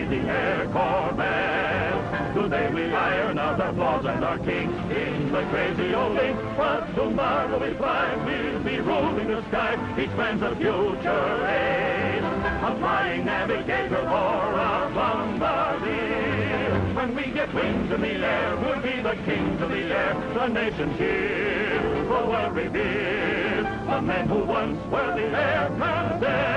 the Air Corvette. Today we iron out our flaws and our kinks in the crazy old link. But tomorrow we fly, we'll be ruling the sky. Each man's a future ace, a flying navigator or a bombardier. When we get wings in the air, we'll be the kings of the air. The nation's here, the world revered, the men who once were the Air Cadets.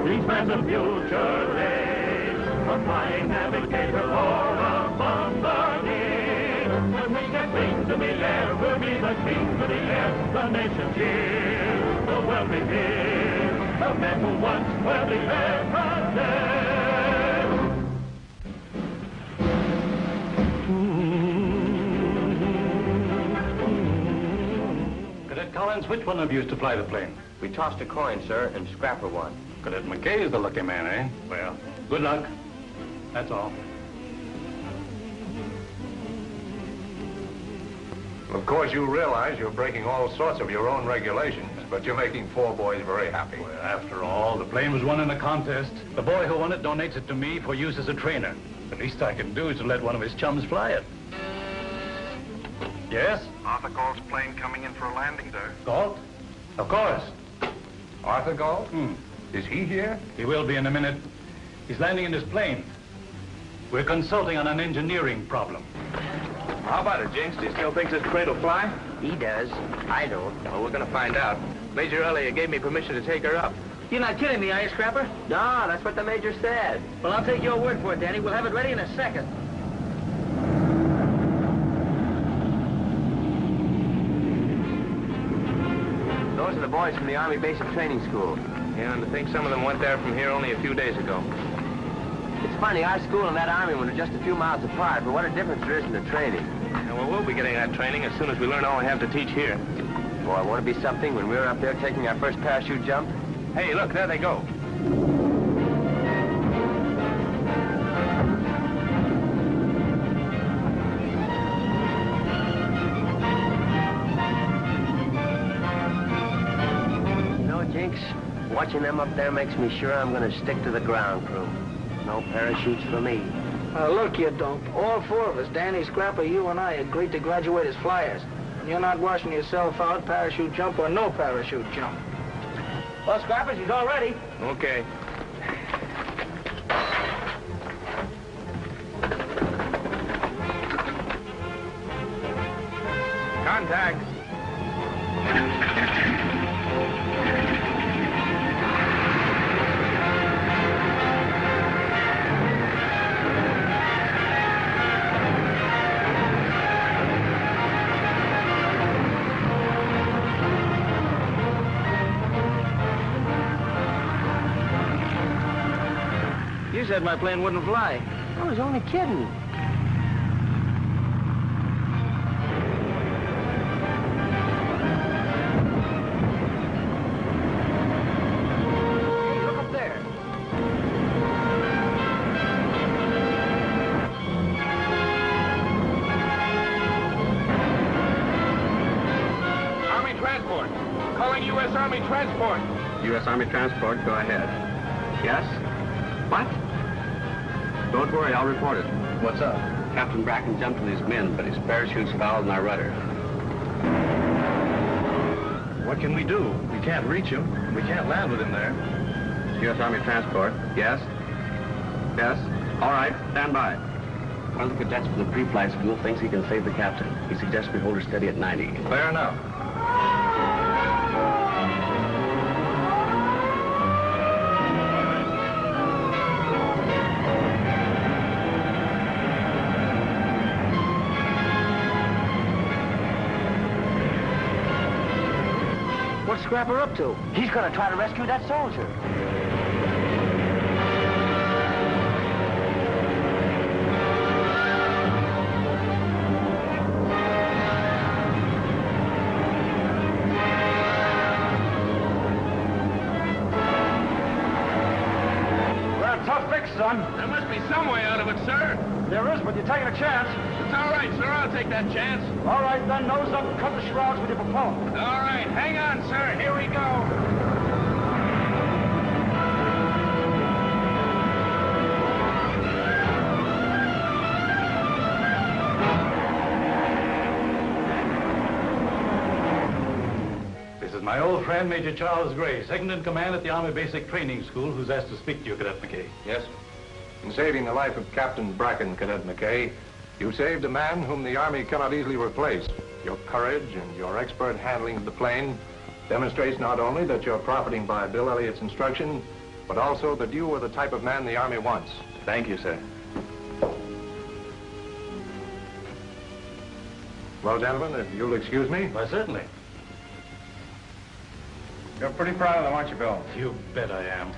Each man's a future ace, a flying navigator or a bombardier. When we get wings in the air, we'll be the kings of the air. The nation's here, the world revered, the men who once were the Air Cadets. Cadet Collins, which one of you is to fly the plane? We tossed a coin, sir, and Scrapper won. Cadet McKay is the lucky man, eh? Well, good luck. That's all. Of course, you realize you're breaking all sorts of your own regulations, but you're making 4 boys very happy. Well, after all, the plane was won in a contest. The boy who won it donates it to me for use as a trainer. The least I can do is to let one of his chums fly it. Yes? Arthur Galt's plane coming in for a landing, sir. Galt? Of course. Arthur Galt? Is he here? He will be in a minute. He's landing in his plane. We're consulting on an engineering problem. How about it, Jinx? Do you still think this crate will fly? He does. I don't. Well, we're going to find out. Major Elliott gave me permission to take her up. You're not kidding me, are you, Scrapper? No, that's what the Major said. Well, I'll take your word for it, Danny. We'll have it ready in a second. Those are the boys from the Army Basic Training School. Yeah, and I think some of them went there from here only a few days ago. It's funny, our school and that Army one are just a few miles apart, but what a difference there is in the training. And well, we'll be getting that training as soon as we learn all we have to teach here. Boy, won't it be something when we're up there taking our first parachute jump? Hey, look, there they go. Jinx, watching them up there makes me sure I'm going to stick to the ground crew. No parachutes for me. Look, you don't. All 4 of us, Danny, Scrapper, you and I, agreed to graduate as flyers. And you're not washing yourself out, parachute jump or no parachute jump. Well, Scrapper, she's all ready. Okay. Contact. You said my plane wouldn't fly. I was only kidding. Hey, look up there. Army Transport. Calling U.S. Army Transport. U.S. Army Transport, go ahead. Yes? What? Don't worry, I'll report it. What's up? Captain Bracken jumped with his men, but his parachute's fouled in our rudder. What can we do? We can't reach him. We can't land with him there. U.S. Army Transport, yes? Yes? All right, stand by. One of the cadets for the pre-flight school thinks he can save the captain. He suggests we hold her steady at 90. Fair enough. What's Scrapper up to? He's going to try to rescue that soldier. We're a tough fix, son. There must be some way out of it, sir. There is, but you're taking a chance. It's all right, sir. I'll take that chance. All right, then, nose up and cut the shrouds with your propeller. All right, hang on, sir. Here we go. My old friend, Major Charles Gray, second in command at the Army Basic Training School, who's asked to speak to you, Cadet McKay. Yes. In saving the life of Captain Bracken, Cadet McKay, you saved a man whom the Army cannot easily replace. Your courage and your expert handling of the plane demonstrates not only that you're profiting by Bill Elliott's instruction, but also that you are the type of man the Army wants. Thank you, sir. Well, gentlemen, if you'll excuse me. Why, certainly. You're pretty proud of them, aren't you, Bill? You bet I am.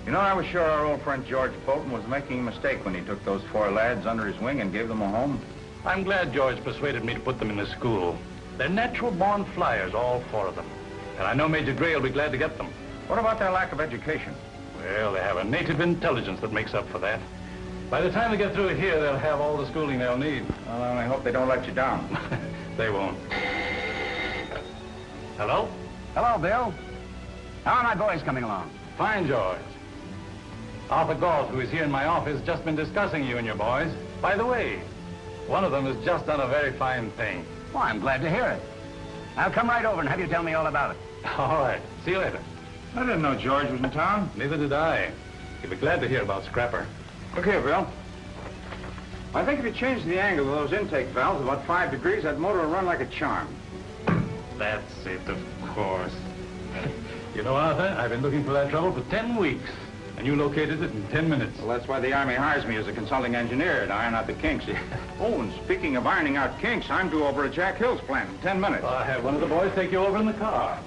You know, I was sure our old friend George Bolton was making a mistake when he took those 4 lads under his wing and gave them a home. I'm glad George persuaded me to put them in the school. They're natural-born flyers, all 4 of them. And I know Major Gray will be glad to get them. What about their lack of education? Well, they have a native intelligence that makes up for that. By the time they get through here, they'll have all the schooling they'll need. Well, I only hope they don't let you down. They won't. Hello? Hello, Bill. How are my boys coming along? Fine, George. Arthur Galt, who is here in my office, has just been discussing you and your boys. By the way, one of them has just done a very fine thing. Well, I'm glad to hear it. I'll come right over and have you tell me all about it. All right. See you later. I didn't know George was in town. Neither did I. You'll be glad to hear about Scrapper. Look here, Bill. I think if you change the angle of those intake valves about 5 degrees, that motor will run like a charm. That's it, of course. You know, Arthur, I've been looking for that trouble for 10 weeks, and you located it in 10 minutes. Well, that's why the Army hires me as a consulting engineer to iron out the kinks. Oh, and speaking of ironing out kinks, I'm due over at Jack Hill's plant in 10 minutes. I'll have one of the boys take you over in the car.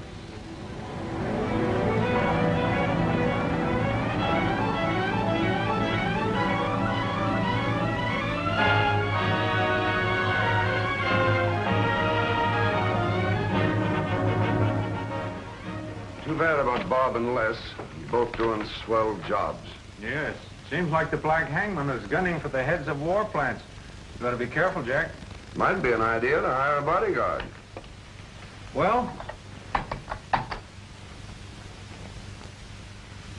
Too bad about Bob and Les. Both doing swell jobs. Yes. Seems like the Black Hangman is gunning for the heads of war plants. You better be careful, Jack. Might be an idea to hire a bodyguard. Well,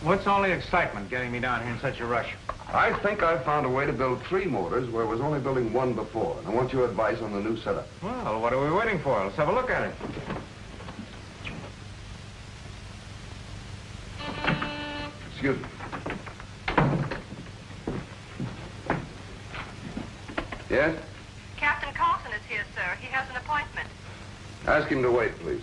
what's all the excitement getting me down here in such a rush? I think I found a way to build 3 motors where I was only building 1 before. And I want your advice on the new setup. Well, what are we waiting for? Let's have a look at it. Excuse me. Yes? Captain Carson is here, sir. He has an appointment. Ask him to wait, please.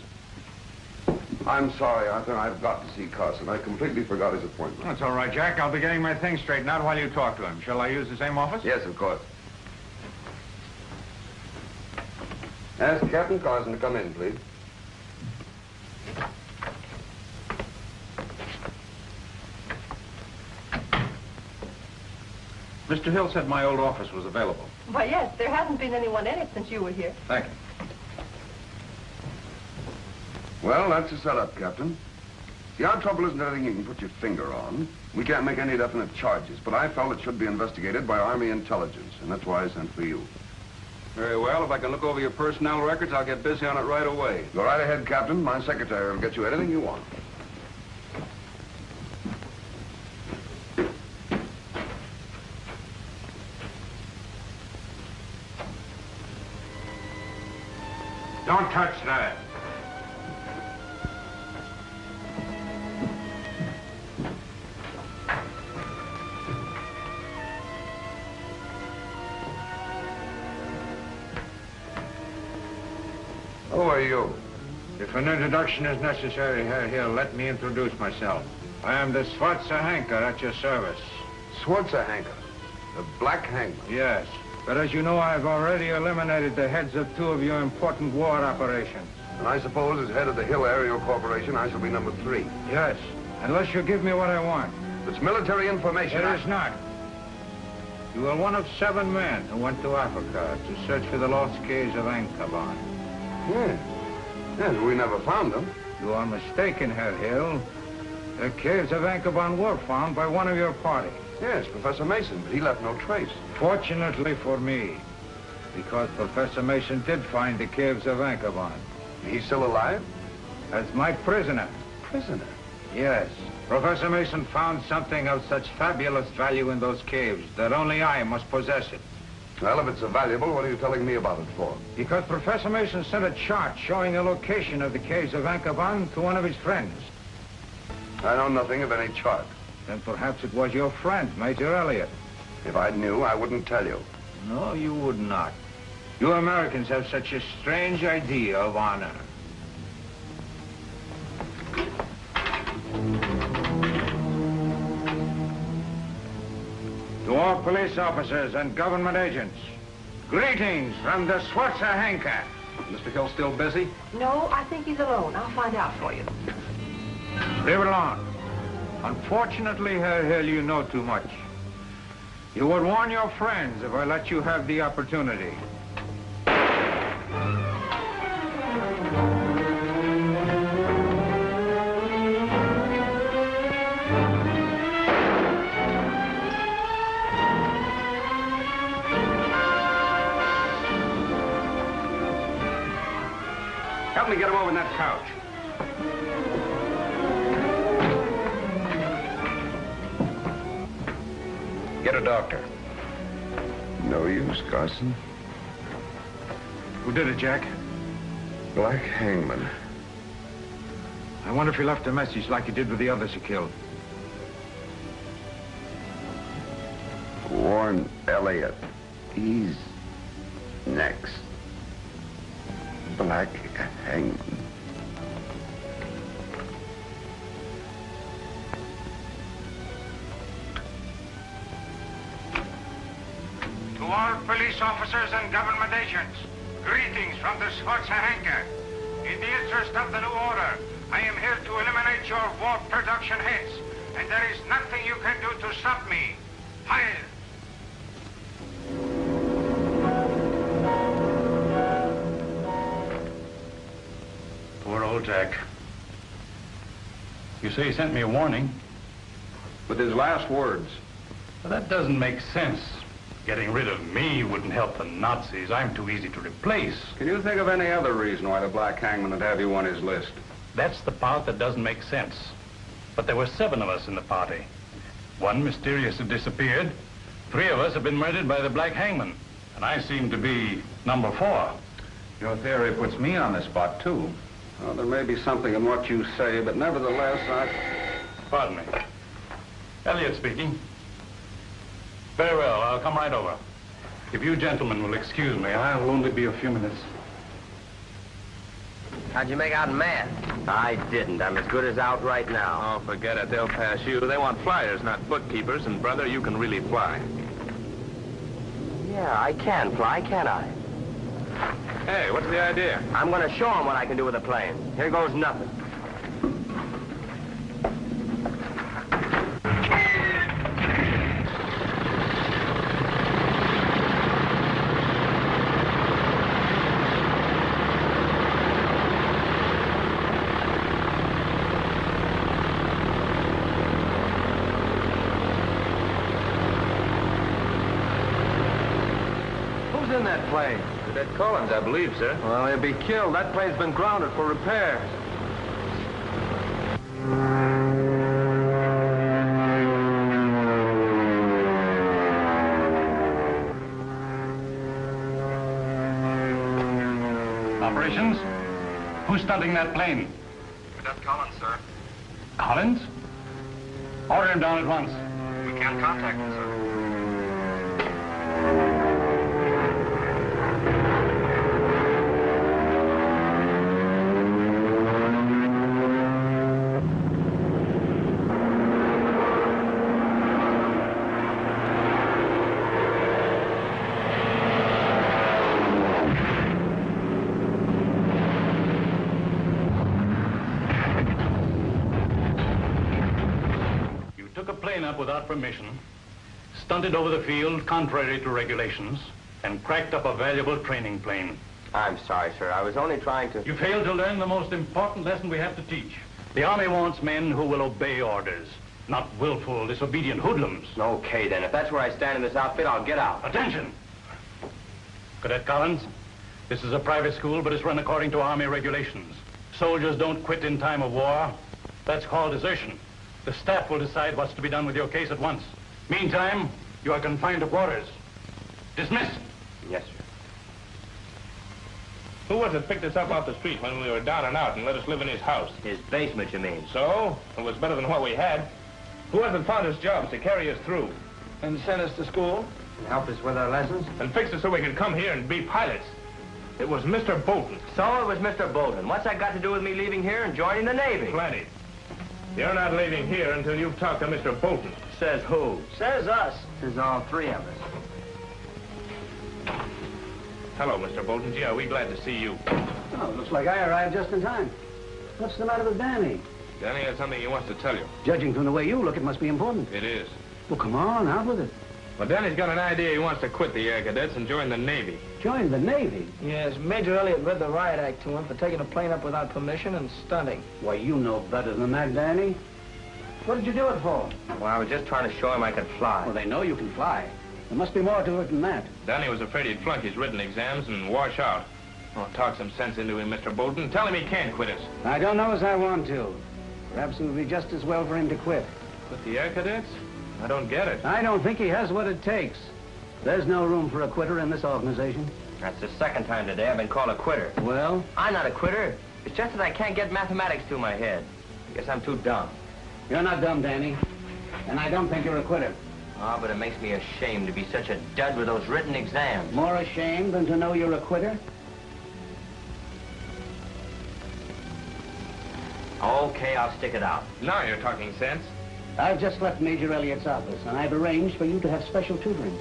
I'm sorry, Arthur. I've got to see Carson. I completely forgot his appointment. That's all right, Jack. I'll be getting my things straightened out while you talk to him. Shall I use the same office? Yes, of course. Ask Captain Carson to come in, please. Mr. Hill said my old office was available. Why, yes. There hasn't been anyone in it since you were here. Thank you. Well, that's the setup, Captain. See, our trouble isn't anything you can put your finger on. We can't make any definite charges, but I felt it should be investigated by Army intelligence, and that's why I sent for you. Very well. If I can look over your personnel records, I'll get busy on it right away. Go right ahead, Captain. My secretary will get you anything you want. Don't touch that. Who are you? If an introduction is necessary, Herr Hill, let me introduce myself. I am the Schwarzer at your service. Schwarzer the Black Hangman? Yes. But as you know, I've already eliminated the heads of 2 of your important war operations. And I suppose as head of the Hill Aerial Corporation, I shall be number 3. Yes, unless you give me what I want. It's military information. It is not. You are one of 7 men who went to Africa to search for the lost caves of Ankaban. Yes. Yes, we never found them. You are mistaken, Herr Hill. The caves of Ankaban were found by one of your party. Yes, Professor Mason, but he left no trace. Fortunately for me, because Professor Mason did find the caves of Anchorvan. He's still alive? As my prisoner. Prisoner? Yes. Professor Mason found something of such fabulous value in those caves that only I must possess it. Well, if it's so valuable, what are you telling me about it for? Because Professor Mason sent a chart showing the location of the caves of Anchorvan to one of his friends. I know nothing of any chart. Then perhaps it was your friend, Major Elliott. If I knew, I wouldn't tell you. No, you would not. You Americans have such a strange idea of honor. To all police officers and government agents, greetings from the Schwarzenegger. Mr. Hill still busy? No, I think he's alone. I'll find out for you. Leave it alone. Unfortunately, Herr Hill, you know too much. You would warn your friends if I let you have the opportunity. Help me get him over in that couch. Get a doctor. No use, Carson. Who did it, Jack? Black Hangman. I wonder if he left a message like he did with the others he killed. Warren Elliott. He's next. Black Hangman. To all police officers and government agents, greetings from the Schwarzenegger. In the interest of the new order, I am here to eliminate your war production heads, and there is nothing you can do to stop me. Heil! Poor old Jack. You say he sent me a warning? With his last words. Well, that doesn't make sense. Getting rid of me wouldn't help the Nazis. I'm too easy to replace. Can you think of any other reason why the Black Hangman would have you on his list? That's the part that doesn't make sense. But there were 7 of us in the party. 1 mysteriously disappeared. 3 of us have been murdered by the Black Hangman. And I seem to be number 4. Your theory puts me on the spot, too. Well, there may be something in what you say, but nevertheless, Pardon me. Elliott speaking. Very well, I'll come right over. If you gentlemen will excuse me, I'll only be a few minutes. How'd you make out in math? I didn't. I'm as good as out right now. Oh, forget it. They'll pass you. They want flyers, not bookkeepers. And, brother, you can really fly. Yeah, I can fly, can't I? Hey, what's the idea? I'm going to show them what I can do with a plane. Here goes nothing. Who's in that plane? Cadet Collins, I believe, sir. Well, he'll be killed. That plane's been grounded for repairs. Operations? Who's stunting that plane? Cadet Collins, sir. Collins? Order him down at once. We can't contact him, sir. Up without permission, stunted over the field contrary to regulations, and cracked up a valuable training plane. I'm sorry, sir. I was only trying to... You failed to learn the most important lesson we have to teach. The Army wants men who will obey orders. not willful, disobedient hoodlums. Okay, then. If that's where I stand in this outfit, I'll get out. Attention! Cadet Collins, this is a private school, but it's run according to Army regulations. Soldiers don't quit in time of war. That's called desertion. The staff will decide what's to be done with your case at once. Meantime, you are confined to quarters. Dismissed. Yes, sir. Who was it picked us up off the street when we were down and out and let us live in his house? His basement, you mean? So? It was better than what we had. Who was it found us jobs to carry us through? And sent us to school? And help us with our lessons? And fixed us so we could come here and be pilots. It was Mr. Bolton. So it was Mr. Bolton. What's that got to do with me leaving here and joining the Navy? Plenty. You're not leaving here until you've talked to Mr. Bolton. Says who? Says us. Says all three of us. Hello, Mr. Bolton. Gee, are we glad to see you. Oh, looks like I arrived just in time. What's the matter with Danny? Danny has something he wants to tell you. Judging from the way you look, it must be important. It is. Well, come on, out with it. Well, Danny's got an idea he wants to quit the Air Cadets and join the Navy. Join the Navy? Yes, Major Elliott read the riot act to him for taking a plane up without permission and stunting. Why, you know better than that, Danny. What did you do it for? Well, I was just trying to show him I could fly. Well, they know you can fly. There must be more to it than that. Danny was afraid he'd flunk his written exams and wash out. Oh, talk some sense into him, Mr. Bolton. Tell him he can't quit us. I don't know as I want to. Perhaps it would be just as well for him to quit. Quit the Air Cadets? I don't get it. I don't think he has what it takes. There's no room for a quitter in this organization. That's the second time today I've been called a quitter. Well? I'm not a quitter. It's just that I can't get mathematics through my head. I guess I'm too dumb. You're not dumb, Danny. And I don't think you're a quitter. Oh, but it makes me ashamed to be such a dud with those written exams. More ashamed than to know you're a quitter? Okay, I'll stick it out. Now you're talking sense. I've just left Major Elliott's office, and I've arranged for you to have special tutoring.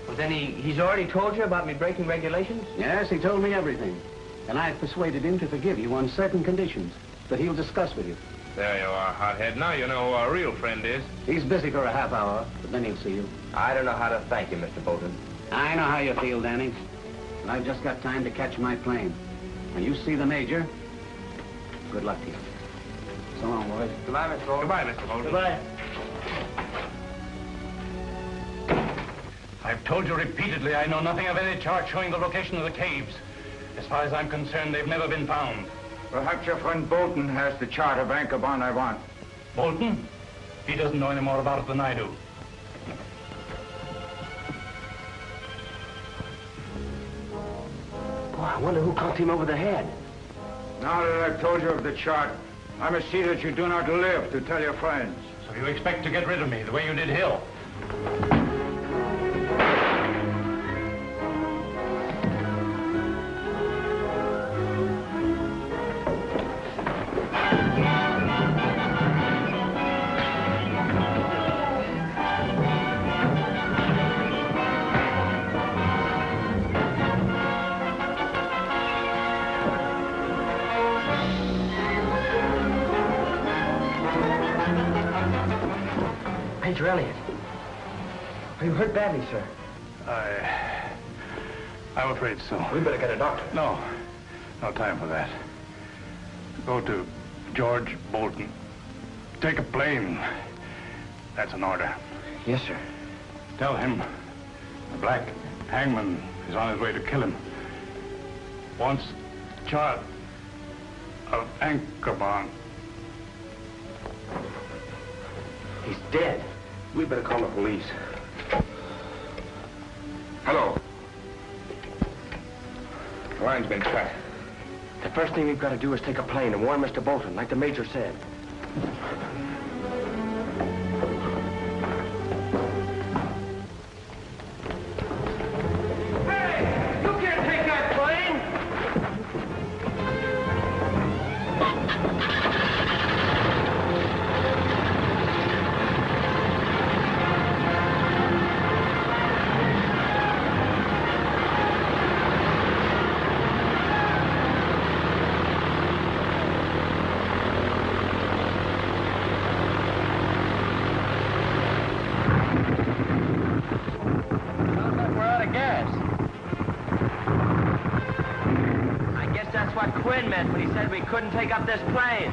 Well, then he's already told you about me breaking regulations? Yes, he told me everything. And I've persuaded him to forgive you on certain conditions that he'll discuss with you. There you are, hothead. Now you know who our real friend is. He's busy for a half hour, but then he'll see you. I don't know how to thank you, Mr. Bolton. I know how you feel, Danny. And I've just got time to catch my plane. When you see the Major, good luck to you. So long, boys. Goodbye, Mr. Bolton. Goodbye, Mr. Bolton. Goodbye. I've told you repeatedly I know nothing of any chart showing the location of the caves. As far as I'm concerned, they've never been found. Perhaps your friend Bolton has the chart of Anchorban I want. Bolton? He doesn't know any more about it than I do. Boy, I wonder who conked him over the head. Now that I've told you of the chart, I must see that you do not live to tell your friends. So you expect to get rid of me the way you did Hill? Major Elliott. Are you hurt badly, sir? I'm afraid so. We better get a doctor. No time for that. Go to George Bolton. Take a plane. That's an order. Yes, sir. Tell him the Black Hangman is on his way to kill him. Wants chart of Anchorban. He's dead. We better call the police. Hello. The line's been cut. The first thing we've got to do is take a plane and warn Mr. Bolton, like the Major said. Hey! You can't take that plane! Meant when he said we couldn't take up this plane.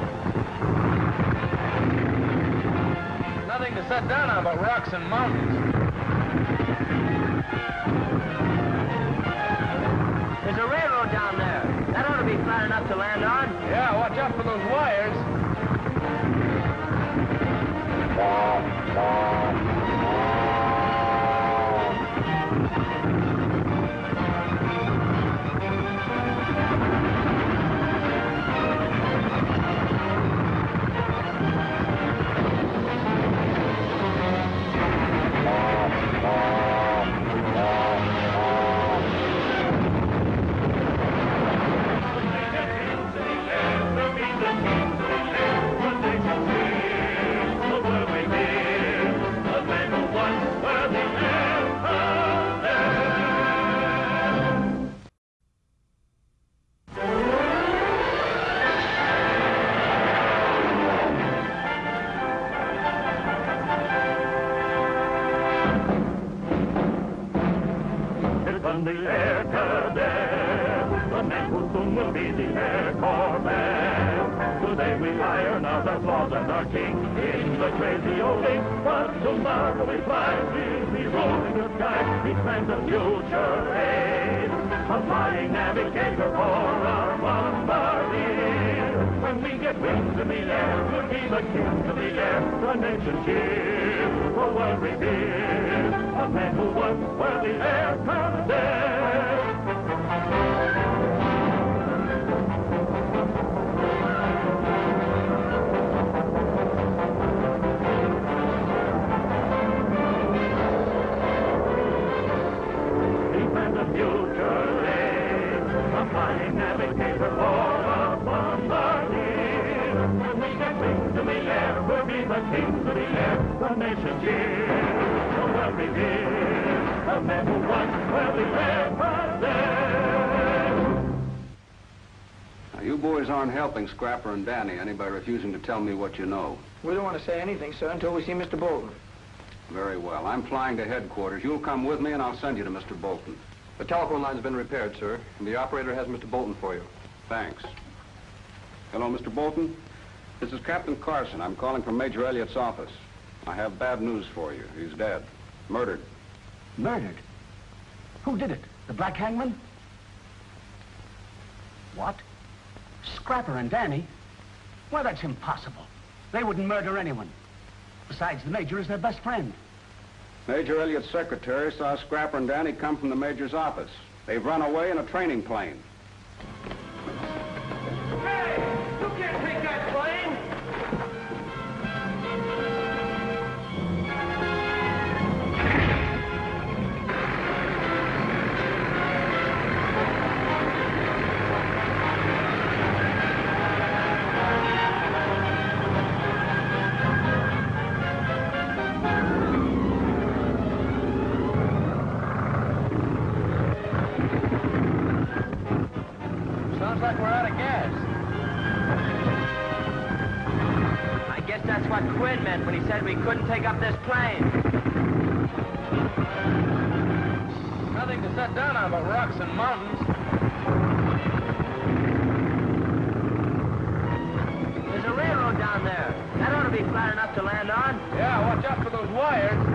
Nothing to set down on but rocks and mountains. There's a railroad down there. That ought to be flat enough to land on. Yeah, watch out for those wires. The air cadet, the man who soon will be the air corvette. Today we iron out our flaws and our kinks in the crazy old ink. But tomorrow we fly, we'll be rolling the sky. Each man's a future aid, a flying navigator for our bombardier. When we get wings in the air, we'll be the kings of the air. The nation cheers, the world reveres a man who once were the air cadet. He planned a future aid, a flying navigator for a bombardier. When we get wings in the air, we'll be the kings of the air. The nation cheers, the world reveres a man who once were the air cadet. Now, you boys aren't helping Scrapper and Danny any by refusing to tell me what you know. We don't want to say anything, sir, until we see Mr. Bolton. Very well. I'm flying to headquarters. You'll come with me, and I'll send you to Mr. Bolton. The telephone line's been repaired, sir, and the operator has Mr. Bolton for you. Thanks. Hello, Mr. Bolton. This is Captain Carson. I'm calling from Major Elliott's office. I have bad news for you. He's dead. Murdered. Murdered? Who did it? The Black Hangman? What? Scrapper and Danny? Well, that's impossible. They wouldn't murder anyone. Besides, the Major is their best friend. Major Elliott's secretary saw Scrapper and Danny come from the Major's office. They've run away in a training plane. Hey! You can't take that plane! Sounds like we're out of gas. I guess that's what Quinn meant when he said we couldn't take up this plane. Nothing to set down on but rocks and mountains. There's a railroad down there. That ought to be flat enough to land on. Yeah, watch out for those wires.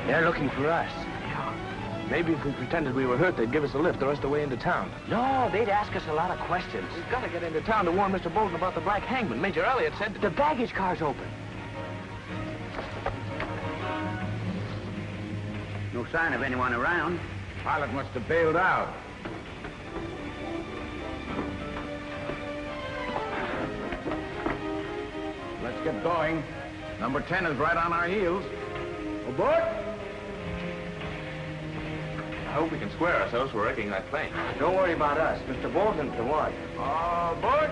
They're looking for us. Maybe if we pretended we were hurt, they'd give us a lift the rest of the way into town. No, they'd ask us a lot of questions. We've got to get into town to warn Mr. Bolton about the Black Hangman. Major Elliott said The baggage car's open. No sign of anyone around. Pilot must have bailed out. Let's get going. Number 10 is right on our heels. Aboard? I hope we can square ourselves for wrecking that plane. Don't worry about us. Mr. Bolton's the one. Aboard?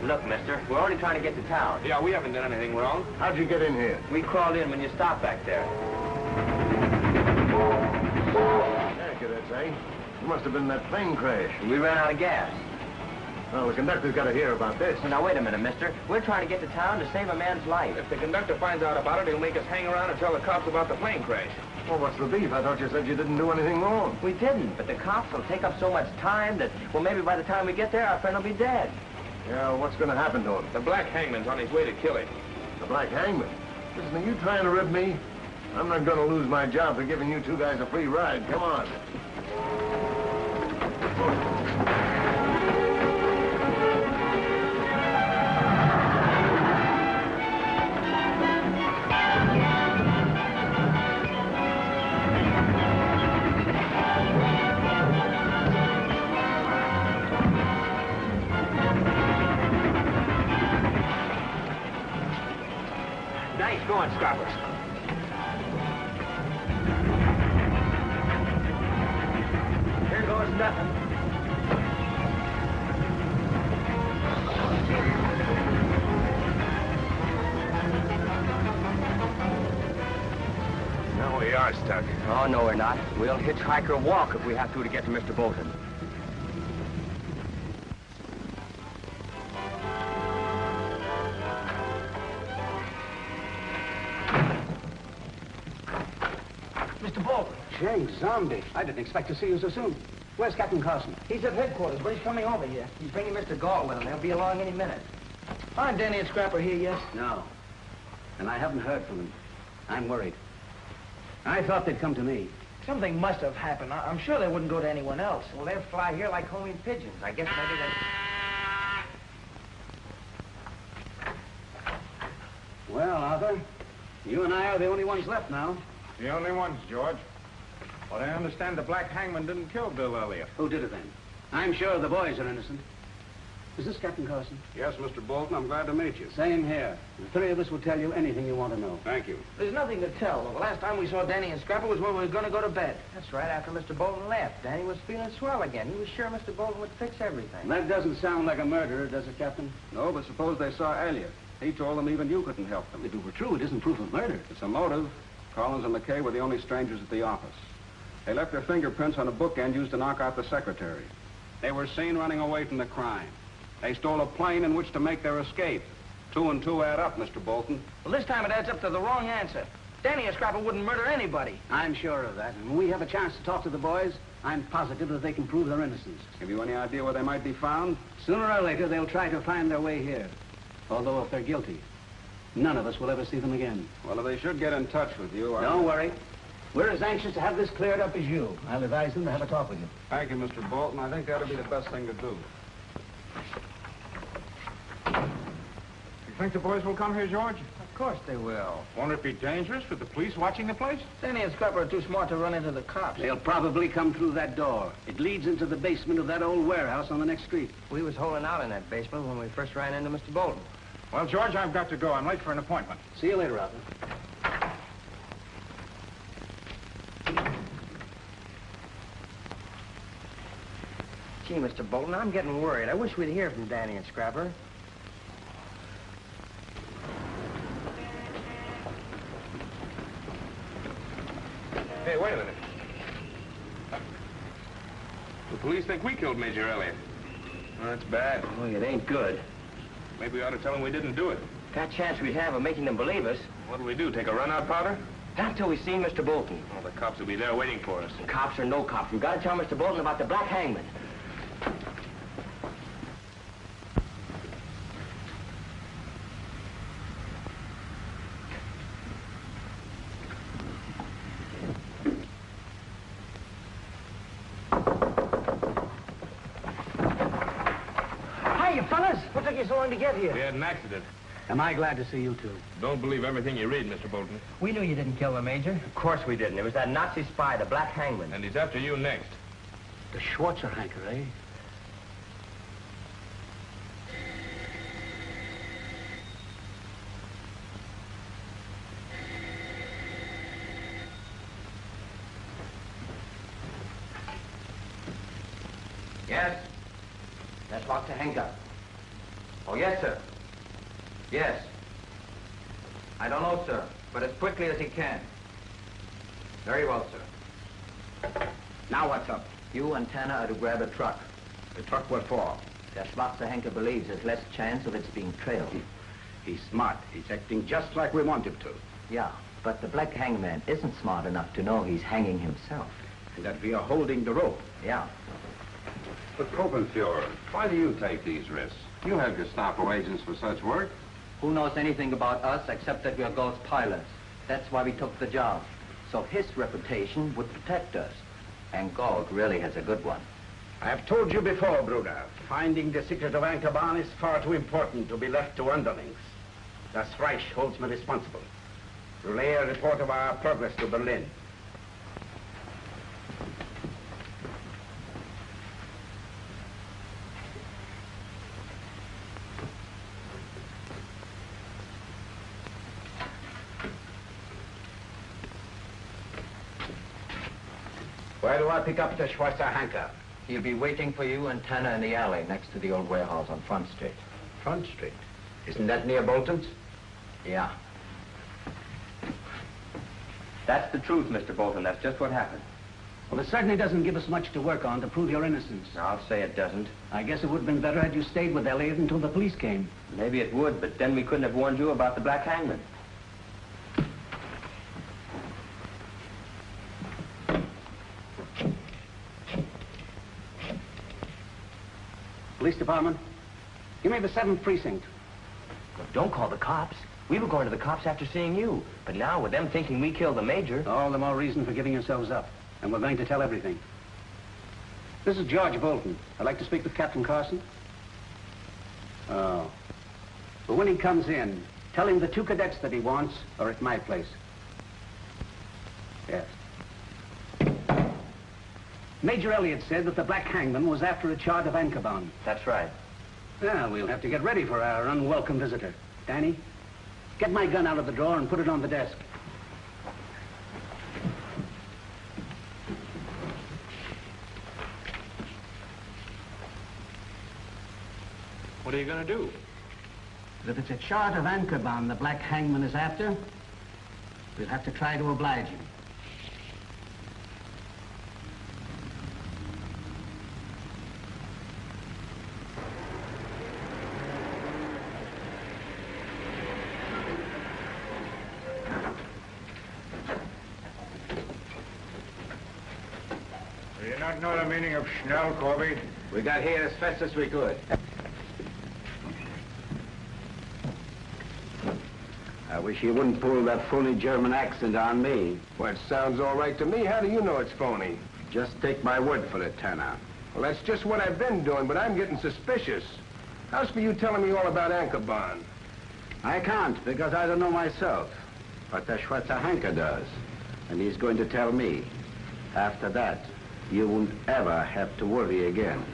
Look, mister, we're only trying to get to town. Yeah, we haven't done anything wrong. How'd you get in here? We crawled in when you stopped back there. Yeah, Cadets, eh? You must have been in that plane crash. We ran out of gas. Well, the conductor's got to hear about this. Now, wait a minute, mister. We're trying to get to town to save a man's life. If the conductor finds out about it, he'll make us hang around and tell the cops about the plane crash. Well, what's the beef? I thought you said you didn't do anything wrong. We didn't, but the cops will take up so much time that, well, maybe by the time we get there, our friend will be dead. Yeah, what's going to happen to him? The Black Hangman's on his way to kill him. The Black Hangman? Listen, are you trying to rib me? I'm not going to lose my job for giving you two guys a free ride. Come on. Nice going, Scrappers. Here goes nothing. Now we are stuck. Oh, no, we're not. We'll hitchhike or walk if we have to get to Mr. Bolton. Mr. Bolton. Jinx, Zombie. I didn't expect to see you so soon. Where's Captain Carson? He's at headquarters, but he's coming over here. He's bringing Mr. Galt with him. They'll be along any minute. Aren't Danny and Scrapper here yet? No. And I haven't heard from them. I'm worried. I thought they'd come to me. Something must have happened. I'm sure they wouldn't go to anyone else. Well, they'll fly here like homing pigeons. I guess maybe they... Well, Arthur, you and I are the only ones left now. The only ones, George. But I understand the Black Hangman didn't kill Bill Elliott. Who did it then? I'm sure the boys are innocent. Is this Captain Carson? Yes, Mr. Bolton, I'm glad to meet you. Same here. The three of us will tell you anything you want to know. Thank you. There's nothing to tell. The last time we saw Danny and Scrapper was when we were going to go to bed. That's right after Mr. Bolton left. Danny was feeling swell again. He was sure Mr. Bolton would fix everything. That doesn't sound like a murderer, does it, Captain? No, but suppose they saw Elliott. He told them even you couldn't help them. If it were true, it isn't proof of murder. It's a motive. Collins and McKay were the only strangers at the office. They left their fingerprints on a bookend used to knock out the secretary. They were seen running away from the crime. They stole a plane in which to make their escape. 2 and 2 add up, Mr. Bolton. Well, this time it adds up to the wrong answer. Danny and Scrapper wouldn't murder anybody. I'm sure of that. And when we have a chance to talk to the boys, I'm positive that they can prove their innocence. Have you any idea where they might be found? Sooner or later, they'll try to find their way here. Although if they're guilty, none of us will ever see them again. Well, if they should get in touch with you, Don't worry. We're as anxious to have this cleared up as you. I'll advise them to have a talk with you. Thank you, Mr. Bolton. I think that'll be the best thing to do. You think the boys will come here, George? Of course they will. Won't it be dangerous with the police watching the place? Danny and Scrapper are too smart to run into the cops. They'll probably come through that door. It leads into the basement of that old warehouse on the next street. We was holding out in that basement when we first ran into Mr. Bolton. Well, George, I've got to go. I'm late for an appointment. See you later, Arthur. Gee, Mr. Bolton, I'm getting worried. I wish we'd hear from Danny and Scrapper. Hey, wait a minute. The police think we killed Major Elliott. Well, that's bad. Oh, it ain't good. Maybe we ought to tell them we didn't do it. That chance we'd have of making them believe us. What'll we do, take a run out powder? Not until we've seen Mr. Bolton. Well, the cops will be there waiting for us. Cops or no cops, we've got to tell Mr. Bolton about the Black Hangman. you so long to get here? We had an accident. Am I glad to see you two? Don't believe everything you read, Mr. Bolton. We knew you didn't kill the Major. Of course we didn't. It was that Nazi spy, the Black Hangman. And he's after you next. The Schwarzenegger, eh? Yes? That's Dr. Henker. Oh, yes, sir. Yes. I don't know, sir, but as quickly as he can. Very well, sir. Now what's up? You and Tanner are to grab a truck. The truck what for? Der Schwarze Henker believes there's less chance of its being trailed. He's smart. He's acting just like we want him to. Yeah, but the Black Hangman isn't smart enough to know he's hanging himself. And that we are holding the rope. Yeah. But Gruppenführer, why do you take these risks? You have Gestapo agents for such work. Who knows anything about us except that we're Galt's pilots? That's why we took the job. So his reputation would protect us. And Galt really has a good one. I have told you before, Bruder. Finding the secret of Ankerbahn is far too important to be left to underlings. Das Reich holds me responsible. Relay a report of our progress to Berlin. Where do I pick up the Schwarze Henker? He'll be waiting for you and Tanner in the alley next to the old warehouse on Front Street. Front Street? Isn't that near Bolton's? Yeah. That's the truth, Mr. Bolton. That's just what happened. Well, it certainly doesn't give us much to work on to prove your innocence. I'll say it doesn't. I guess it would have been better had you stayed with Elliot until the police came. Maybe it would, but then we couldn't have warned you about the Black Hangman. Police department, give me the 7th precinct. Look, don't call the cops. We were going to the cops after seeing you. But now, with them thinking we killed the Major... All the more reason for giving yourselves up. And we're going to tell everything. This is George Bolton. I'd like to speak with Captain Carson. Oh. But when he comes in, tell him the 2 cadets that he wants are at my place. Yes. Major Elliot said that the Black Hangman was after a chart of Ankerbahn. That's right. Well, we'll have to get ready for our unwelcome visitor. Danny, get my gun out of the drawer and put it on the desk. What are you going to do? If it's a chart of Ankerbahn the Black Hangman is after, we'll have to try to oblige him. Do you not know the meaning of Schnell, Corby? We got here as fast as we could. I wish you wouldn't pull that phony German accent on me. Well, it sounds all right to me. How do you know it's phony? Just take my word for it, Tanner. Well, that's just what I've been doing, but I'm getting suspicious. How's for you telling me all about Ankerbahn? I can't, because I don't know myself. But the Schwarze Henker does. And he's going to tell me. After that, you won't ever have to worry again.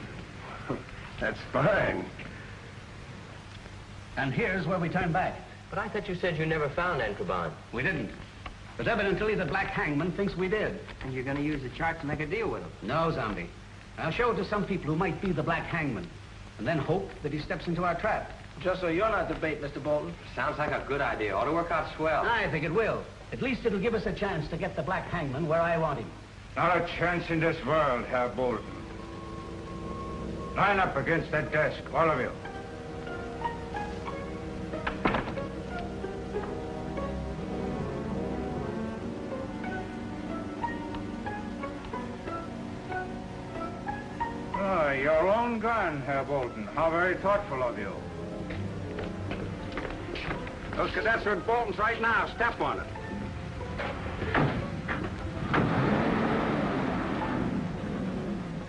That's fine. And here's where we turn back. But I thought you said you never found Ankerbahn. We didn't. But evidently the Black Hangman thinks we did. And you're going to use the chart to make a deal with him? No, Zombie. I'll show it to some people who might be the Black Hangman. And then hope that he steps into our trap. Just so you're not the bait, Mr. Bolton. Sounds like a good idea. Ought to work out swell. I think it will. At least it'll give us a chance to get the Black Hangman where I want him. Not a chance in this world, Herr Bolton. Line up against that desk, all of you. Oh, your own gun, Herr Bolton. How very thoughtful of you. Those cadets are at Bolton's right now. Step on it.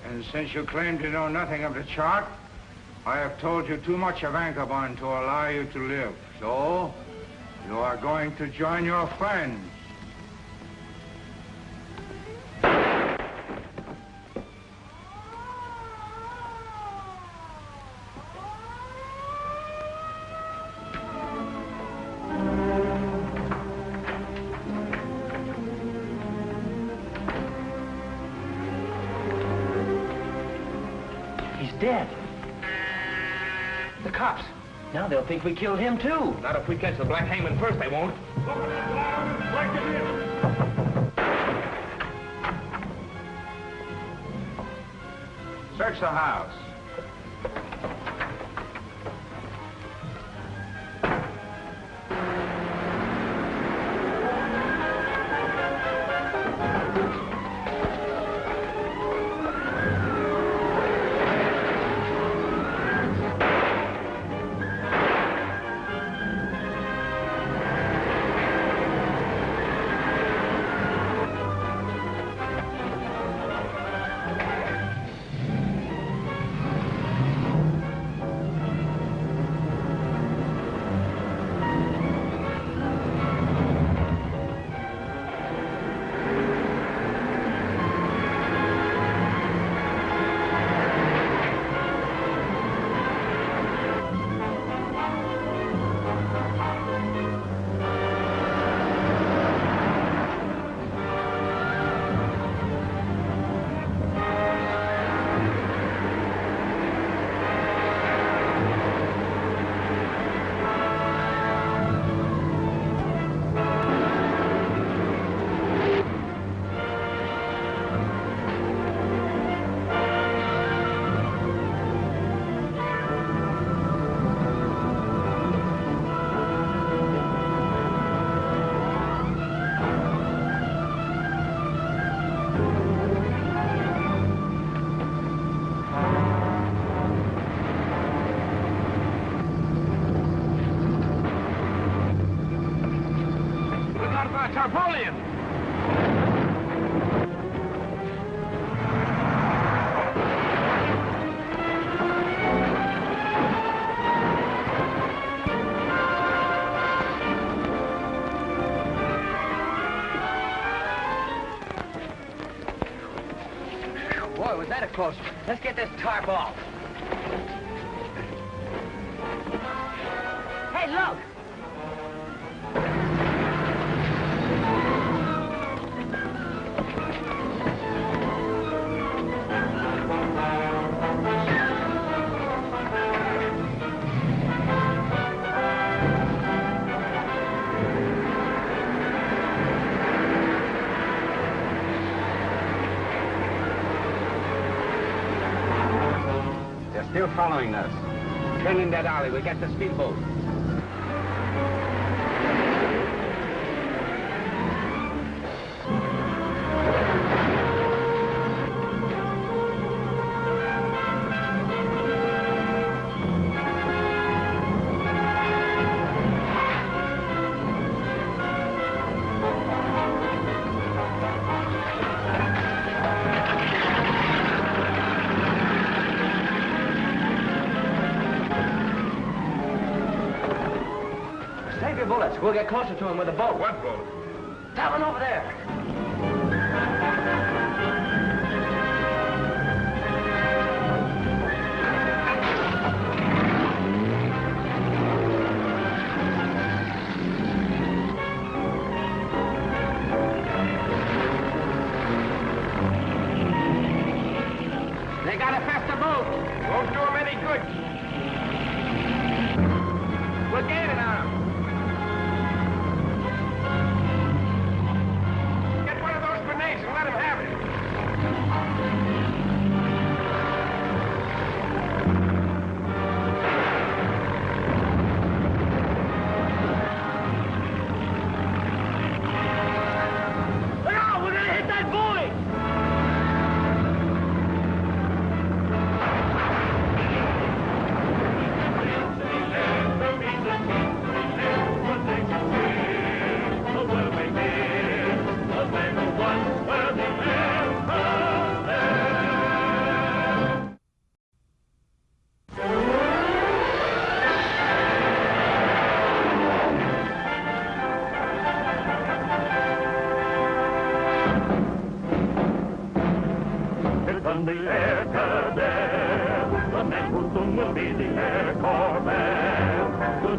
And since you claim to know nothing of the chart, I have told you too much of Anchorman to allow you to live. So, you are going to join your friends. He's dead. The cops. Now they'll think we killed him, too. Not if we catch the Black Hangman first, they won't. Search the house. Napoleon! Boy, was that a close one. Let's get this tarp off. Hey, look! Still following us. Turn in that alley. We'll get the speedboat. Bullets. We'll get closer to him with a boat. What boat? That one over there. They got a faster boat. Won't do him any good. We're gaining on him.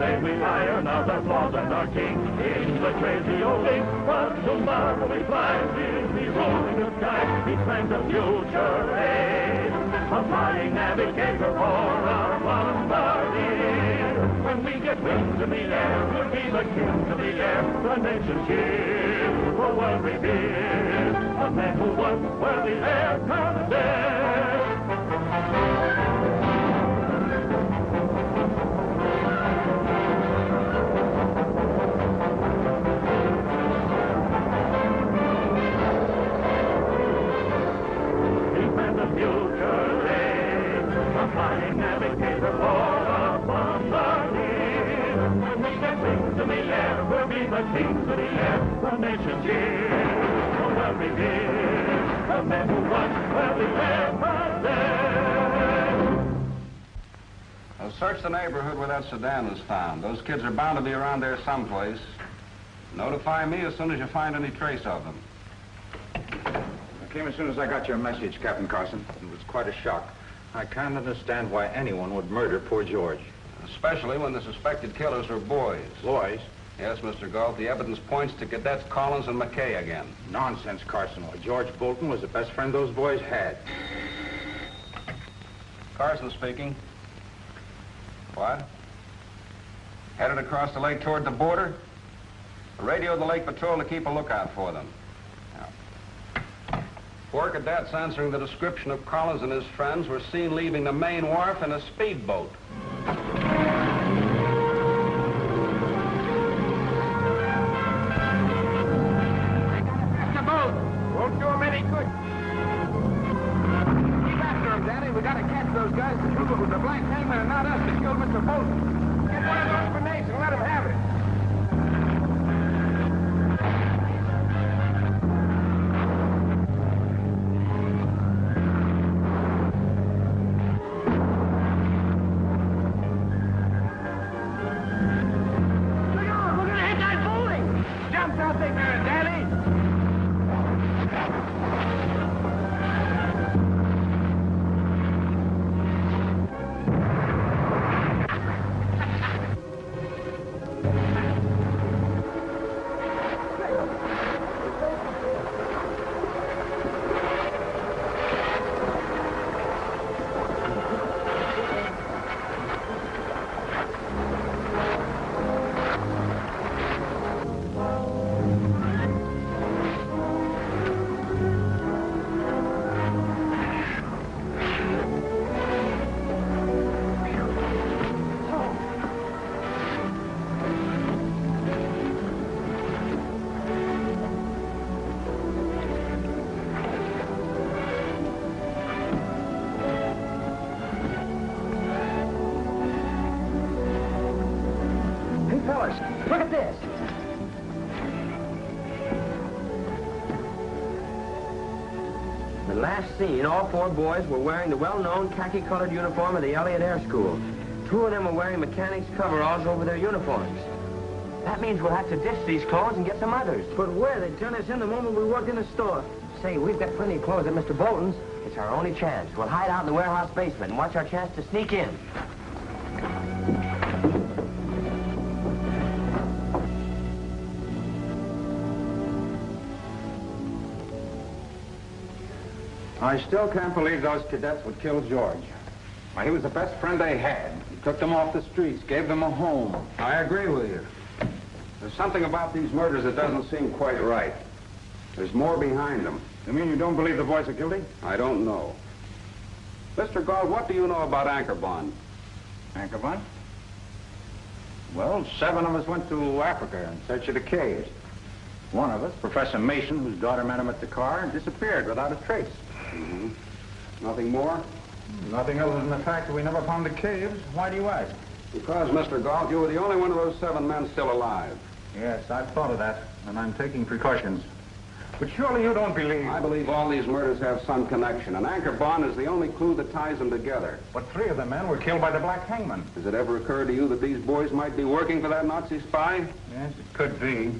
Today we iron out our flaws and our kinks in the crazy old ink. But tomorrow we fly, we'll be rolling the sky. He plans a future age, a flying navigator for our bombardier. When we get wings in the air, we'll be the kings of the air. The nation's here, the world revered. A man who was worthy air cadet. Flying navigator for a bombardier. When we get wings in the air, we'll be the kings of the air. The nation's here, the world revered. The men who won were the air cadets. Now search the neighborhood where that sedan was found. Those kids are bound to be around there someplace. Notify me as soon as you find any trace of them. I came as soon as I got your message, Captain Carson. It was quite a shock. I can't understand why anyone would murder poor George. Especially when the suspected killers were boys. Boys? Yes, Mr. Galt. The evidence points to Cadets Collins and McKay again. Nonsense, Carson. Well, George Bolton was the best friend those boys had. Carson speaking. What? Headed across the lake toward the border? Radio the Lake Patrol to keep a lookout for them. Four cadets answering the description of Collins and his friends were seen leaving the main wharf in a speedboat. The boat won't do them any good. Keep after them, Danny. We gotta catch those guys to prove it was the Black Hangman and not us that killed Mr. Bolton. Get one of those grenades and let him have it. Look at this. The last scene, all four boys were wearing the well-known khaki-colored uniform of the Elliott Air School. Two of them were wearing mechanics' coveralls over their uniforms. That means we'll have to ditch these clothes and get some others. But where? They turn us in the moment we walk in the store. Say, we've got plenty of clothes at Mr. Bolton's. It's our only chance. We'll hide out in the warehouse basement and watch our chance to sneak in. I still can't believe those cadets would kill George. Why, he was the best friend they had. He took them off the streets, gave them a home. I agree with you. There's something about these murders that doesn't seem quite right. There's more behind them. You mean you don't believe the boys are guilty? I don't know. Mr. Galt, what do you know about Anchor Bond? Anchor Bond? Well, 7 of us went to Africa in search of the caves. One of us, Professor Mason, whose daughter met him at the car, disappeared without a trace. Mm-hmm. Nothing more? Nothing other than the fact that we never found the caves. Why do you ask? Because, Mr. Galt, you were the only one of those 7 men still alive. Yes, I've thought of that, and I'm taking precautions. But surely you don't believe... I believe all these murders have some connection, and Anchor Bond is the only clue that ties them together. But 3 of the men were killed by the Black Hangman. Has it ever occurred to you that these boys might be working for that Nazi spy? Yes, it could be.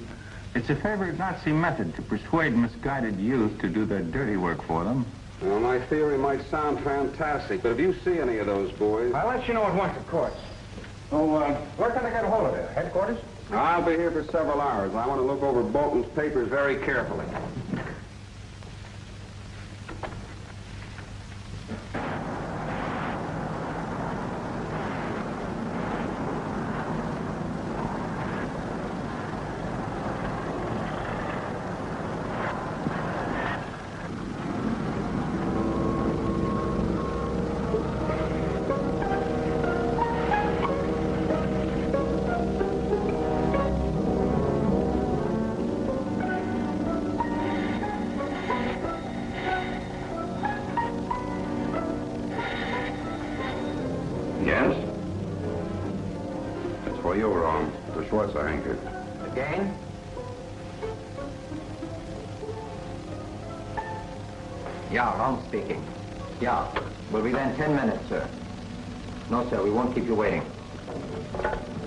It's a favorite Nazi method to persuade misguided youth to do their dirty work for them. Well, my theory might sound fantastic, but if you see any of those boys... I'll let you know at once, of course. Oh, where can I get a hold of you? Headquarters? I'll be here for several hours. I want to look over Bolton's papers very carefully. Yes? That's where you were wrong. The Schwarzenegger. Again? Yeah, Ron speaking. Yeah. We'll be there in 10 minutes, sir. No, sir, we won't keep you waiting.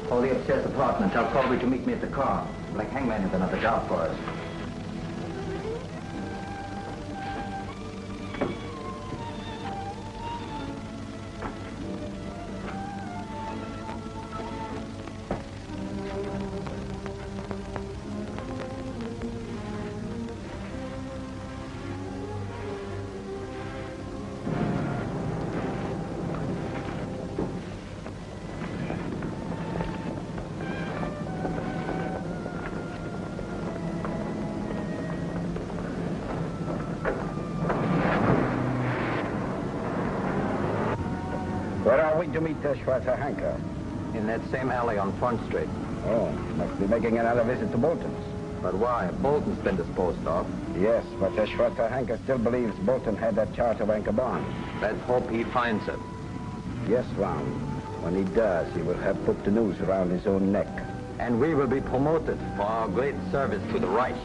Call the upstairs apartment. Tell Colby to meet me at the car. Black Hangman has another job for us. Where are we to meet the Schwarzenegger? In that same alley on Front Street. Oh, must be making another visit to Bolton's. But why? Bolton's been disposed of. Yes, but the Schwarzenegger still believes Bolton had that charge of Anchor Bond. Let's hope he finds it. Yes, Ron. When he does, he will have put the noose around his own neck. And we will be promoted for our great service to the Reich.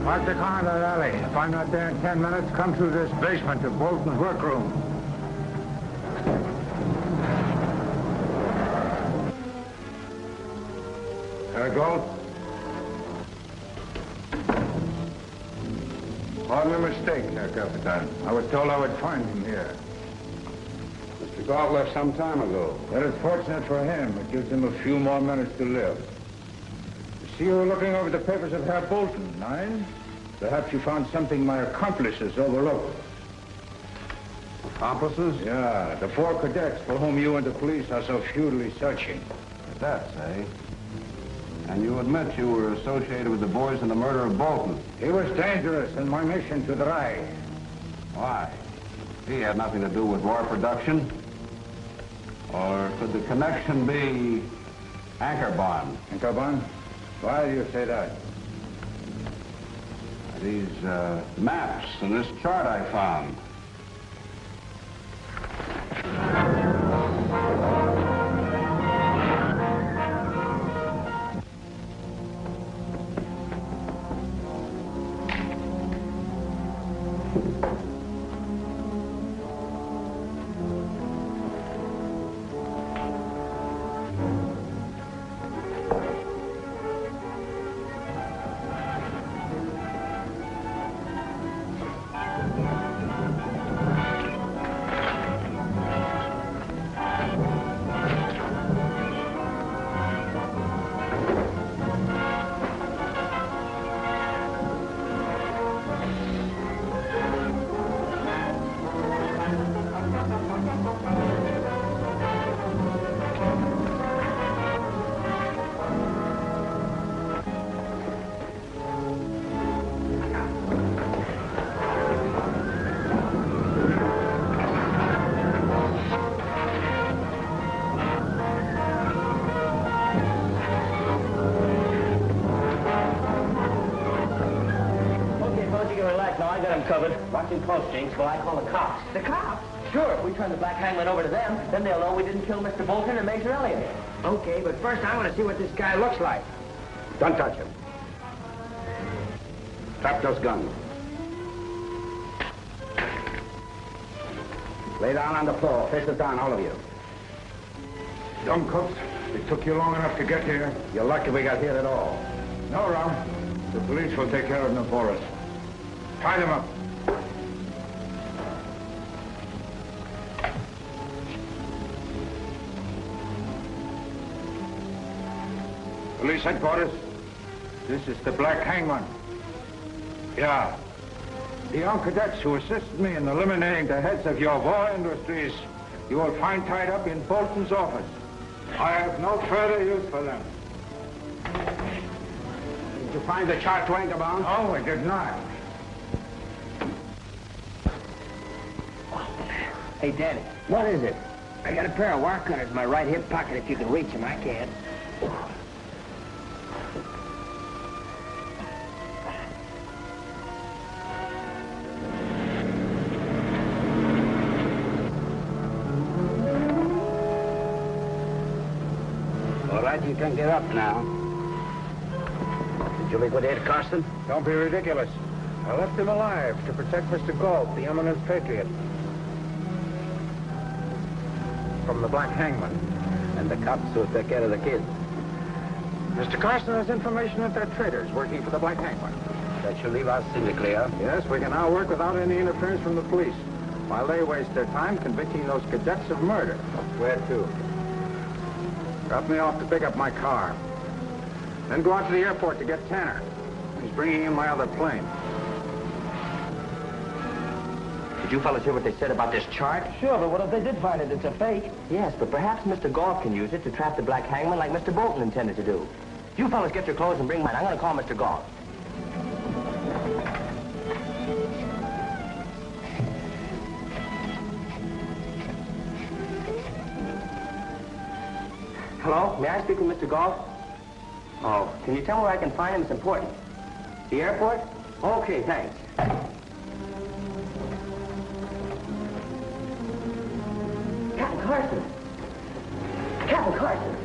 Park the car in that alley. If I'm not there in 10 minutes, come through this basement to Bolton's workroom. Galt? Pardon the mistake, Herr Captain. I was told I would find him here. Mr. Galt left some time ago. That is fortunate for him. It gives him a few more minutes to live. You see, you were looking over the papers of Herr Bolton, Nine? Perhaps you found something my accomplices overlooked. Accomplices? Yeah, the 4 cadets for whom you and the police are so futilely searching. Cadets, eh? And you admit you were associated with the boys in the murder of Bolton? He was dangerous in my mission to the Reich. Why? He had nothing to do with war production? Or could the connection be Anchor Bond? Anchor Bond? Why do you say that? These maps and this chart I found. Covered. Watch him close, Jinx, while I call the cops. The cops? Sure, if we turn the Black Hangman over to them, then they'll know we didn't kill Mr. Bolton and Major Elliott. Okay, but first I want to see what this guy looks like. Don't touch him. Drop those guns. Lay down on the floor. Faces down, all of you. Dumb cooks. It took you long enough to get here. You're lucky we got here at all. No, Ron. The police will take care of them for us. Tie them up. Police headquarters. This is the Black Hangman. Yeah. The young cadets who assisted me in eliminating the heads of your war industries, you will find tied up in Bolton's office. I have no further use for them. Did you find the chart to Anchorbound? No, I did not. Hey, Daddy, what is it? I got a pair of wire cutters in my right hip pocket if you can reach them. I can't. All right, you can get up now. Did you liquidate Carson? Don't be ridiculous. I left him alive to protect Mr. Galt, the eminent patriot. From the Black Hangman. And the cops will take care of the kids. Mr. Carson has information that they're traitors working for the Black Hangman. That should leave us in the clear. Yes, we can now work without any interference from the police, while they waste their time convicting those cadets of murder. Where to? Drop me off to pick up my car. Then go out to the airport to get Tanner. He's bringing in my other plane. Did you fellas hear what they said about this chart? Sure, but what if they did find it? It's a fake. Yes, but perhaps Mr. Galt can use it to trap the Black Hangman like Mr. Bolton intended to do. You fellas get your clothes and bring mine. I'm going to call Mr. Galt. Hello? May I speak with Mr. Galt? Oh, can you tell me where I can find him? It's important. The airport? Okay, thanks. Captain Carson! Captain Carson!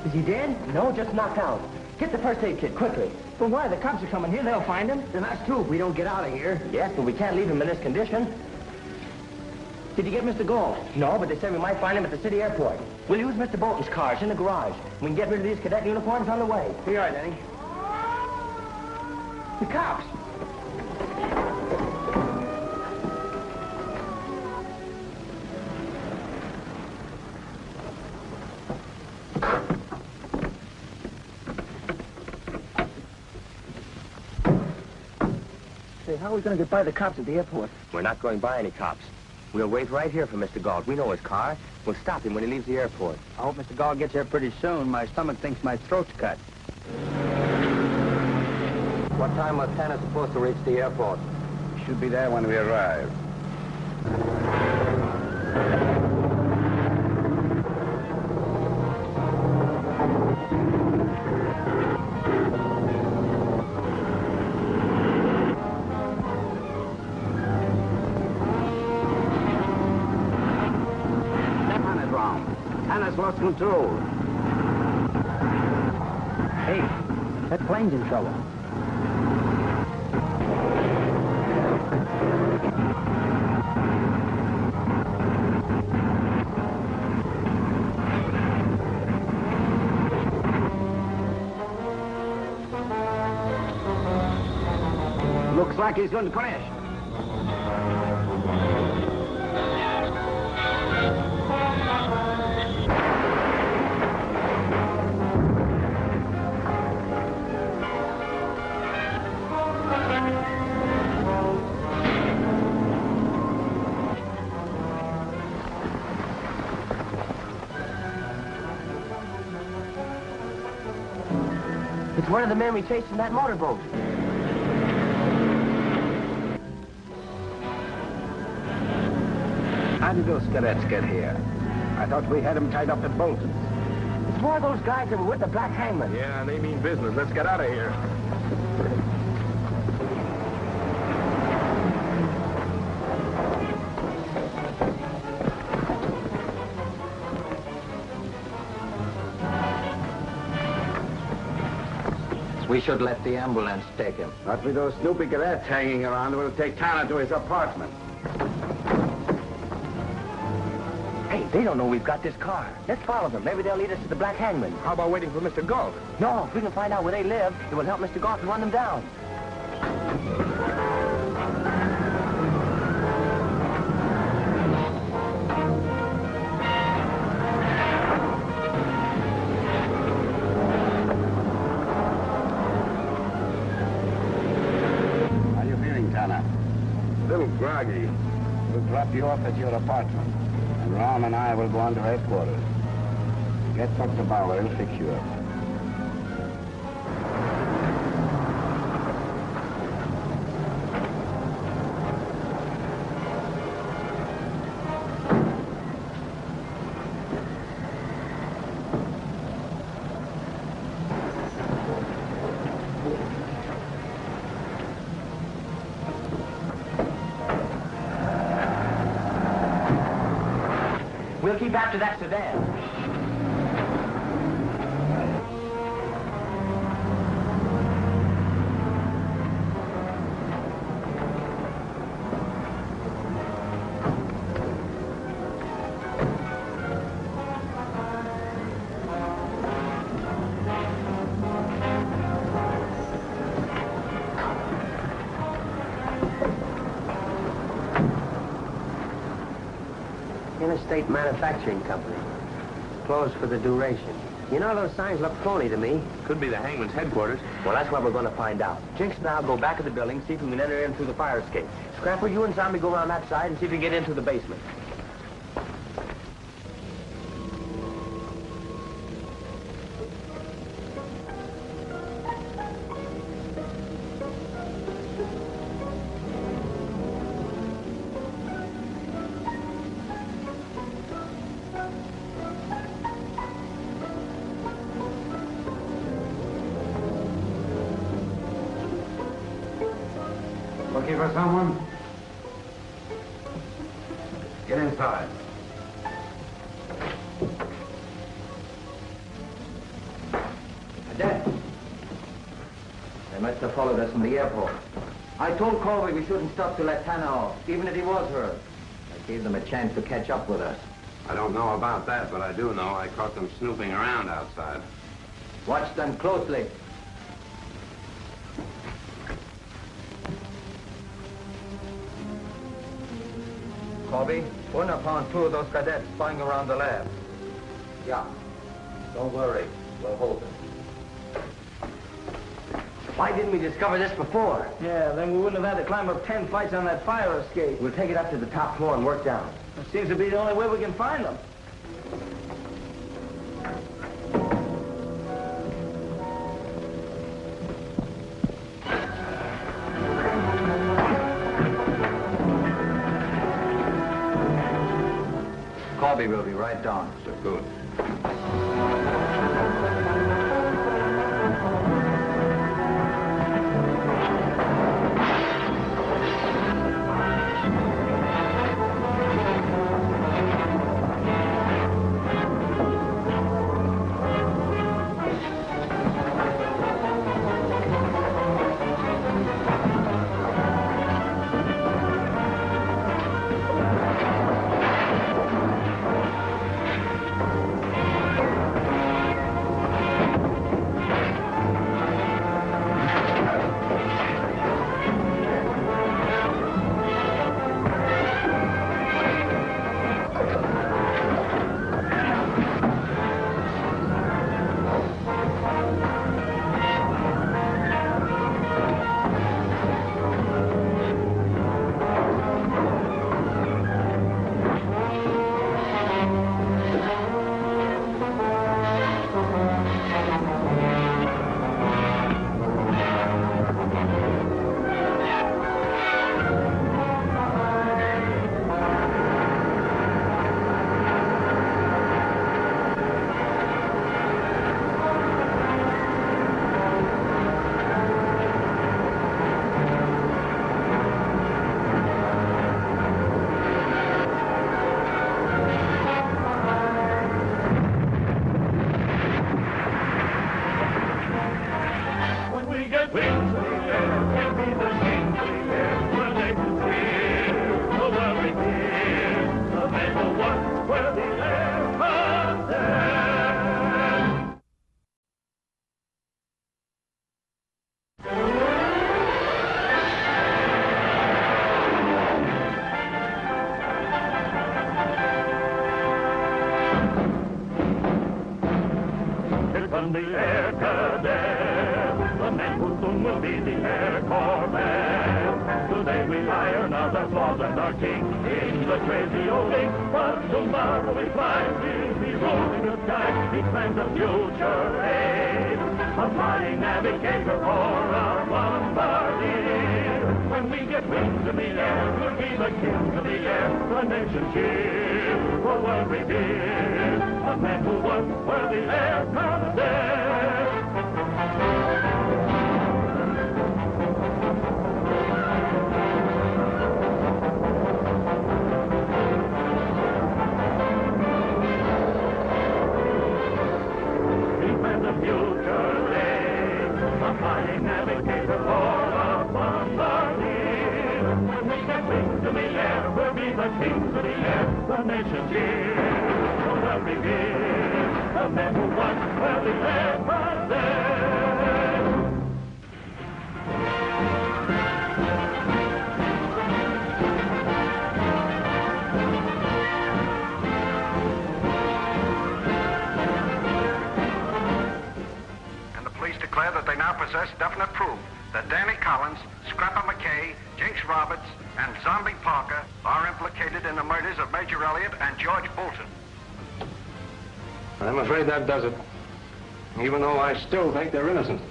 Is he dead? No, just knocked out. Get the first aid kit, quickly. But why? The cops are coming here. They'll find him. Then that's true if we don't get out of here. Yes, but we can't leave him in this condition. Did you get Mr. Galt? No, but they said we might find him at the city airport. We'll use Mr. Bolton's car. It's in the garage. We can get rid of these cadet uniforms on the way. Here you are, Denny. The cops. Say, how are we going to get by the cops at the airport? We're not going by any cops. We'll wait right here for Mr. Galt. We know his car. We'll stop him when he leaves the airport. I hope Mr. Galt gets here pretty soon. My stomach thinks my throat's cut. What time was Tanner supposed to reach the airport? Should be there when we arrive. Lost control. Hey, that plane's in trouble. Looks like he's going to crash. It's one of the men we chased in that motorboat. How did those cadets get here? I thought we had them tied up at Bolton. It's more of those guys that were with the Black Hangman. Yeah, they mean business. Let's get out of here. We should let the ambulance take him. Not with those snoopy cadets hanging around. We'll take Tanner to his apartment. Hey, they don't know we've got this car. Let's follow them. Maybe they'll lead us to the Black Hangman. How about waiting for Mr. Galt? No, if we can find out where they live, it will help Mr. Galt to run them down. Miyagi. We'll drop you off at your apartment. And Ram and I will go on to headquarters. Get Dr. Bauer, he'll fix you up. We'll keep after that sedan. Interstate Manufacturing Company. Closed for the duration. You know, those signs look phony to me. Could be the Hangman's headquarters. Well, that's what we're going to find out. Jinx and I'll go back of the building, see if we can enter in through the fire escape. Scrapper, you and Zombie go around that side and see if we can get into the basement. Looking for someone? Get inside. Cadet. They must have followed us from the airport. I told Colby we shouldn't stop to let Tanner off, even if he was hurt. I gave them a chance to catch up with us. I don't know about that, but I do know I caught them snooping around outside. Watch them closely. Colby, wouldn't have found two of those cadets spying around the lab. Yeah. Don't worry. We'll hold them. Why didn't we discover this before? Yeah, then we wouldn't have had to climb up 10 flights on that fire escape. We'll take it up to the top floor and work down. It seems to be the only way we can find them. Colby will be right down. So good. From the air cadet, the man who soon will be the air corps man. Today we iron out the flaws and and our king in the crazy old ink. But tomorrow we fly, we'll be ruling the sky. He plans a future aid, a flying navigator for our bombardier. When we get wings in the air, we'll be the kings of the air. The nation cheer, the world revere. A man who was where the air comes there. The future day, a flying navigator for a bombardier. When we get wings in the air, we'll be the kings of the air. The nation cheers, the world reveres. The men who won where the air was there. Declare that they now possess definite proof that Danny Collins, Scrapper McKay, Jinx Roberts, and Zombie Parker are implicated in the murders of Major Elliott and George Bolton. I'm afraid that does it. Even though I still think they're innocent.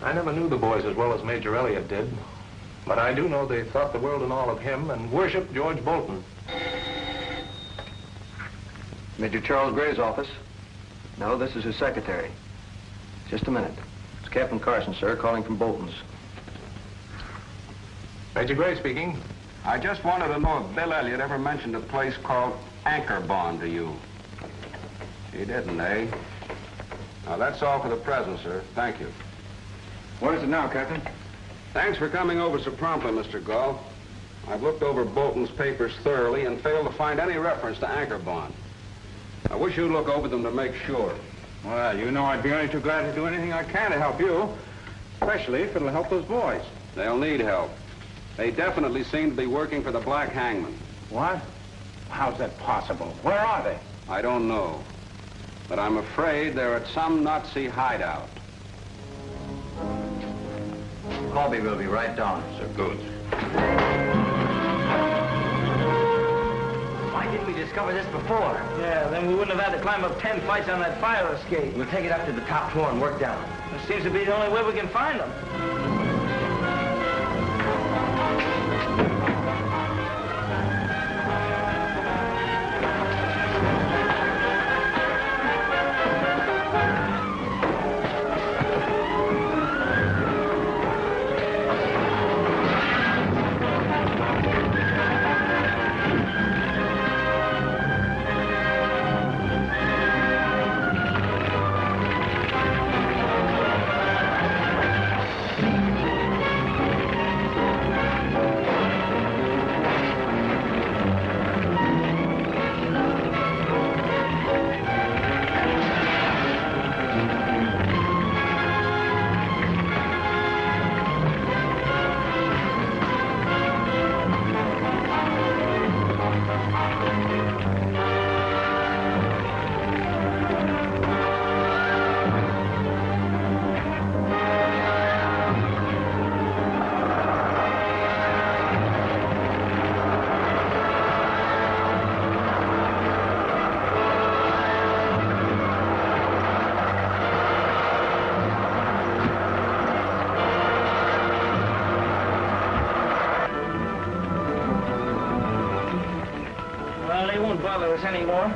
I never knew the boys as well as Major Elliott did. But I do know they thought the world and all of him and worshipped George Bolton. Major Charles Gray's office. No, this is his secretary. Just a minute. It's Captain Carson, sir, calling from Bolton's. Major Gray speaking. I just wanted to know if Bill Elliott ever mentioned a place called Anchor Bond to you. He didn't, eh? Now, that's all for the present, sir. Thank you. What is it now, Captain? Thanks for coming over so promptly, Mr. Galt. I've looked over Bolton's papers thoroughly and failed to find any reference to Anchor Bond. I wish you'd look over them to make sure. Well, you know I'd be only too glad to do anything I can to help you. Especially if it'll help those boys. They'll need help. They definitely seem to be working for the Black Hangman. What? How's that possible? Where are they? I don't know. But I'm afraid they're at some Nazi hideout. Colby will be right down, sir. Good. Why didn't we discover this before? Yeah, then we wouldn't have had to climb up 10 flights on that fire escape. We'll take it up to the top floor and work down. It seems to be the only way we can find them. Anymore.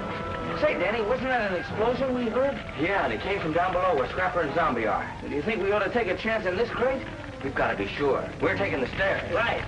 Say, Danny, wasn't that an explosion we heard? Yeah, and it came from down below where Scrapper and Zombie are. Do you think we ought to take a chance in this crate? We've got to be sure. We're taking the stairs. Right.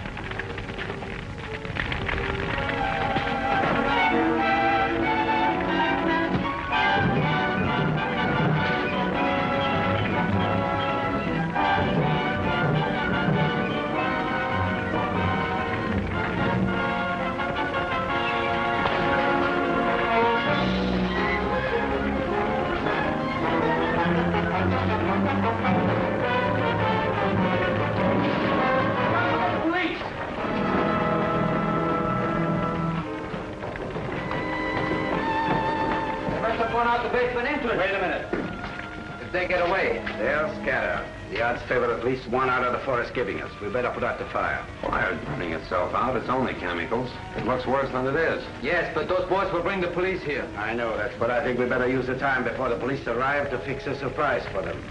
Out the basement entrance. Wait a minute. If they get away? They'll scatter. The odds favor at least one out of the four is giving us. We better put out the fire. Fire's burning itself out. It's only chemicals. It looks worse than it is. Yes, but those boys will bring the police here. I know that, but I think we better use the time before the police arrive to fix a surprise for them.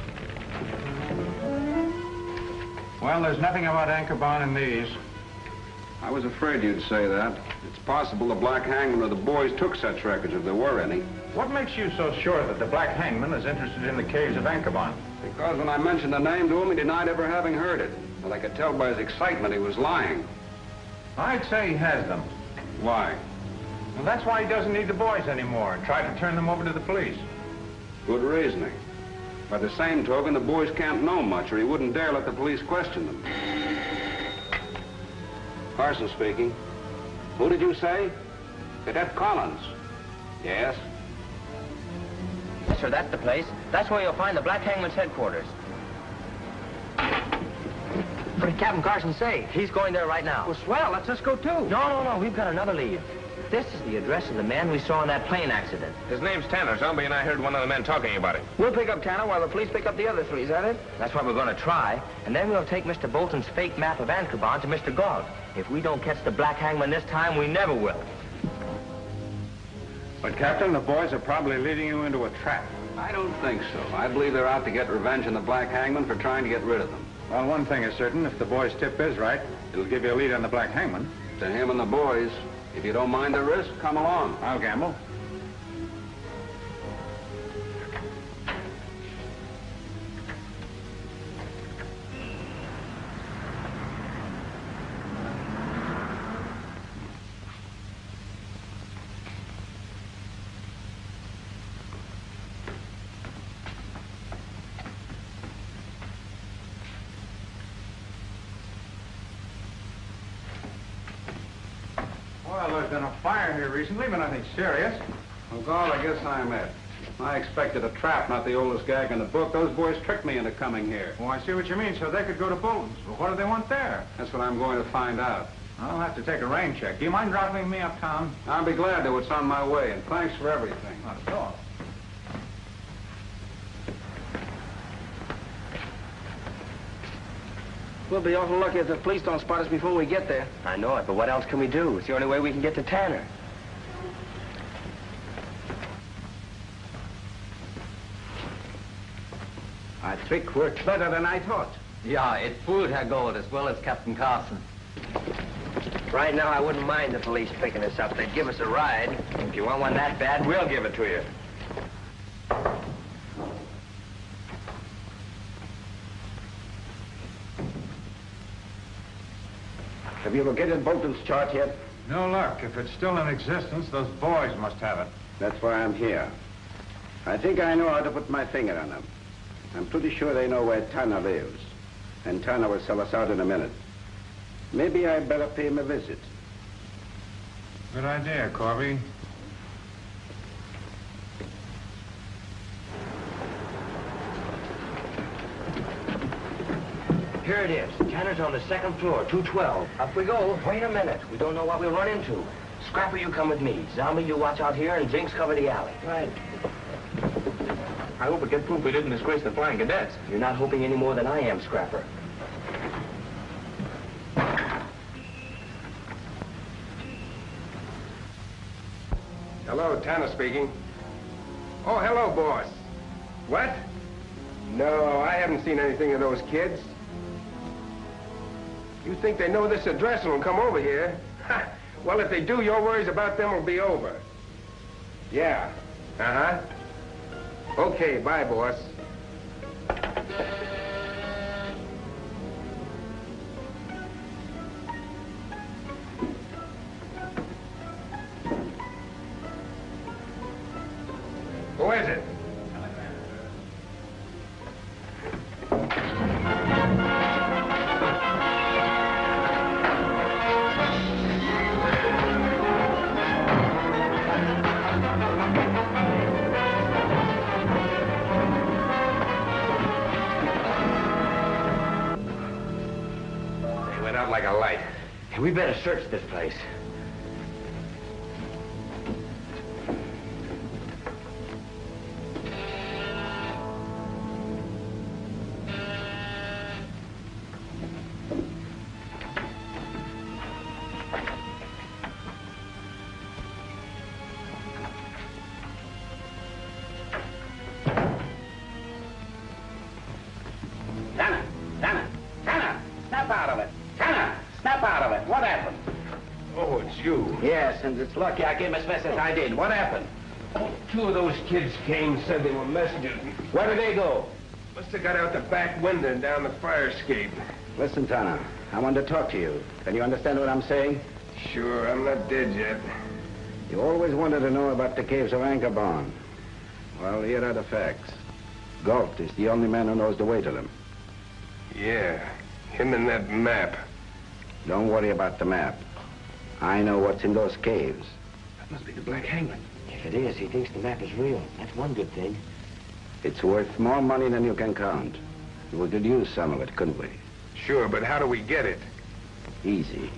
Well, there's nothing about anchor bond in these. I was afraid you'd say that. It's possible the Black Hangman or the boys took such records, if there were any. What makes you so sure that the Black Hangman is interested in the caves of Anchorban? Because when I mentioned the name to him, he denied ever having heard it. And I could tell by his excitement he was lying. I'd say he has them. Why? Well, that's why he doesn't need the boys anymore and tried to turn them over to the police. Good reasoning. By the same token, the boys can't know much, or he wouldn't dare let the police question them. Carson speaking. Who did you say? Cadet Collins. Yes? Yes, sir, that's the place. That's where you'll find the Black Hangman's headquarters. What did Captain Carson say? He's going there right now. Well, swell. Let's just go too. No. We've got another lead. This is the address of the man we saw in that plane accident. His name's Tanner. Zombie and I heard one of the men talking about him. We'll pick up Tanner while the police pick up the other three, is that it? That's what we're going to try. And then we'll take Mr. Bolton's fake map of Anchorban to Mr. Galt. If we don't catch the Black Hangman this time, we never will. But, Captain, the boys are probably leading you into a trap. I don't think so. I believe they're out to get revenge on the Black Hangman for trying to get rid of them. Well, one thing is certain. If the boys' tip is right, it'll give you a lead on the Black Hangman. To him and the boys. If you don't mind the risk, come along. I'll gamble. Well, there's been a fire here recently, but nothing serious. Well, Galt, I guess I'm it. I expected a trap, not the oldest gag in the book. Those boys tricked me into coming here. Oh, I see what you mean, so they could go to Bolton's. Well, what do they want there? That's what I'm going to find out. I'll have to take a rain check. Do you mind dropping me uptown? I'll be glad to. It's on my way, and thanks for everything. Not at all. We'll be awful lucky if the police don't spot us before we get there. I know it, but what else can we do? It's the only way we can get to Tanner. Our trick worked better than I thought. Yeah, it fooled Herr Galt as well as Captain Carson. Right now, I wouldn't mind the police picking us up. They'd give us a ride. If you want one that bad, we'll give it to you. Have you located Bolton's chart yet? No luck. If it's still in existence, those boys must have it. That's why I'm here. I think I know how to put my finger on them. I'm pretty sure they know where Tanner lives. And Tanner will sell us out in a minute. Maybe I'd better pay him a visit. Good idea, Corby. Here it is. Tanner's on the second floor, 212. Up we go. Wait a minute. We don't know what we'll run into. Scrapper, you come with me. Zombie, you watch out here, and Jinx cover the alley. Right. I hope we get proof we didn't disgrace the flying cadets. You're not hoping any more than I am, Scrapper. Hello, Tanner speaking. Oh, hello, boss. What? No, I haven't seen anything of those kids. You think they know this address and will come over here? Ha! Well, if they do, your worries about them will be over. Yeah. Uh-huh. Okay, bye, boss. Who is it? They went out like a light. Hey, we better search this place. It's you. Yes, and it's lucky I came as fast as I did. What happened? Two of those kids came and said they were messengers. Where did they go? Must have got out the back window and down the fire escape. Listen, Tanner, I want to talk to you. Can you understand what I'm saying? Sure, I'm not dead yet. You always wanted to know about the caves of Anchorbarn. Well, here are the facts. Galt is the only man who knows the way to them. Yeah, him and that map. Don't worry about the map. I know what's in those caves. That must be the Black Hangman. If it is, he thinks the map is real. That's one good thing. It's worth more money than you can count. We could use some of it, couldn't we? Sure, but how do we get it? Easy.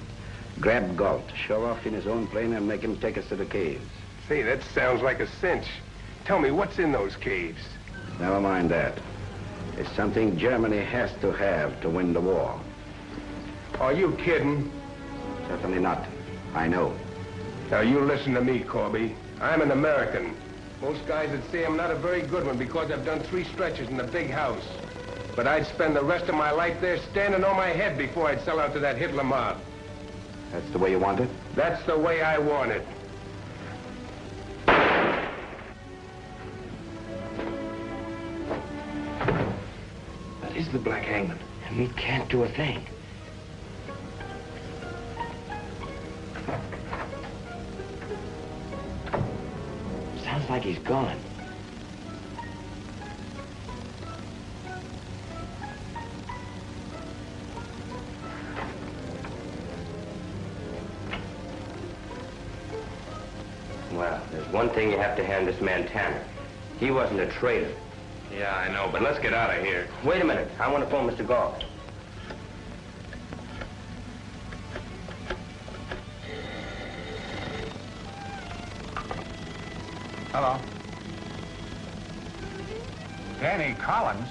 Grab Galt, show off in his own plane, and make him take us to the caves. Say, that sounds like a cinch. Tell me, what's in those caves? Never mind that. It's something Germany has to win the war. Are you kidding? Certainly not. I know. Now, you listen to me, Corby. I'm an American. Most guys would say I'm not a very good one because I've done 3 stretches in the big house. But I'd spend the rest of my life there standing on my head before I'd sell out to that Hitler mob. That's the way you want it? That's the way I want it. That is the Black Hangman. And we can't do a thing. Sounds like he's gone. Well, there's one thing you have to hand this man Tanner. He wasn't a traitor. Yeah, I know, but let's get out of here. Wait a minute. I want to phone Mr. Galt. Hello. Danny Collins?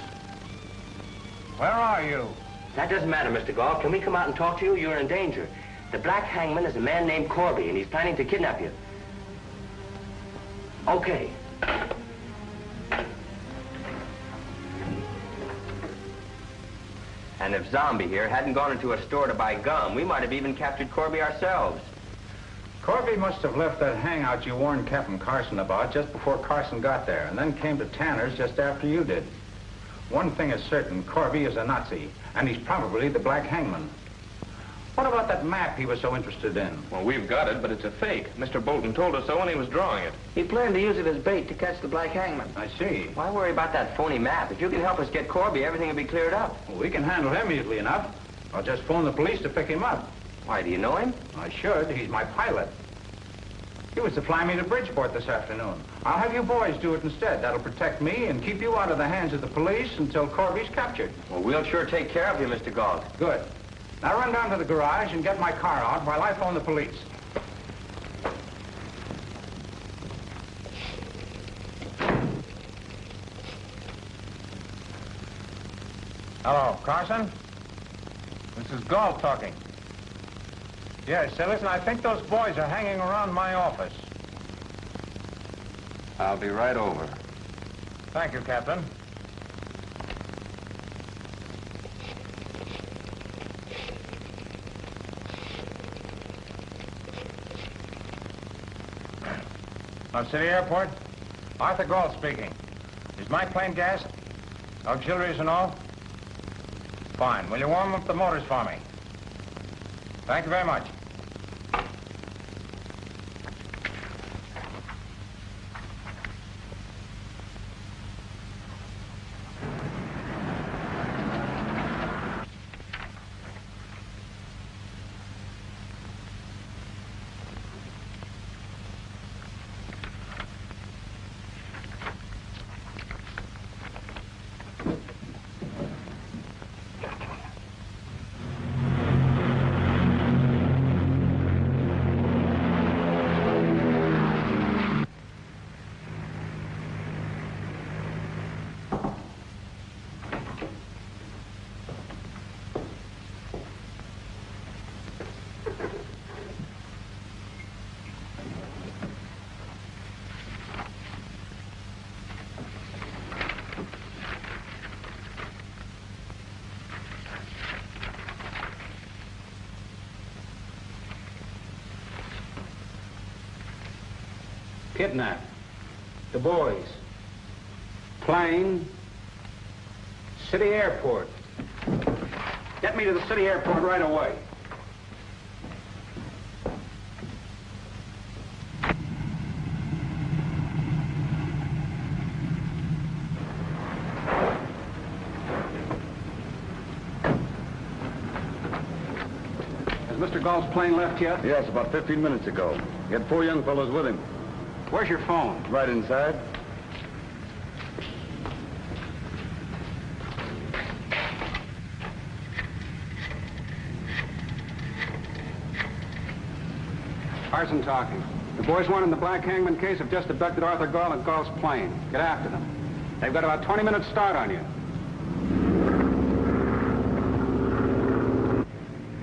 Where are you? That doesn't matter, Mr. Galt. Can we come out and talk to you? You're in danger. The Black Hangman is a man named Corby, and he's planning to kidnap you. Okay. And if Zombie here hadn't gone into a store to buy gum, we might have even captured Corby ourselves. Corby must have left that hangout you warned Captain Carson about just before Carson got there, and then came to Tanner's just after you did. One thing is certain, Corby is a Nazi, and he's probably the Black Hangman. What about that map he was so interested in? Well, we've got it, but it's a fake. Mr. Bolton told us so when he was drawing it. He planned to use it as bait to catch the Black Hangman. I see. Why worry about that phony map? If you can help us get Corby, everything will be cleared up. Well, we can handle him easily enough. I'll just phone the police to pick him up. Why, do you know him? I should. He's my pilot. He was to fly me to Bridgeport this afternoon. I'll have you boys do it instead. That'll protect me and keep you out of the hands of the police until Corby's captured. Well, we'll sure take care of you, Mr. Galt. Good. Now run down to the garage and get my car out while I phone the police. Hello, Carson? This is Galt talking. Yes, say, listen, I think those boys are hanging around my office. I'll be right over. Thank you, Captain. Now, City Airport. Arthur Galt speaking. Is my plane gassed? Auxiliaries and all? Fine. Will you warm up the motors for me? Thank you very much. Kidnap. The boys. Plane. City airport. Get me to the city airport right away. Has Mr. Galt's plane left yet? Yes, about 15 minutes ago. He had 4 young fellows with him. Where's your phone? Right inside. Carson talking. The boys wanted in the Black Hangman case have just abducted Arthur Galt and Galt's plane. Get after them. They've got about 20 minutes start on you.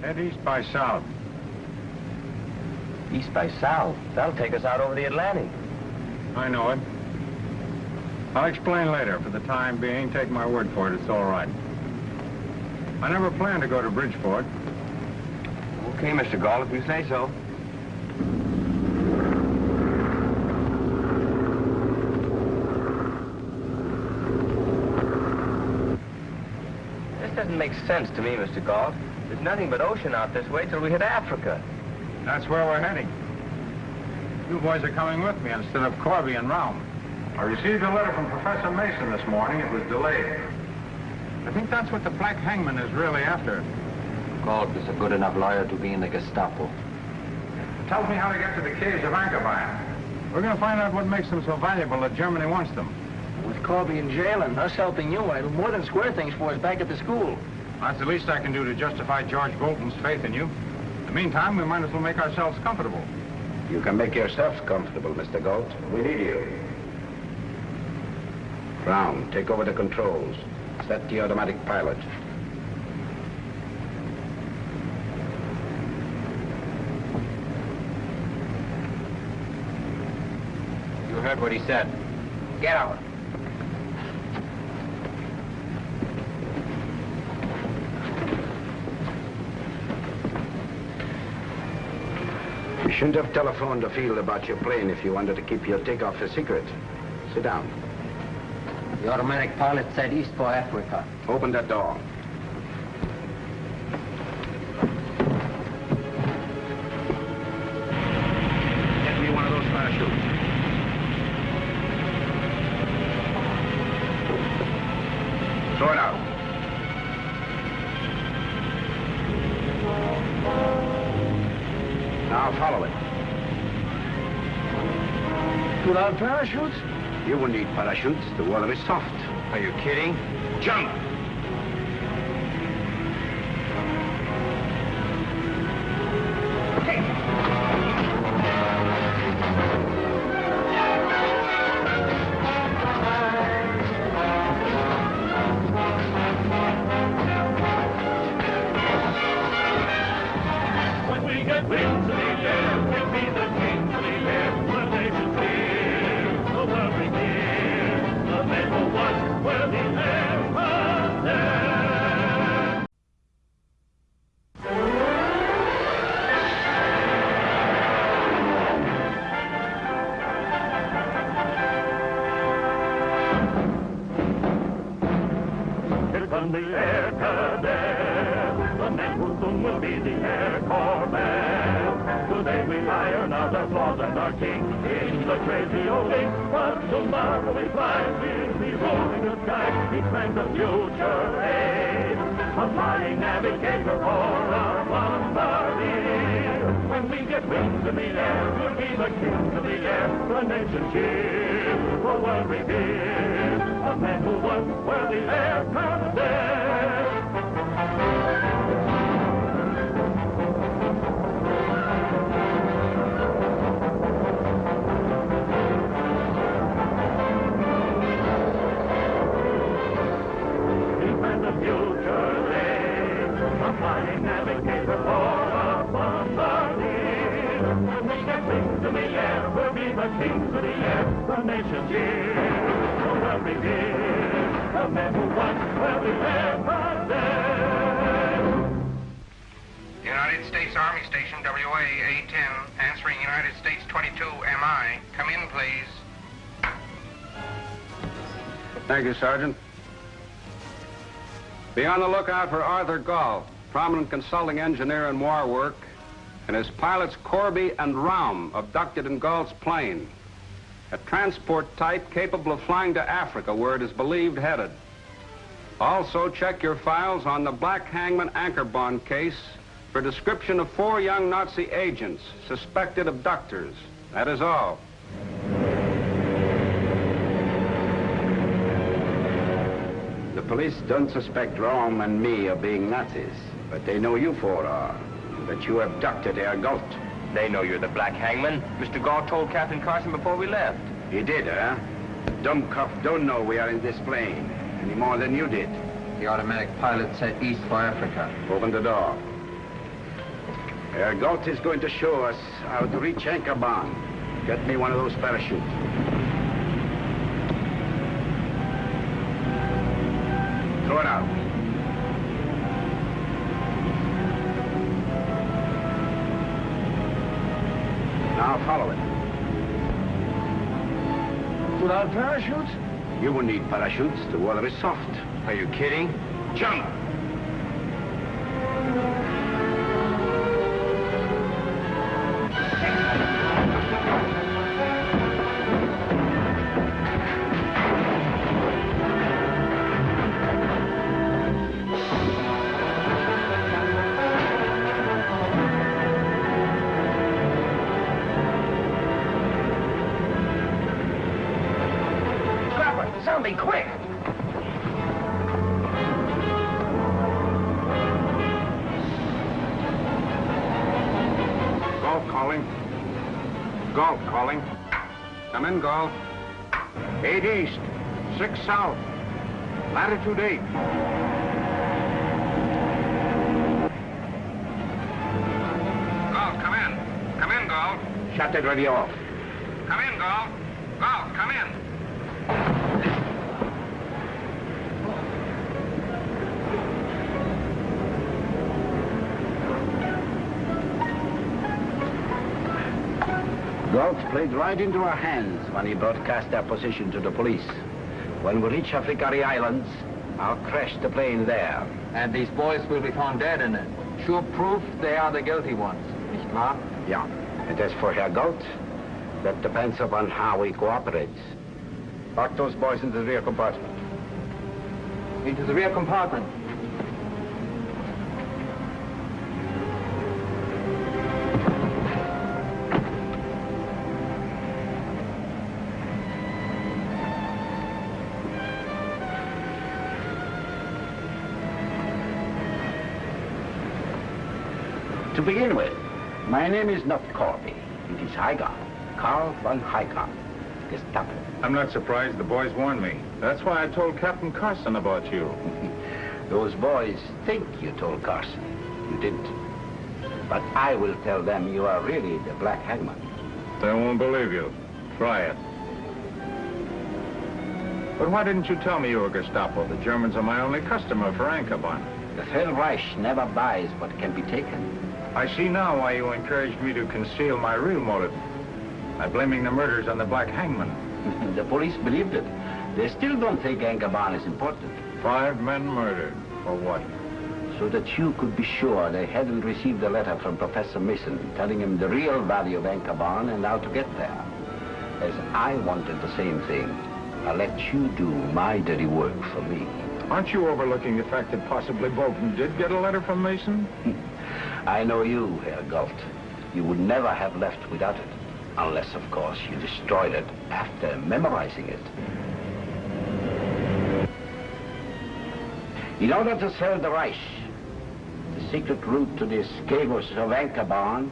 Head east by south. East by south? That'll take us out over the Atlantic. I know it. I'll explain later. For the time being, take my word for it, it's all right. I never planned to go to Bridgeport. Okay, Mr. Galt, if you say so. This doesn't make sense to me, Mr. Galt. There's nothing but ocean out this way till we hit Africa. That's where we're heading. You boys are coming with me instead of Corby and Ralph. I received a letter from Professor Mason this morning. It was delayed. I think that's what the Black Hangman is really after. Galt is a good enough lawyer to be in the Gestapo. Tells me how to get to the caves of Anchorban. We're going to find out what makes them so valuable that Germany wants them. With Corby in jail and us helping you, it'll more than square things for us back at the school. That's the least I can do to justify George Bolton's faith in you. In the meantime, we might as well make ourselves comfortable. You can make yourselves comfortable, Mr. Galt. We need you. Brown, take over the controls. Set the automatic pilot. You heard what he said. Get out. You shouldn't have telephoned the field about your plane if you wanted to keep your takeoff a secret. Sit down. The automatic pilot said east for Africa. Open that door. Get me one of those parachutes. Throw it out. Now follow it. Without parachutes? You won't need parachutes. The water is soft. Are you kidding? Jump! When we get wings in the air, we'll be the kings of the air. The nation's here, the world begins. The men who once were the air commanders. Here come the air cadets, the men who soon will be the air corps men. Today we iron out our flaws and our kinks in the crazy old ink. But tomorrow we fly, we'll be rolling the sky. Each man's a future aid, a flying navigator or a bombardier. When we get wings in the air, we'll be the kings of the air. The nation cheers, the world reveres, the men who once were the air cadets. Future aid, a flying navigator or a bombardier. When we get wings in the air, we'll be the kings of the air. The nation cheers, the world reveres, the men who once were the air cadets. United States Police Army Station WA A10, answering United States 22 MI. Come in, please. Thank you, Sergeant. Be on the lookout for Arthur Galt, prominent consulting engineer in war work, and his pilots Corby and Raum, abducted in Galt's plane. A transport type capable of flying to Africa, where it is believed headed. Also, check your files on the Black Hangman anchor bond case for description of 4 young Nazi agents, suspected abductors. That is all. The police don't suspect Raum and me of being Nazis, but they know you 4 are, that you abducted Herr Galt. They know you're the Black Hangman. Mr. Galt told Captain Carson before we left. He did, huh? The dumb cuff don't know we are in this plane, any more than you did. The automatic pilot set east for Africa. Open the door. Herr Galt is going to show us how to reach Anchorban. Get me one of those parachutes. Throw it out. Now follow it. Without parachutes? You will need parachutes. The water is soft. Are you kidding? Jump! Zombie, quick! Galt calling. Galt calling. Come in, Galt. 8 east, 6 south, latitude 8. Galt, come in. Come in, Galt. Shut that radio off. Come in, Galt. Galt, come in. Galt played right into our hands when he broadcast our position to the police. When we reach Africari Islands, I'll crash the plane there. And these boys will be found dead in it. Sure proof they are the guilty ones, nicht wahr? Yeah. And as for Herr Galt, that depends upon how he cooperates. Lock those boys into the rear compartment. Into the rear compartment. To begin with, my name is not Corby. It is Heiger. Kurt von Heiger. Gestapo. I'm not surprised the boys warned me. That's why I told Captain Carson about you. Those boys think you told Carson. You didn't. But I will tell them you are really the Black Hangman. They won't believe you. Try it. But why didn't you tell me you were Gestapo? The Germans are my only customer for Anchorban. The Third Reich never buys what can be taken. I see now why you encouraged me to conceal my real motive. By blaming the murders on the Black Hangman. The police believed it. They still don't think Anchorban is important. 5 men murdered. For what? So that you could be sure they hadn't received a letter from Professor Mason telling him the real value of Anchorban and how to get there. As I wanted the same thing, I'll let you do my dirty work for me. Aren't you overlooking the fact that possibly Bolton did get a letter from Mason? I know you, Herr Galt. You would never have left without it. Unless, of course, you destroyed it after memorizing it. In order to sell the Reich, the secret route to the escapers of Anchorban,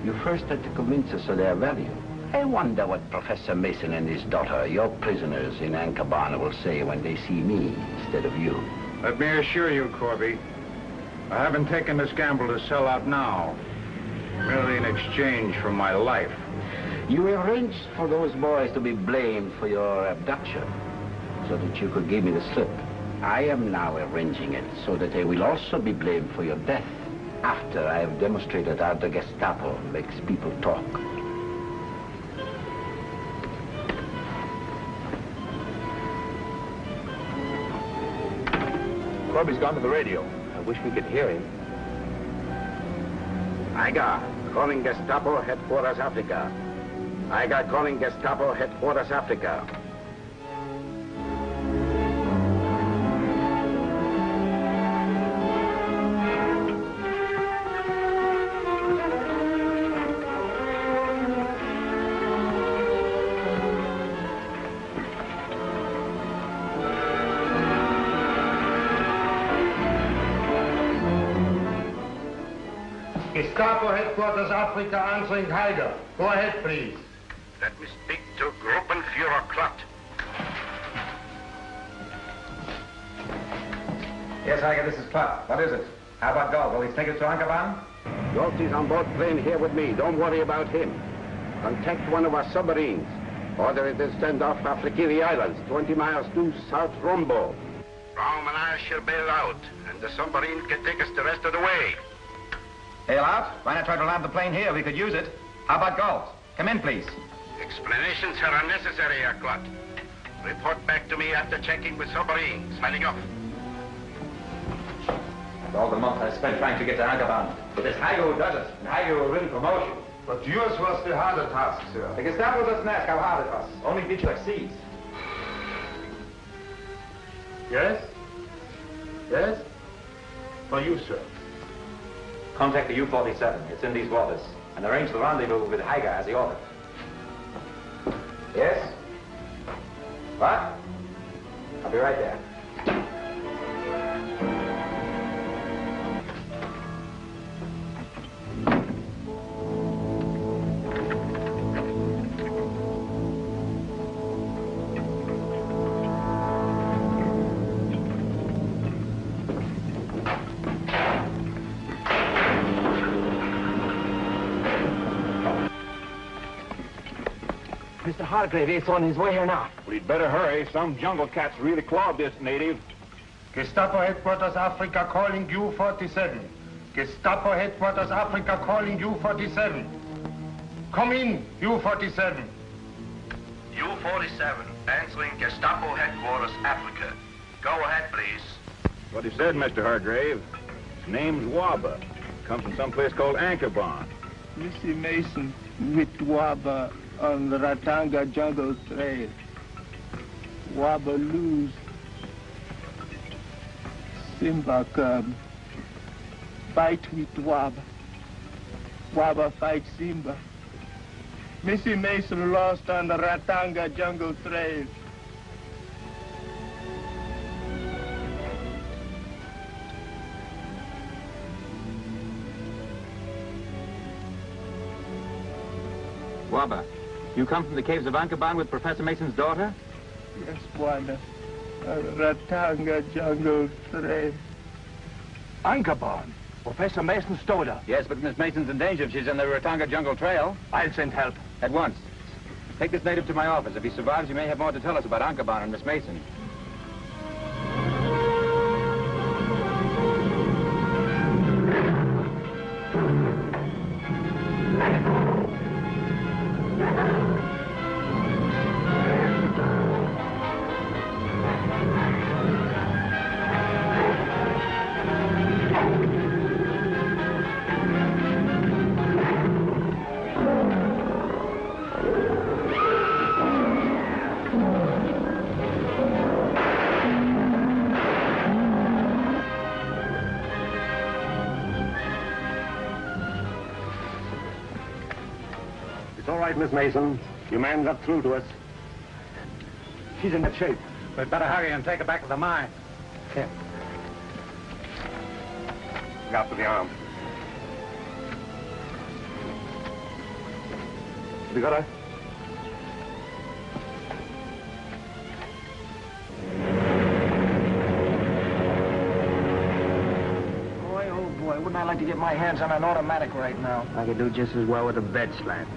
you first had to convince us of their value. I wonder what Professor Mason and his daughter, your prisoners in Anchorban, will say when they see me instead of you. Let me assure you, Corby, I haven't taken this gamble to sell out now, merely in exchange for my life. You arranged for those boys to be blamed for your abduction, so that you could give me the slip. I am now arranging it so that they will also be blamed for your death. after I have demonstrated how the Gestapo makes people talk. Corby's gone to the radio. I wish we could hear him. Heiger, calling Gestapo headquarters Africa. Heiger calling Gestapo headquarters Africa. Gestapo headquarters Africa answering Heiger. Go ahead, please. Let me speak to Gruppenführer Klatt. Yes, Heiger, this is Klatt. What is it? How about Galt? Will he take us to Ankaban? Galt is on board plane here with me. Don't worry about him. Contact one of our submarines. Order it to stand off Afrikiri Islands, 20 miles due south Rombo. Raum and I shall bail out, and the submarine can take us the rest of the way. Bail out? Why not try to land the plane here? We could use it. How about Galt? Come in, please. Explanations are unnecessary, Herr Klatt. Report back to me after checking with submarine. Signing off. All the month I spent trying to get to Ankaban. But it's Heiger who does it, and Heiger will win promotion. But yours was the harder task, sir. The Gestapo doesn't ask how hard it was. Only if it succeeds. Yes? Yes? For you, sir. Contact the U-47. It's in these waters. And arrange the rendezvous with Heiger as he ordered. Yes? What? I'll be right there. Mr. Hargrave is on his way here now. We'd better hurry. Some jungle cats really clawed this native. Gestapo headquarters Africa calling U-47. Gestapo headquarters Africa calling U-47. Come in, U-47. U-47, answering Gestapo headquarters Africa. Go ahead, please. What he said, Mr. Hargrave. His name's Waba. Comes from some place called Anchorban. Missy Mason with Waba on the Ratanga Jungle Trail. Waba lose. Simba come. Fight with Waba. Waba fight Simba. Missy Mason lost on the Ratanga Jungle Trail. Waba, you come from the caves of Ankaban with Professor Mason's daughter? Yes, Wanda. Ratanga Jungle Trail. Ankaban? Professor Mason's daughter? Yes, but Miss Mason's in danger if she's in the Ratanga Jungle Trail. I'll send help. At once. Take this native to my office. If he survives, you may have more to tell us about Ankaban and Miss Mason. Miss Mason. Your man got through to us. She's in good shape. We'd better hurry and take her back to the mine. Yeah. Got for the arm. Have you got her? Boy, oh boy, wouldn't I like to get my hands on an automatic right now? I could do just as well with a bed slant.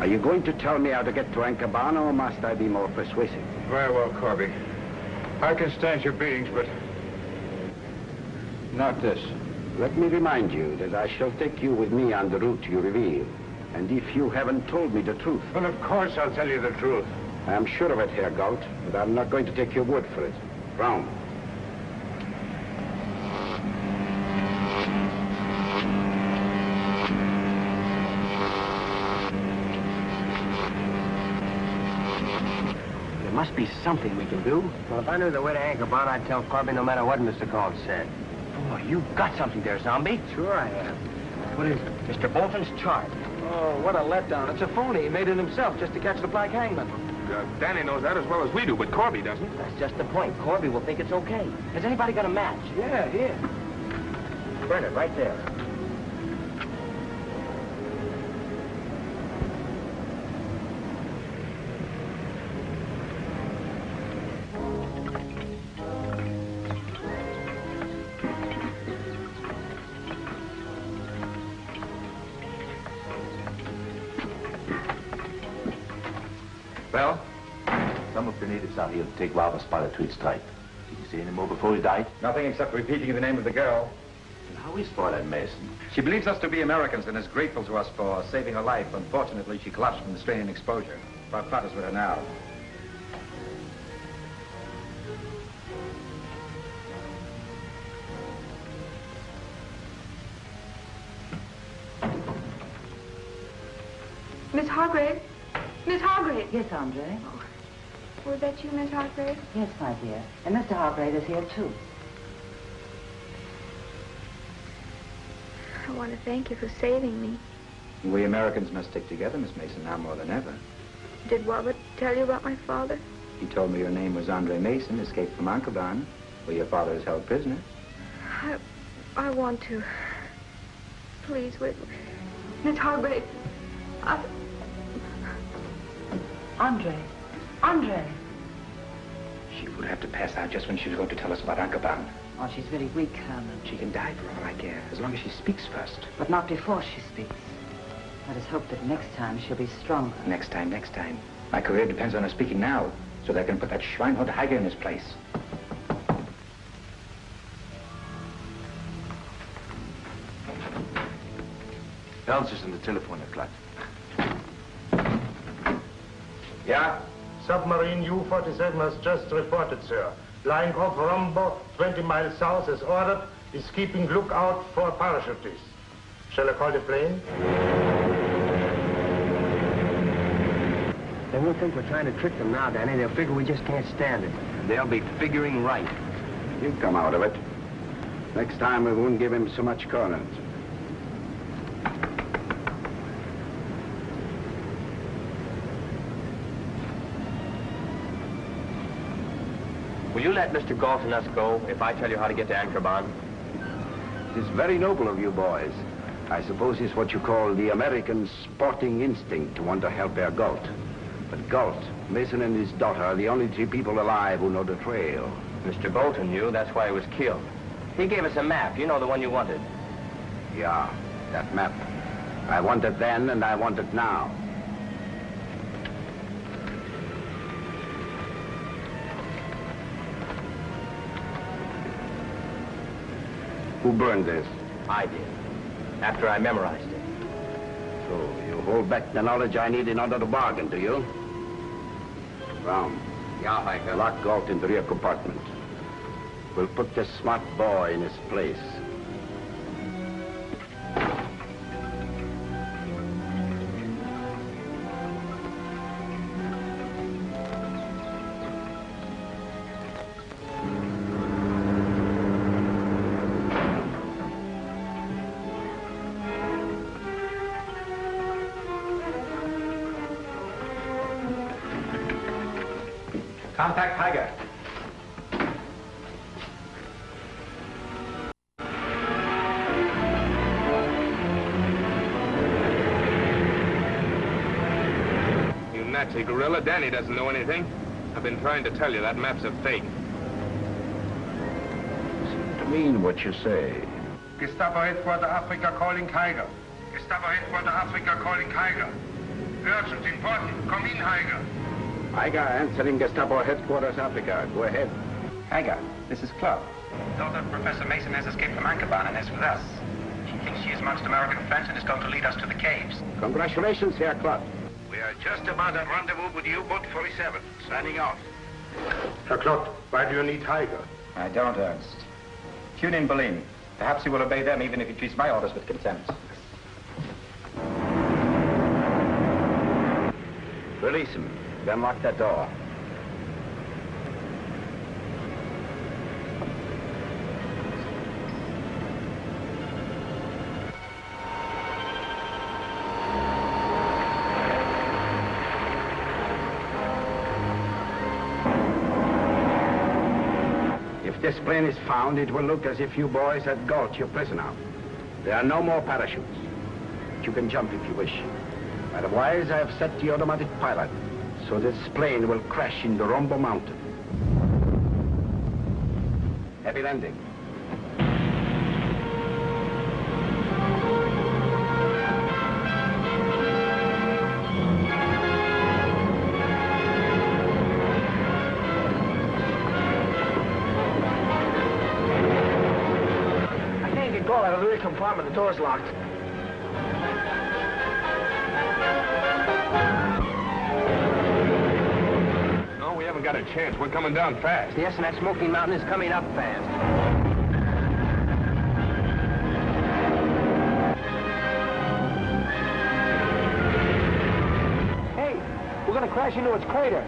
Are you going to tell me how to get to Ancabana, or must I be more persuasive? Very well, Corby. I can stand your beatings, but not this. Let me remind you that I shall take you with me on the route you reveal. And if you haven't told me the truth... Well, of course I'll tell you the truth. I am sure of it, Herr Galt, but I'm not going to take your word for it. Brown. There must be something we can do. Well, if I knew the way to Ancabana, I'd tell Corby no matter what Mr. Galt said. Oh, you've got something there, Zombie. Sure I have. What is it? Mr. Bolton's chart. Oh, what a letdown. It's a phony. He made it himself just to catch the Black Hangman. Danny knows that as well as we do, but Corby doesn't. That's just the point. Corby will think it's okay. Has anybody got a match? Yeah, here. Burn it right there. Well, some of the natives out here to take Robert spotted Tweet's type. Did you say any more before he died? Nothing except repeating the name of the girl. And how is Spotted Mason? She believes us to be Americans and is grateful to us for saving her life. Unfortunately, she collapsed from the strain and exposure. Our plot is with her now. Miss Hargrave? Miss Hargrave? Yes, Andre? Was that you, Miss Hargrave? Yes, my dear. And Mr. Hargrave is here, too. I want to thank you for saving me. We Americans must stick together, Miss Mason, now more than ever. Did Robert tell you about my father? He told me your name was Andre Mason, escaped from Ancabana, where your father is held prisoner. I want to. Please, wait. Miss Hargrave, Andre. Andre! She would have to pass out just when she was going to tell us about Ancabana. Oh, she's very weak, Herman. She can die for all I care, as long as she speaks first. But not before she speaks. Let us hope that next time she'll be stronger. Next time, next time. My career depends on her speaking now, so that I can put that schweinhund Heiger in his place. Answers in the telephone o'clock. Yeah? Submarine U-47 has just reported, sir. Flying off Rombo, 20 miles south as ordered, is keeping lookout for parachutists. Shall I call the plane? They won't think we're trying to trick them now, Danny. They'll figure we just can't stand it. They'll be figuring right. You come out of it. Next time we won't give him so much cause. Will you let Mr. Galt and us go if I tell you how to get to Ancabana? It is very noble of you boys. I suppose it's what you call the American sporting instinct to want to help Herr Galt. But Galt, Mason and his daughter are the only 3 people alive who know the trail. Mr. Bolton knew, that's why he was killed. He gave us a map, you know, the one you wanted. Yeah, that map. I want it then and I want it now. Who burned this? I did, after I memorized it. So you hold back the knowledge I need in order to bargain, do you? Brown. Yeah, Heiger. Lock Galt in the rear compartment. We'll put this smart boy in his place. Contact Heiger. You Nazi gorilla, Danny doesn't know anything. I've been trying to tell you that map's a fake. To mean what you say. Gestapo headquarter Africa calling Heiger. Gestapo headquarter Africa calling Heiger. Urgent, important. Come in, Heiger. Heiger, answering Gestapo headquarters, Africa. Go ahead. Heiger, this is Club. Daughter of Professor Mason has escaped from Anchorban and is with us. She thinks she is amongst American friends and is going to lead us to the caves. Congratulations, Herr Club. We are just about at rendezvous with U-boat 47. Signing off. Herr Klott, why do you need Heiger? I don't, Ernst. Tune in Berlin. Perhaps he will obey them even if he treats my orders with contempt. Release him. Then lock that door. If this plane is found, it will look as if you boys had Galt your prisoner. There are no more parachutes. But you can jump if you wish. Otherwise, I have set the automatic pilot, so this plane will crash into Rombo Mountain. Heavy landing. I can't get Galt out of the rear compartment. The door's locked. We haven't got a chance. We're coming down fast. Yes, and that smoking mountain is coming up fast. Hey, we're gonna crash into its crater.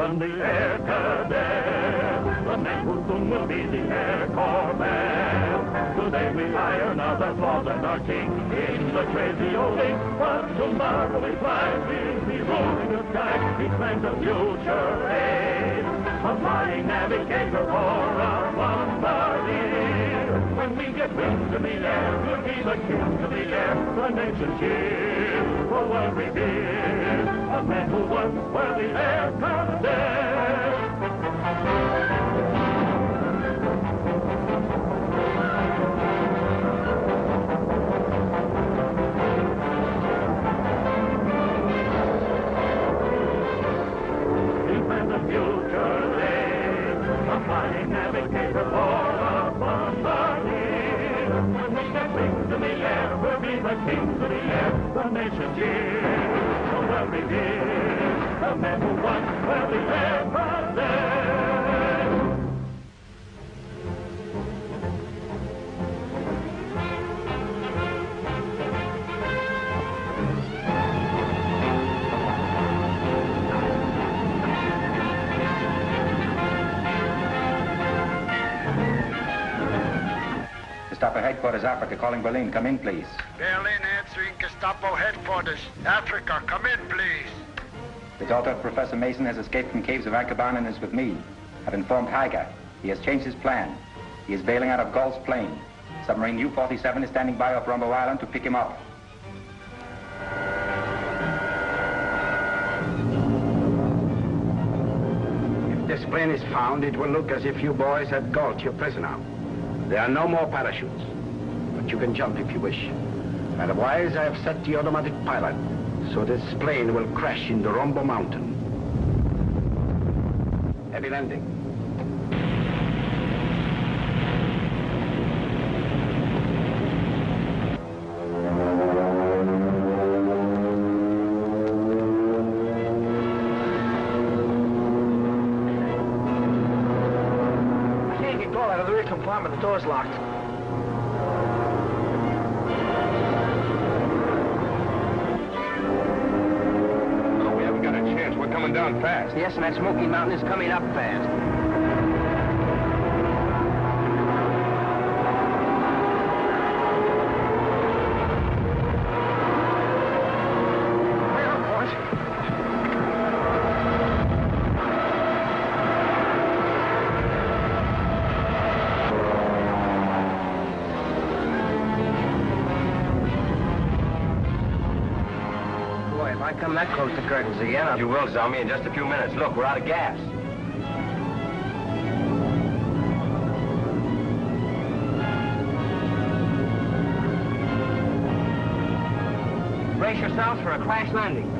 The air cadet, the man who soon will be the air corps man. Today we iron out our flaws and our kinks in the crazy old ink. But tomorrow we fly, we'll be rolling the sky. He plans a future aid, a flying navigator for our bombardier. When we get wings in the air, we'll be the kings of the air. The nation's here, for what we did. A man who once were the air cadet. He planned the future aid, a flying navigator for a bombardier. When we get wings in the air, we'll be the kings of the air. The nation's here. We did, the men who once were the air cadet. Gestapo headquarters, Africa, calling Berlin. Come in, please. Berlin answering Gestapo headquarters. Africa, come in, please. The daughter of Professor Mason has escaped from caves of Anchorban and is with me. I've informed Heiger. He has changed his plan. He is bailing out of Galt's plane. Submarine U-47 is standing by off Rombo Island to pick him up. If this plane is found, it will look as if you boys had Galt your prisoner. There are no more parachutes, but you can jump if you wish. Otherwise, I have set the automatic pilot, so this plane will crash into Rombo Mountain. Heavy landing. I can't get Galt out of the rear compartment. The door's locked. We're coming down fast. Yes, and that smoky mountain is coming up fast. can't come that close to curtains again. You will, Zombie, in just a few minutes. Look, we're out of gas. Brace yourselves for a crash landing.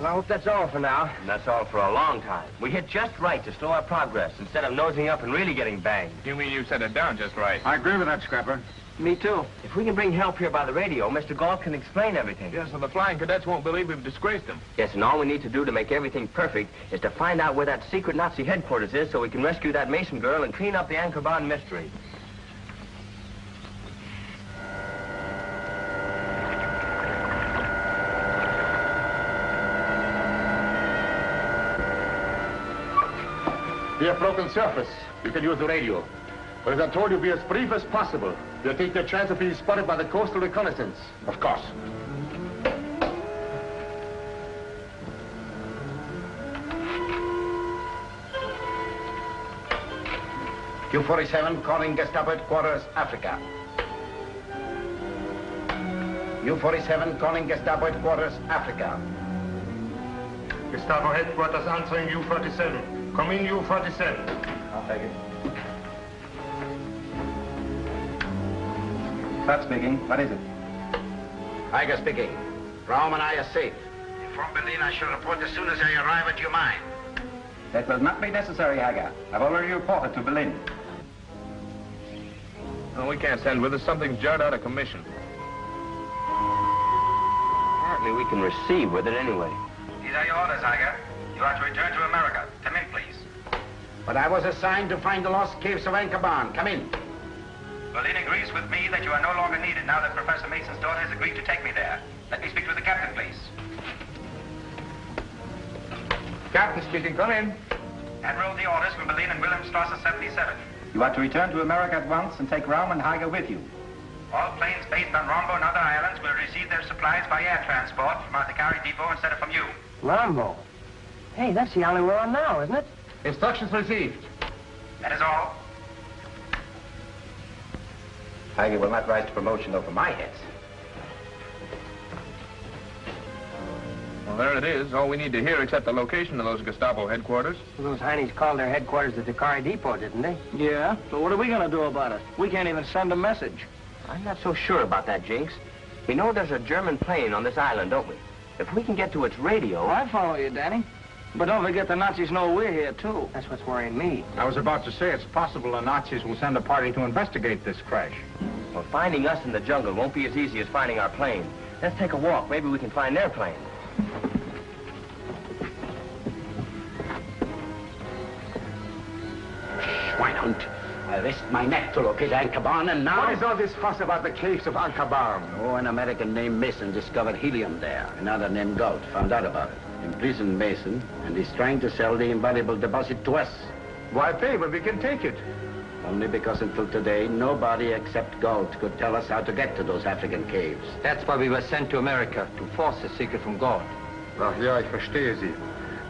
I hope that's all for now. And that's all for a long time. We hit just right to slow our progress instead of nosing up and really getting banged. You mean you set it down just right? I agree with that, Scrapper. Me too. If we can bring help here by the radio, Mr. Galt can explain everything. Yes, and the flying cadets won't believe we've disgraced them. Yes, and all we need to do to make everything perfect is to find out where that secret Nazi headquarters is so we can rescue that Mason girl and clean up the Anchor-bound mystery. We have broken surface. You can use the radio. But as I told you, be as brief as possible. You'll take the chance of being spotted by the coastal reconnaissance. Of course. U-47 calling Gestapo headquarters, Africa. U-47 calling Gestapo headquarters, Africa. Gestapo headquarters answering U-47. Come in, U-47. I'll take it. That's speaking. What is it? Heiger speaking. Raum and I are safe. From Berlin, I shall report as soon as I arrive at your mine. That will not be necessary, Heiger. I've already reported to Berlin. No, we can't send with us. Something's jarred out of commission. Apparently we can receive with it anyway. These are your orders, Heiger. You are to return to America. Come in, please. But I was assigned to find the lost caves of Anchor-bound. Come in. Berlin agrees with me that you are no longer needed now that Professor Mason's daughter has agreed to take me there. Let me speak with the captain, please. Captain speaking. Come in. Admiral, the orders from Berlin and Wilhelmstrasse 77. You are to return to America at once and take Raum and Heiger with you. All planes based on Rombo and other islands will receive their supplies by air transport from our Takari depot instead of from you. Rombo? Hey, that's the island we're on now, isn't it? Instructions received. That is all. Heiger will not rise to promotion over my heads. Well, there it is. All we need to hear except the location of those Gestapo headquarters. Well, those heinies called their headquarters the Takari Depot, didn't they? Yeah, but what are we gonna do about it? We can't even send a message. I'm not so sure about that, Jinx. We know there's a German plane on this island, don't we? If we can get to its radio... Oh, I follow you, Danny. But don't forget the Nazis know we're here, too. That's what's worrying me. I was about to say it's possible the Nazis will send a party to investigate this crash. Well, finding us in the jungle won't be as easy as finding our plane. Let's take a walk. Maybe we can find their plane. Schweinhund. I risked my neck to locate Anchor-bound, and now... What is all this fuss about the caves of Anchor-bound? Oh, an American named Mason discovered helium there. Another named Galt found out about it. Imprisoned Mason, and he's trying to sell the invaluable deposit to us. Why pay when we can take it? Only because until today, nobody except Galt could tell us how to get to those African caves. That's why we were sent to America, to force the secret from Galt. Ach ja, ich verstehe Sie.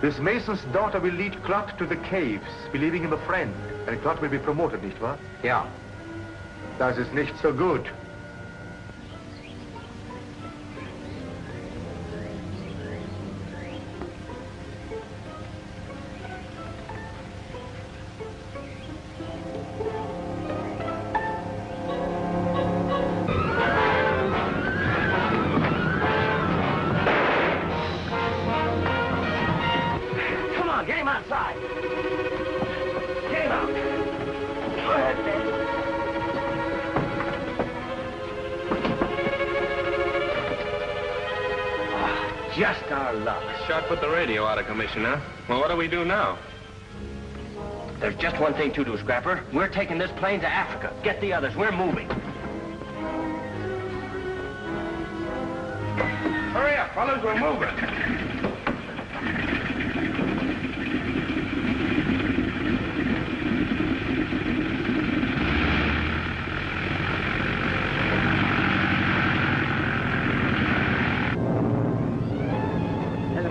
This Mason's daughter will lead Galt to the caves, believing him a friend. And Galt will be promoted, nicht wahr? Ja. Das ist nicht so gut. Just our luck. Shot put the radio out of commission, huh? Well, what do we do now? There's just one thing to do, Scrapper. We're taking this plane to Africa. Get the others. We're moving. Hurry up, fellas. We're moving.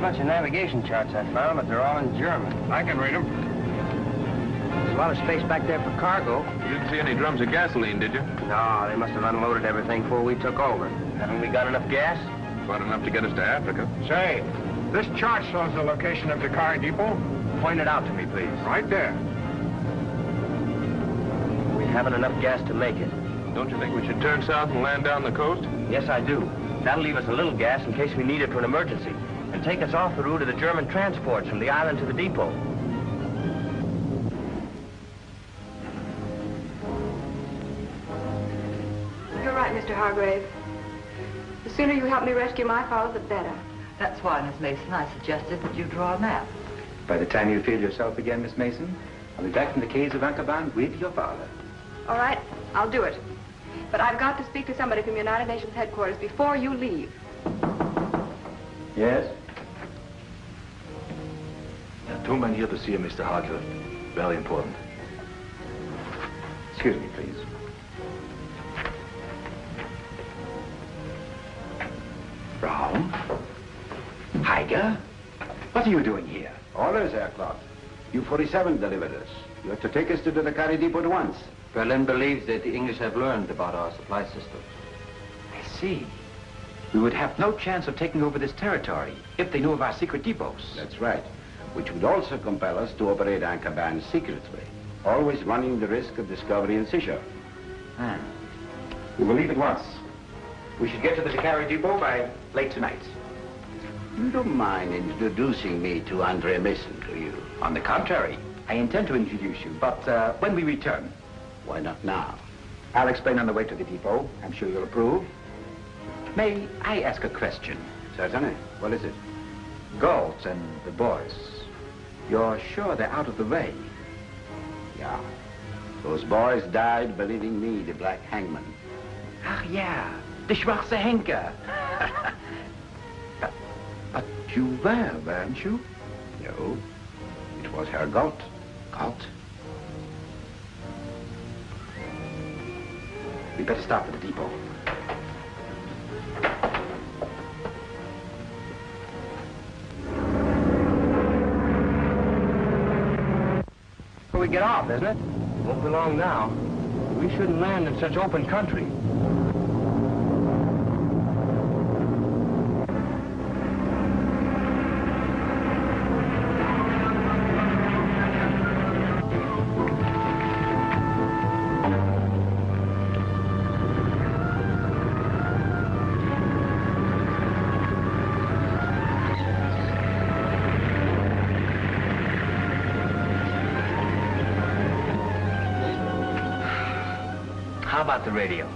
bunch of navigation charts I found, but they're all in German. I can read them. There's a lot of space back there for cargo. You didn't see any drums of gasoline, did you? No, they must have unloaded everything before we took over. Haven't we got enough gas? Quite enough to get us to Africa. Say, this chart shows the location of the car depot. Point it out to me, please. Right there. We haven't enough gas to make it. Don't you think we should turn south and land down the coast? Yes, I do. That'll leave us a little gas in case we need it for an emergency, and take us off the route of the German transports from the island to the depot. You're right, Mr. Hargrave. The sooner you help me rescue my father, the better. That's why, Miss Mason, I suggested that you draw a map. By the time you feel yourself again, Miss Mason, I'll be back from the caves of Ankaban with your father. All right, I'll do it. But I've got to speak to somebody from United Nations headquarters before you leave. Yes? There are two men here to see you, Mr. Harker. Very important. Excuse me, please. Brown? Heiger? What are you doing here? Orders, Herr Clark. U-47 delivered us. You have to take us to the Car depot at once. Berlin believes that the English have learned about our supply system. I see. We would have no chance of taking over this territory if they knew of our secret depots. That's right. Which would also compel us to operate Ankaban secretly, always running the risk of discovery and seizure. We will leave at once. We should get to the Dakari depot by late tonight. You don't mind introducing me to Andre Mason, do you? On the contrary, I intend to introduce you, but when we return. Why not now? I'll explain on the way to the depot. I'm sure you'll approve. May I ask a question? Certainly. What is it? Galt and the boys. You're sure they're out of the way? Yeah. Those boys died believing me the Black Hangman. Ach ja, the Schwarze Henker. But you were, weren't you? No. It was Herr Galt. Galt? We better start for the depot. Where we get off, isn't it? Won't be long now. We shouldn't land in such open country. How about the radio?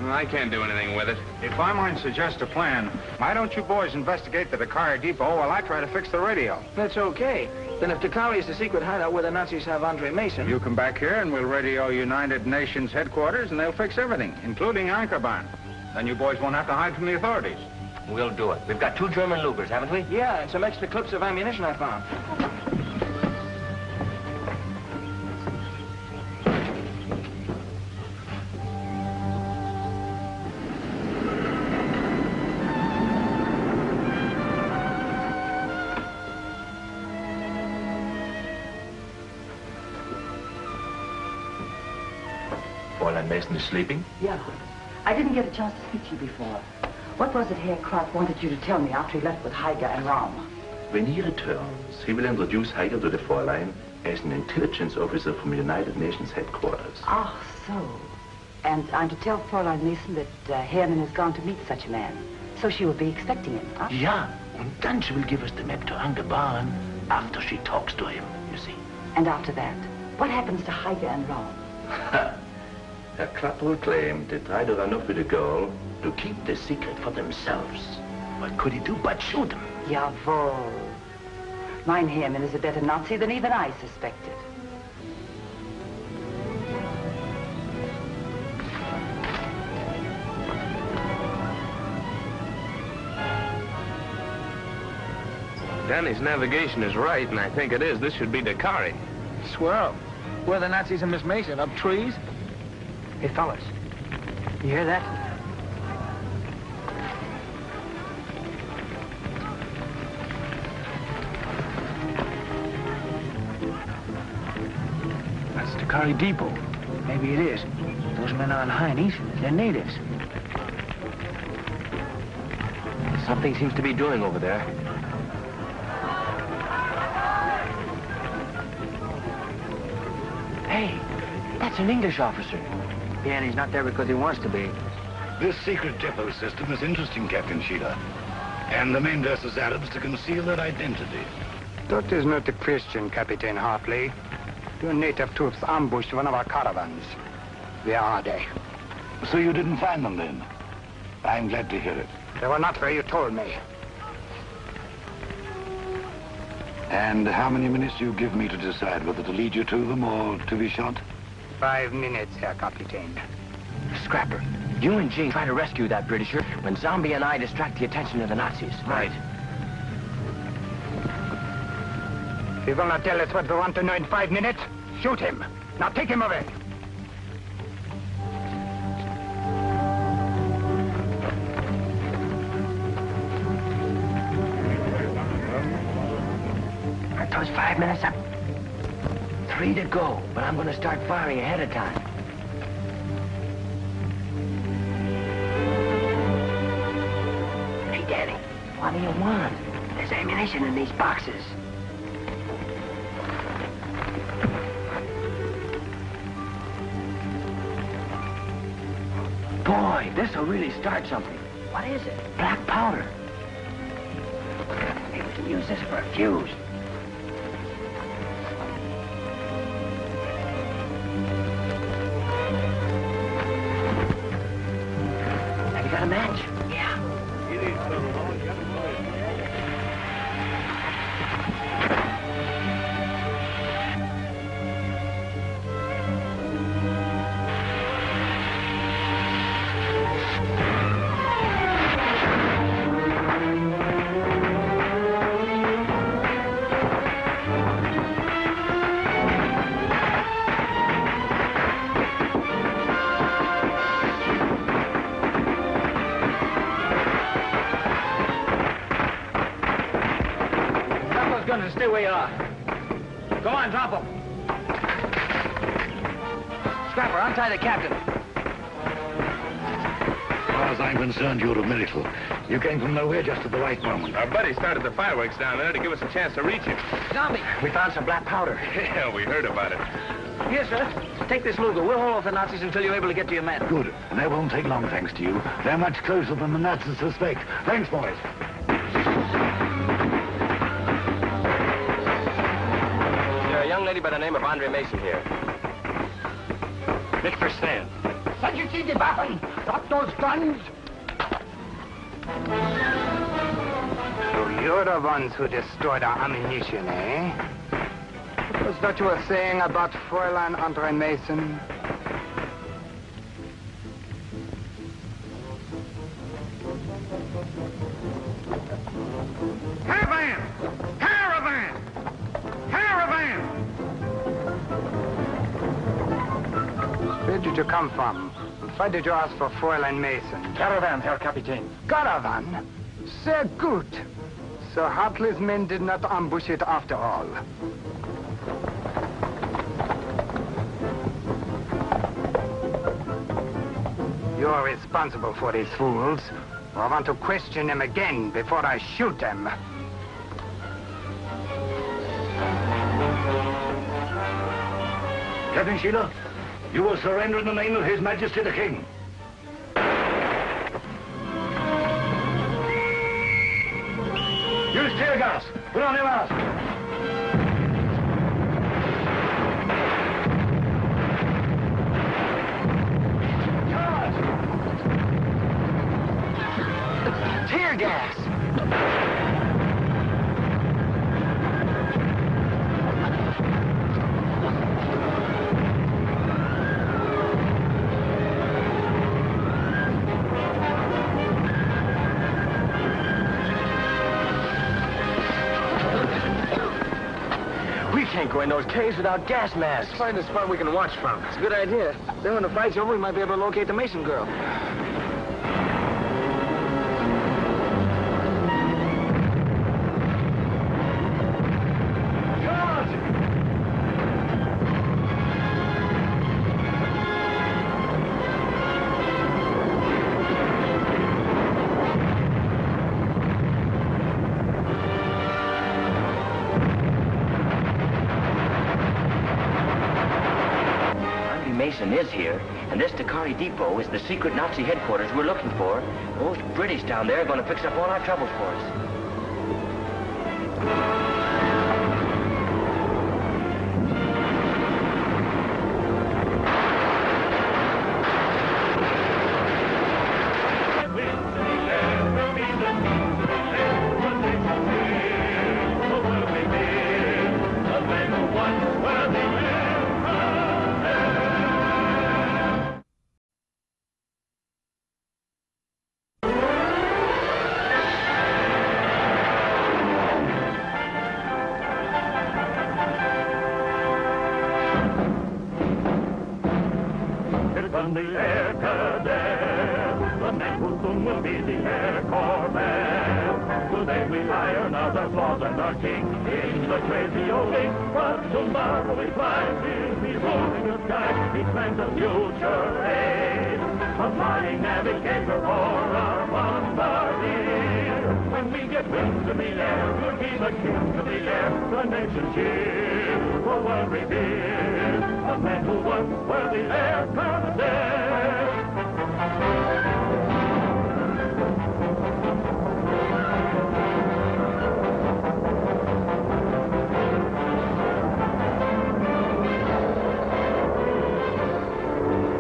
I can't do anything with it. If I might suggest a plan, why don't you boys investigate the Dakar depot while I try to fix the radio? That's okay. Then if Dakari is the secret hideout where the Nazis have Andre Mason... You come back here and we'll radio United Nations headquarters and they'll fix everything, including Ankaban. Then you boys won't have to hide from the authorities. We'll do it. We've got 2 German Lugers, haven't we? Yeah, and some extra clips of ammunition I found. Fräulein Mason is sleeping? Yeah. I didn't get a chance to speak to you before. What was it Herr Clark wanted you to tell me after he left with Heiger and Raum? When he returns, he will introduce Heiger to the Fräulein as an intelligence officer from United Nations headquarters. Ah, so. And I'm to tell Fräulein Mason that Herman has gone to meet such a man. So she will be expecting him, huh? Ja, und dann she will give us the map to Ankaban after she talks to him, you see. And after that, what happens to Heiger and Raum? Herr Clark will claim they tried to run off with a girl to keep the secret for themselves. What could he do but shoot them? Jawohl. Mein Herman is a better Nazi than even I suspected. Danny's navigation is right, and I think it is. This should be Dakari. Swirl. Where the Nazis and Miss Mason? Up trees? Hey, fellas. You hear that? military depot. Maybe it is. Those men on Heine's, they're natives. Something seems to be doing over there. Hey, that's an English officer. Yeah, and he's not there because he wants to be. This secret depot system is interesting, Captain Sheila. And the main versus Arabs to conceal their identity. That is not a question, Captain Hartley. Your native troops ambushed one of our caravans. Where are they? So you didn't find them then? I'm glad to hear it. They were not where you told me. And how many minutes do you give me to decide whether to lead you to them or to be shot? 5 minutes, Herr Captain. Scrapper, you and Jinx try to rescue that Britisher when Zombie and I distract the attention of the Nazis. Right. If you will not tell us what we want to know in 5 minutes, shoot him. Now take him away. Aren't those 5 minutes up? 3 to go, but I'm going to start firing ahead of time. Hey, Danny, what do you want? There's ammunition in these boxes. Boy, this'll really start something. What is it? Black powder. Maybe we can use this for a fuse. Have you got a match? Yeah. Stay where you are. Come on, drop him. Scrapper, untie the captain. As far as I'm concerned, you're a miracle. You came from nowhere just at the right moment. Our buddy started the fireworks down there to give us a chance to reach him. Zombie! We found some black powder. Yeah, we heard about it. Here, sir. Take this Luger. We'll hold off the Nazis until you're able to get to your men. Good. And that won't take long, thanks to you. They're much closer than the Nazis suspect. Thanks, boys. There's a young lady by the name of Andre Mason here. Make for stand. Let you see the weapon. Drop those guns. So you're the ones who destroyed our ammunition, eh? What was that you were saying about Fräulein Andre Mason? Caravan! Caravan! Caravan! Where did you come from? Why did you ask for Fräulein Mason? Caravan, Herr Kapitän. Caravan? Sehr gut. So Hartley's men did not ambush it after all. You're responsible for these fools. I want to question them again before I shoot them. Captain Sheila, you will surrender in the name of His Majesty the King. Use tear gas. Put on your mask. Tear gas! We can't go in those caves without gas masks. Let's find a spot we can watch from. It's a good idea. Then when the fight's over, we might be able to locate the Mason girl. Mason is here, and this Dakari Depot is the secret Nazi headquarters we're looking for. Those British down there are going to fix up all our troubles for us. From the air cadet, the man who soon will be the air corvette. Today we iron out our flaws and our kinks in the crazy old ink, but tomorrow we fly, we'll be ruling the sky. He plans a future age, a flying navigator for our bombardier. When we get wings in the air, we'll be the kings of the air. The nation cheers, the world reveres the men who once were the air cadets.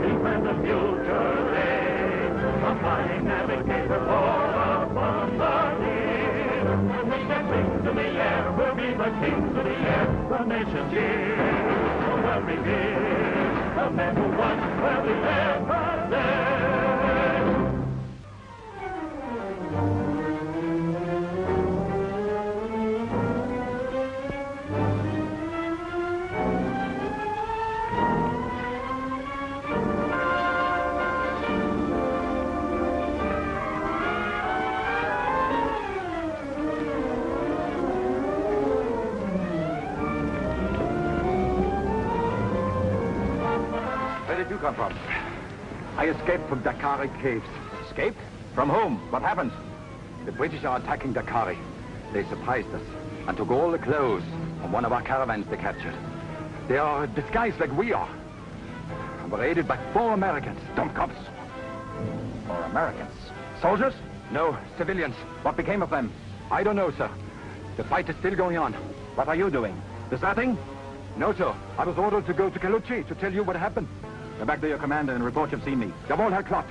He planned the future age, a flying navigator for a bombardier. When we get wings in the air, we'll be the kings of the air. The nation cheers, the world reveres the men who once were the air cadets. Where did you come from? I escaped from Dakari caves. Escaped? From whom? What happened? The British are attacking Dakari. They surprised us and took all the clothes from one of our caravans they captured. They are disguised like we are. And were aided by 4 Americans, dumb cops. 4 Americans? Soldiers? No, civilians. What became of them? I don't know, sir. The fight is still going on. What are you doing? Deserting? No, sir. I was ordered to go to Calucci to tell you what happened. Go back to your commander and report you've seen me. You've all had clock.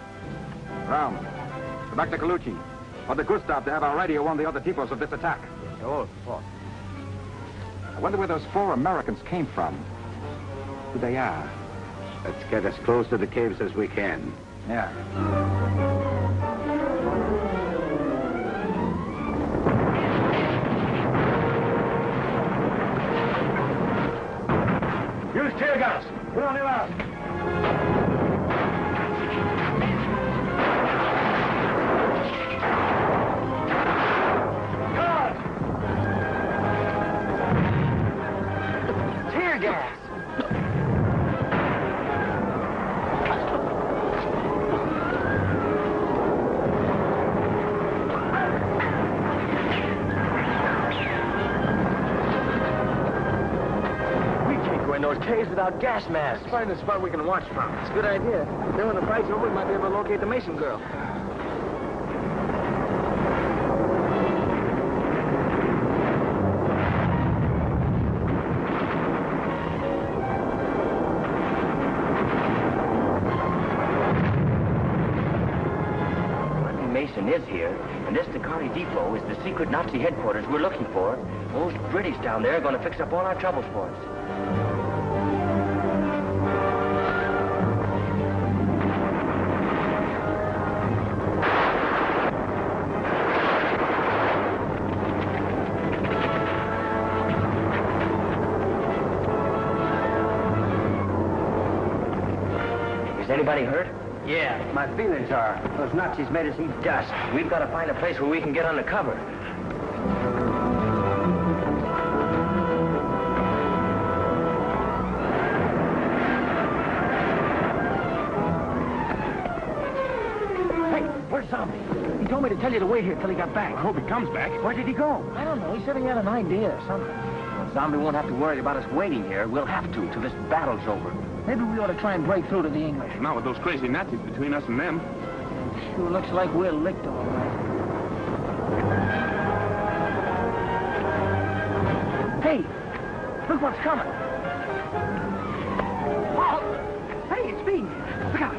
Round. Go back to Calucci. For the Gestapo to have our radio on the other depots of this attack. Oh, what? I wonder where those 4 Americans came from. Who they are. Let's get as close to the caves as we can. Yeah. Use tear gas. Put on your mask. Tear gas! In those caves without gas masks. Let's find a spot we can watch from. It's a good idea. Then when the fight's over, we might be able to locate the Mason girl. Mason is here, and this Dakari Depot is the secret Nazi headquarters we're looking for. Those British down there are going to fix up all our troubles for us. Is anybody hurt? Yeah, my feelings are. Those Nazis made us eat dust. We've got to find a place where we can get under cover. Hey, where's Zombie? He told me to tell you to wait here till he got back. I hope he comes back. Where did he go? I don't know. He said he had an idea or something. Well, Zombie won't have to worry about us waiting here. We'll have to till this battle's over. Maybe we ought to try and break through to the English. Not with those crazy Nazis between us and them. Sure looks like we're licked all right. Hey, look what's coming. Oh, hey, it's me. Look out.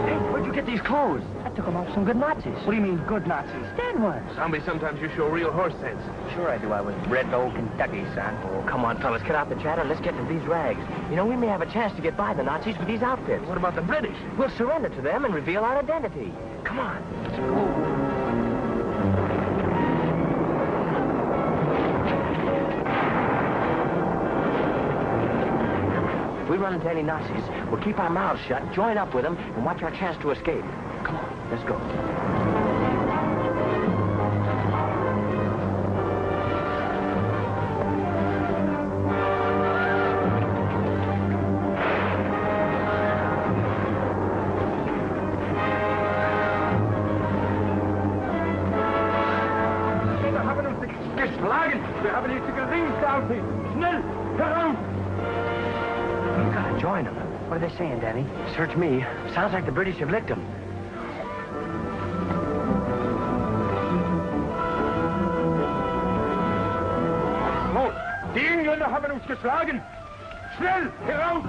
Hey, where'd you get these clothes? I took them off some good Nazis. What do you mean, good Nazis? Dead ones. Zombie, sometimes you show real horse sense. Sure I do. I was bred in old Kentucky, son. Oh, come on, fellas. Cut out the chatter. Let's get into these rags. You know, we may have a chance to get by the Nazis with these outfits. What about the British? We'll surrender to them and reveal our identity. Come on. Let's go. If we run into any Nazis, we'll keep our mouths shut, join up with them, and watch our chance to escape. Come on, let's go. Wir haben die Zigaretten down. Schnell, heraus! You gotta join them. What are they saying, Danny? Search me. Sounds like the British have licked them. Los, die Engländer haben uns geschlagen. Schnell, heraus!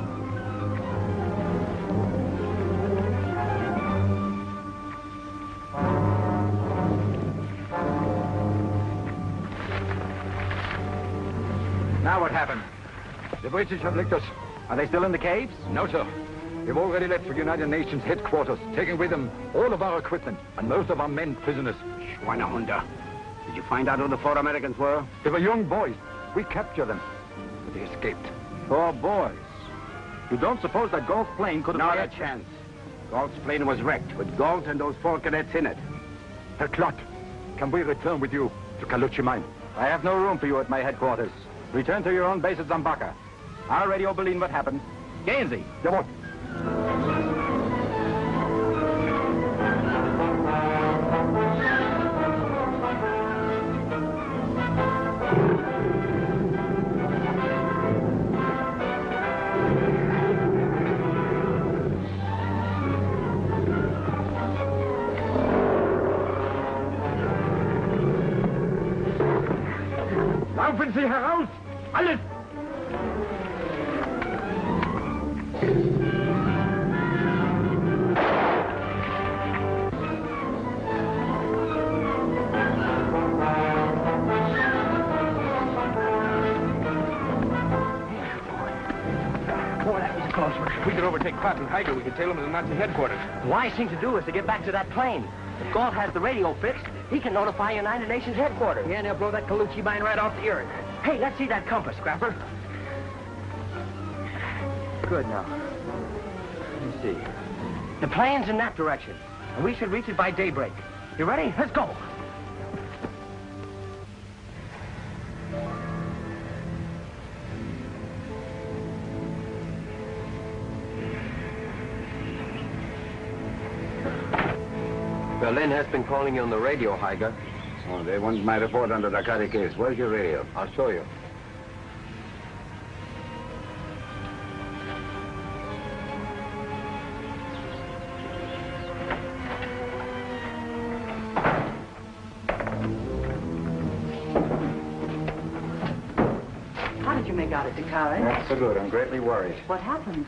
Now what happened? The British have licked us. Are they still in the caves? No, sir. They've already left for United Nations headquarters, taking with them all of our equipment and most of our men prisoners. Schweinehunde. Did you find out who the 4 Americans were? They were young boys. We captured them, but they escaped. 4 boys? You don't suppose that Galt's plane could have... Not a chance. Galt's plane was wrecked with Galt and those 4 cadets in it. Herr Klott, can we return with you to Kaluchi Mine? I have no room for you at my headquarters. Return to your own base at Zambaka. Our radio will learn what happened. Gehen Sie. Jawohl. Laufen Sie heraus! Alles! If we could overtake Kurt von Heiger, we could tail him to the Nazi headquarters. The wise thing to do is to get back to that plane. If Galt has the radio fixed, he can notify United Nations headquarters. Yeah, and they'll blow that Kaluchi mine right off the earth. Hey, let's see that compass, Scrapper. Good, now. Let me see. The plane's in that direction, and we should reach it by daybreak. You ready? Let's go. Berlin has been calling you on the radio, Heiger. Oh, they want my report on the Dakari case. Where's your radio? I'll show you. How did you make out at Dakari? Not so good. I'm greatly worried. What happened?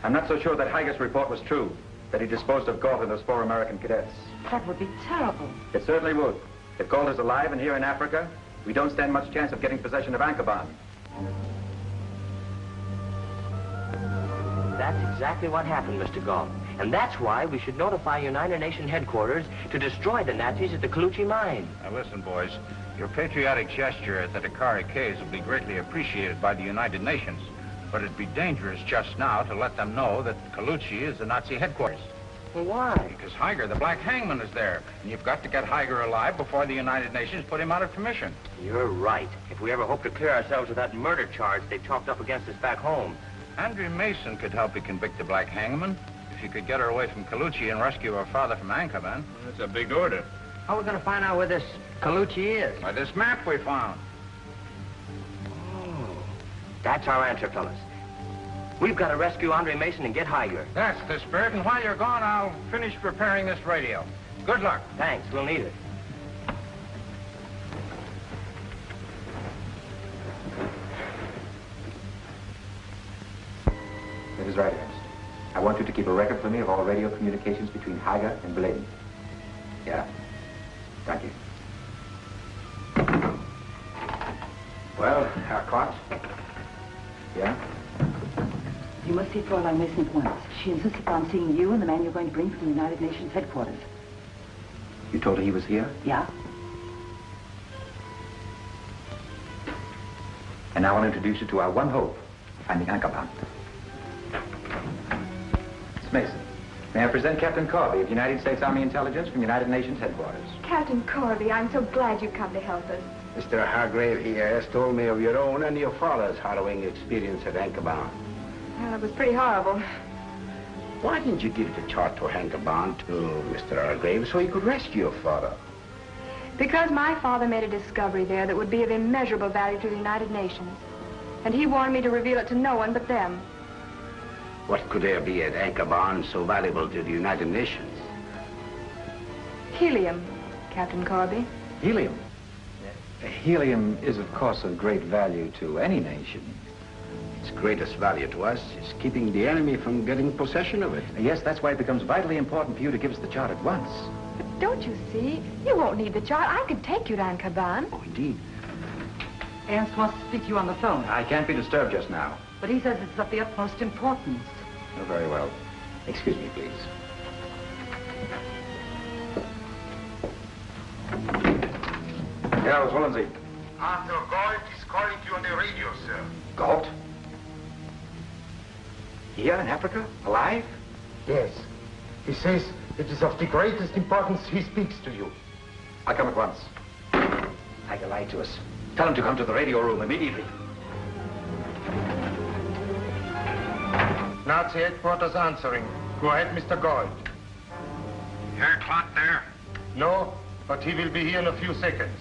I'm not so sure that Heiger's report was true, that he disposed of Galt and those 4 American cadets. That would be terrible. It certainly would. If Galt is alive and here in Africa, we don't stand much chance of getting possession of Ankaban. That's exactly what happened, Mr. Galt. And that's why we should notify United Nations headquarters to destroy the Nazis at the Kaluchi mine. Now listen, boys. Your patriotic gesture at the Dakari caves will be greatly appreciated by the United Nations. But it'd be dangerous just now to let them know that Kaluchi is the Nazi headquarters. Well, why? Because Heiger, the Black Hangman, is there. And you've got to get Heiger alive before the United Nations put him out of commission. You're right. If we ever hope to clear ourselves of that murder charge they've chalked up against us back home. Andrew Mason could help you convict the Black Hangman. If you could get her away from Kaluchi and rescue her father from Ankaban. That's a big order. How are we going to find out where this Kaluchi is? By this map we found. Oh. That's our answer, fellas. We've got to rescue Andre Mason and get Heiger. That's the spirit, and while you're gone, I'll finish preparing this radio. Good luck. Thanks, we'll need it. Mrs. Ryder, I want you to keep a record for me of all radio communications between Heiger and Berlin. Yeah. Thank you. Well, Herr Clark? Yeah? You must see Fräulein Mason at once. She insists upon seeing you and the man you're going to bring from the United Nations headquarters. You told her he was here? Yeah? And now I'll introduce you to our one hope, finding Ankerband. Miss Mason, may I present Captain Corby of United States Army Intelligence from United Nations headquarters. Captain Corby, I'm so glad you've come to help us. Mr. Hargrave here has told me of your own and your father's harrowing experience at Ankerband. Well, it was pretty horrible. Why didn't you give the chart to Ankerband to Mr. Hargrave so he could rescue your father? Because my father made a discovery there that would be of immeasurable value to the United Nations. And he warned me to reveal it to no one but them. What could there be at Ankerband so valuable to the United Nations? Helium, Captain Corby. Helium? Helium is, of course, of great value to any nation. Its greatest value to us is keeping the enemy from getting possession of it. Yes, that's why it becomes vitally important for you to give us the chart at once. But don't you see? You won't need the chart. I can take you to Ankerband. Oh, indeed. Ernst wants to speak to you on the phone. I can't be disturbed just now. But he says it's of the utmost importance. Oh, very well. Excuse me, please. Yeah, was Wollensee. Arthur Galt is calling you on the radio, sir. Galt? Here in Africa? Alive? Yes. He says it is of the greatest importance he speaks to you. I'll come at once. Heiger lied to us. Tell him to come to the radio room immediately. Nazi headquarters answering. Go ahead, Mr. Galt. Herr Klott there? No, but he will be here in a few seconds.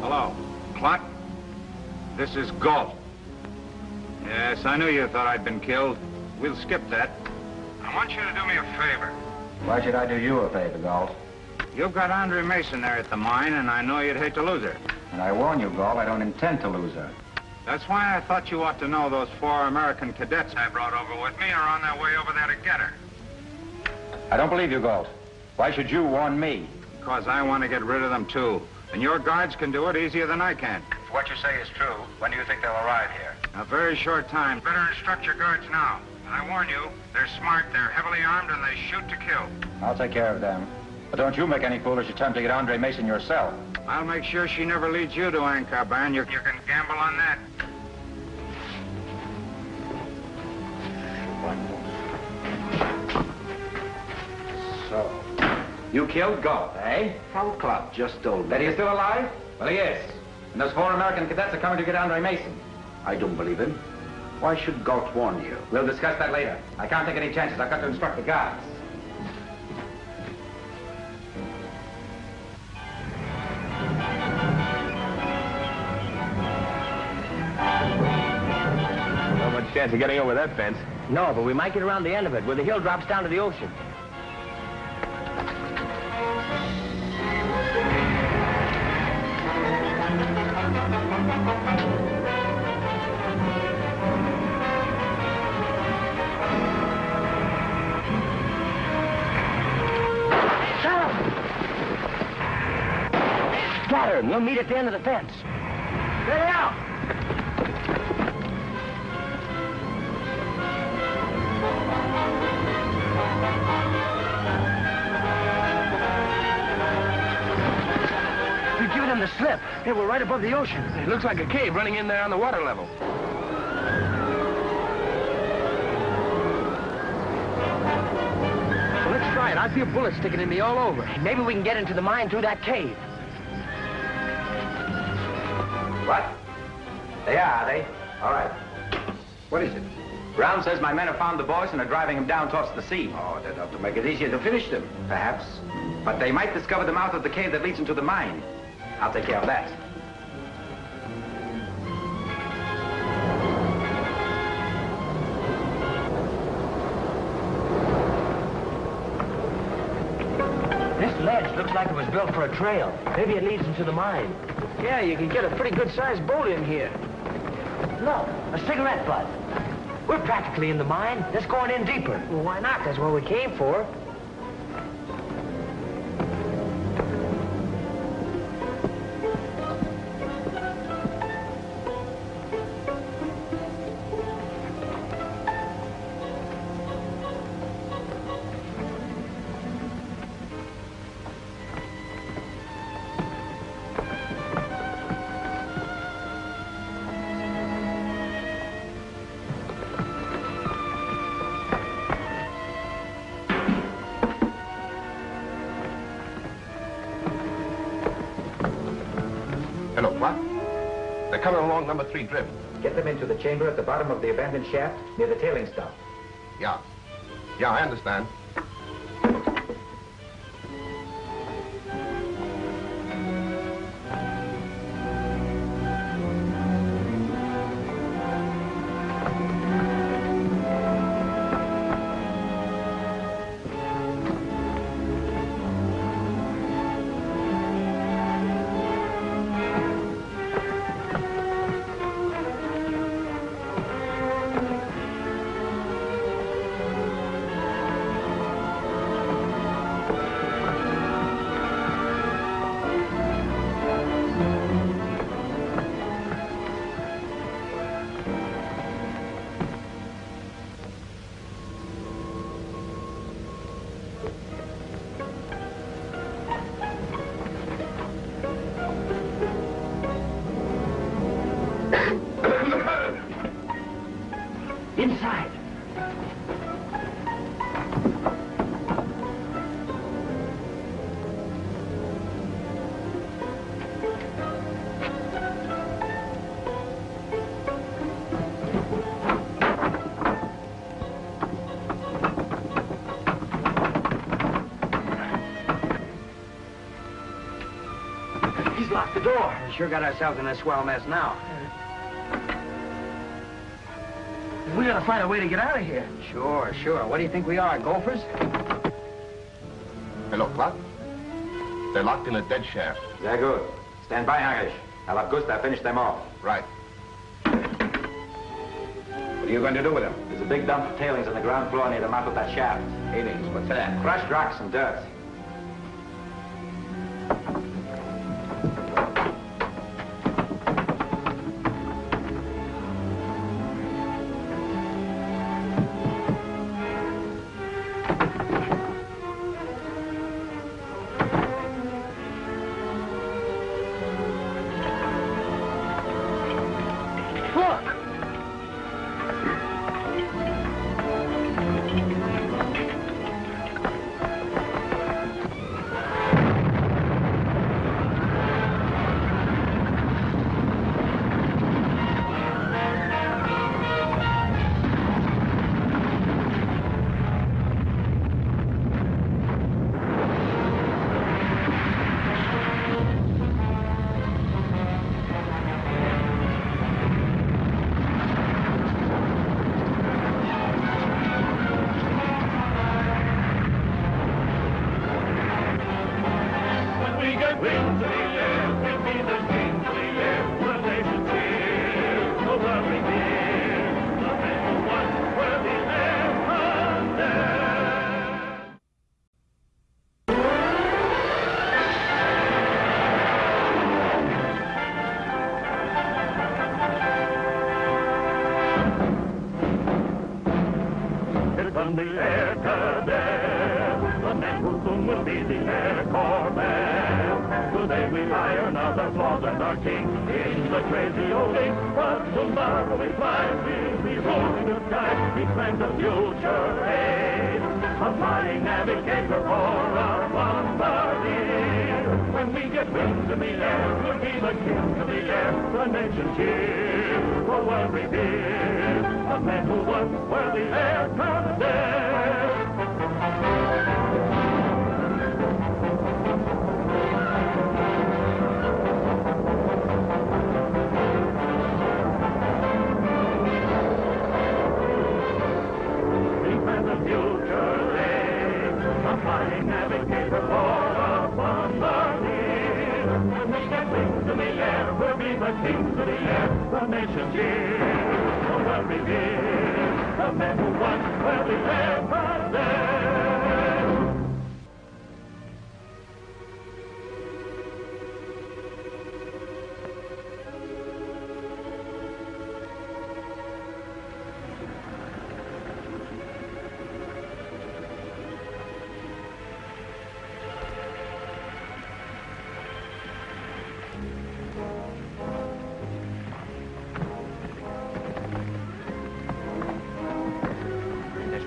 Hello, Klott. This is Galt. Yes, I knew you thought I'd been killed. We'll skip that. I want you to do me a favor. Why should I do you a favor, Galt? You've got Andre Mason there at the mine, and I know you'd hate to lose her. And I warn you, Galt, I don't intend to lose her. That's why I thought you ought to know those 4 American cadets I brought over with me are on their way over there to get her. I don't believe you, Galt. Why should you warn me? Because I want to get rid of them, too. And your guards can do it easier than I can. If what you say is true, when do you think they'll arrive here? A very short time. Better instruct your guards now. I warn you, they're smart, they're heavily armed, and they shoot to kill. I'll take care of them. But don't you make any foolish attempt to get Andre Mason yourself. I'll make sure she never leads you to Ankerband. You can gamble on that. So, you killed Galt, eh? Frau Klapp just told me. That he is still alive? Well, he is. And those 4 American cadets are coming to get Andre Mason. I don't believe him. Why should Galt warn you? We'll discuss that later. I can't take any chances. I've got to instruct the guards. Not much chance of getting over that fence. No, but we might get around the end of it, where the hill drops down to the ocean. Got her, and we'll meet at the end of the fence. Get out! We've given them the slip. Hey, we're right above the ocean. It looks like a cave running in there on the water level. Well, let's try it. I feel bullets sticking in me all over. Maybe we can get into the mine through that cave. What? They are they? All right. What is it? Brown says my men have found the boys and are driving them down towards the sea. Oh, that ought to make it easier to finish them. Perhaps. But they might discover the mouth of the cave that leads into the mine. I'll take care of that. Looks like it was built for a trail. Maybe it leads into the mine. Yeah, you can get a pretty good-sized boat in here. Look, a cigarette butt. We're practically in the mine. Let's go on in deeper. Well, why not? That's what we came for. Hello, what? They're coming along number 3 drip. Get them into the chamber at the bottom of the abandoned shaft near the tailing stop. Yeah. Yeah, I understand. Inside. He's locked the door. We sure got ourselves in a swell mess now. We gotta find a way to get out of here. Sure, sure. What do you think we are, gophers? Hello, what? They're locked in a dead shaft. Very good. Stand by, Heinrich. I'll have Gustav finish them off. Right. What are you going to do with them? There's a big dump of tailings on the ground floor near the mouth of that shaft. Tailings? What's that? Crushed rocks and dirt. From the air cadet, the man who soon will be the Air Corps man. Today we iron out our flaws and our kinks in the crazy old ink. But tomorrow we fly, we'll be ruling the sky. We plan the future aid, a flying navigator for our bombardier. When we get wings in the air, we'll be the kings of the air. The nation cheer for world revere. The men who once were the Air Cadets. We plan the future aid, a flying navigator for a submarine. When we get wings in the air, we'll be the kings of the air. The nation's here, the world revered. The men who won will be ever there.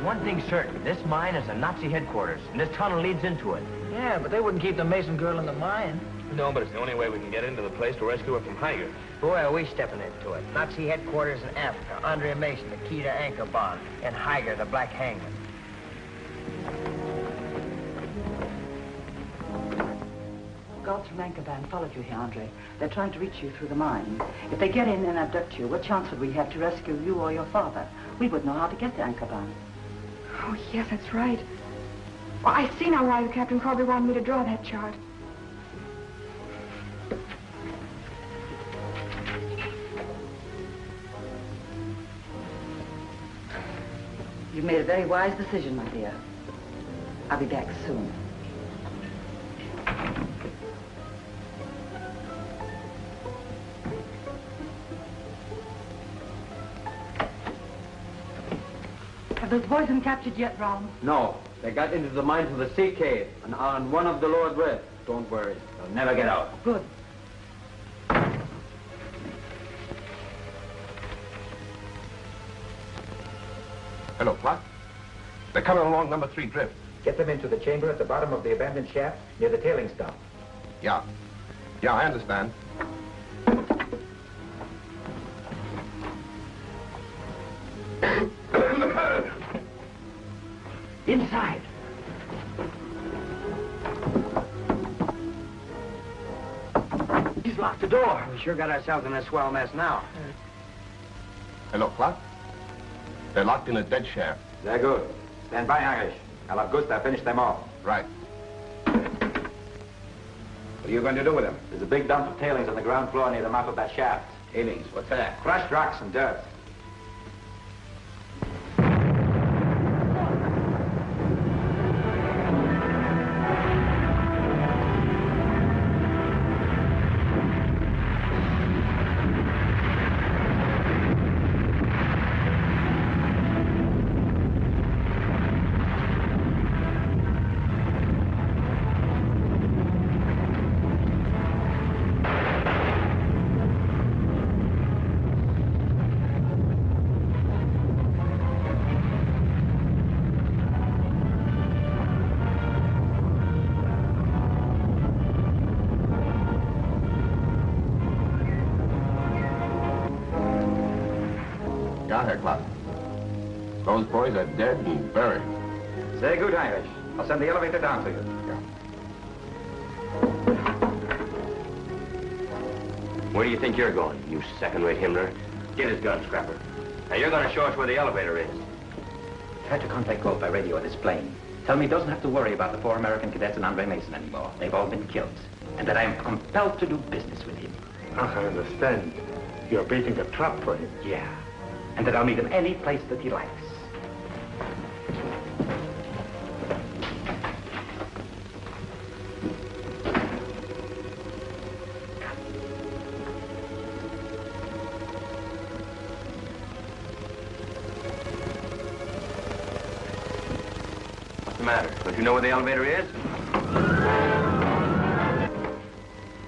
One thing's certain, this mine is a Nazi headquarters, and this tunnel leads into it. Yeah, but they wouldn't keep the Mason girl in the mine. No, but it's the only way we can get into the place to rescue her from Heiger. Boy, are we stepping into it. Nazi headquarters in Africa. Andre Mason, the key to Anchorban. And Heiger, the Black Hangman. Galt from Anchorban followed you here, Andre. They're trying to reach you through the mine. If they get in and abduct you, what chance would we have to rescue you or your father? We wouldn't know how to get to Anchorban. Oh, yes, that's right. Well, I see now why the Captain Corby wanted me to draw that chart. You've made a very wise decision, my dear. I'll be back soon. Have those boys been captured yet, Ralph? No, they got into the mines of the sea cave and are on one of the lower drifts. Don't worry, they'll never get out. Good. Hello, Clark. They're coming along number 3 drift. Get them into the chamber at the bottom of the abandoned shaft near the tailings dump. Yeah. Yeah, I understand. Inside. He's locked the door. We sure got ourselves in a swell mess now. Hello, Clark. They're locked in a dead shaft. They're good. Stand by, Irish. I'll have Gustav finish them off. Right. What are you going to do with them? There's a big dump of tailings on the ground floor near the mouth of that shaft. Tailings? What's that? Crushed rocks and dirt. Yeah, Herr Clark. Those boys are dead and buried. Say good, Irish. I'll send the elevator down to you. Yeah. Where do you think you're going, you second-rate Himmler? Get his gun, Scrapper. Now, you're going to show us where the elevator is. Try to contact Galt by radio at this plane. Tell me he doesn't have to worry about the 4 American cadets and Andre Mason anymore. They've all been killed. And that I am compelled to do business with him. I understand. You're baiting a trap for him. Yeah. And that I'll meet him any place that he likes. What's the matter? Don't you know where the elevator is?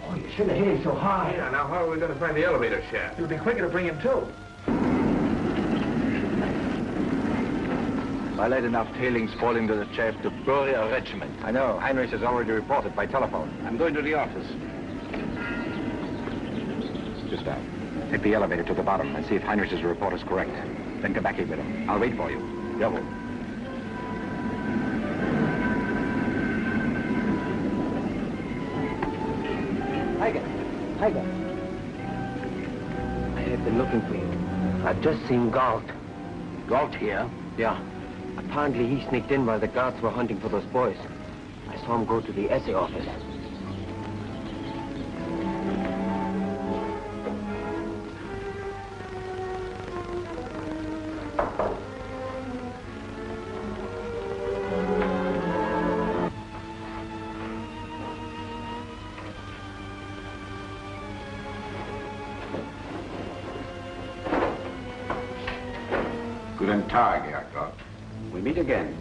Oh, you shouldn't have hit him so hard. Yeah, now how are we going to find the elevator shaft? It would be quicker to bring him to. I let enough tailings fall into the shaft to bury a regiment. I know. Heinrich has already reported by telephone. I'm going to the office. Gustav, take the elevator to the bottom and see if Heinrich's report is correct. Then come back here with him. I'll wait for you. Jawohl. Heiger. I have been looking for you. I've just seen Galt. Galt here? Yeah. Apparently he sneaked in while the guards were hunting for those boys. I saw him go to the essay office. Guten Tag, Herr Galt. We meet again.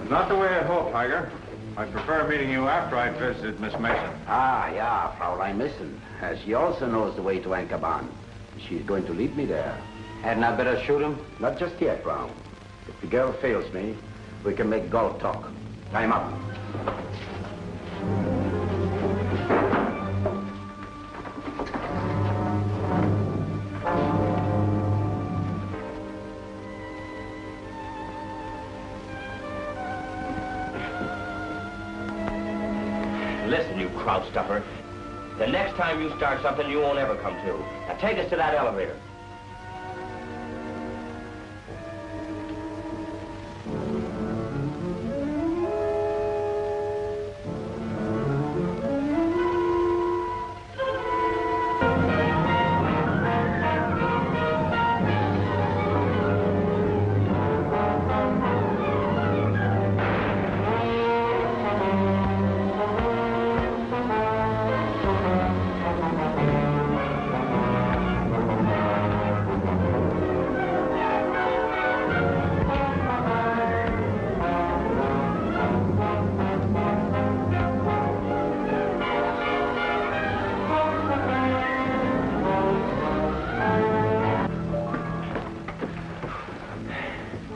Not the way I'd hoped, Heiger. I prefer meeting you after I'd visited Miss Mason. Ah, yeah, Fraulein Mason. She also knows the way to Anchorban. She's going to lead me there. Hadn't I better shoot him? Not just yet, Brown. If the girl fails me, we can make Galt talk. Time up. Listen, you crowd stuffer. The next time you start something, you won't ever come to. Now take us to that elevator.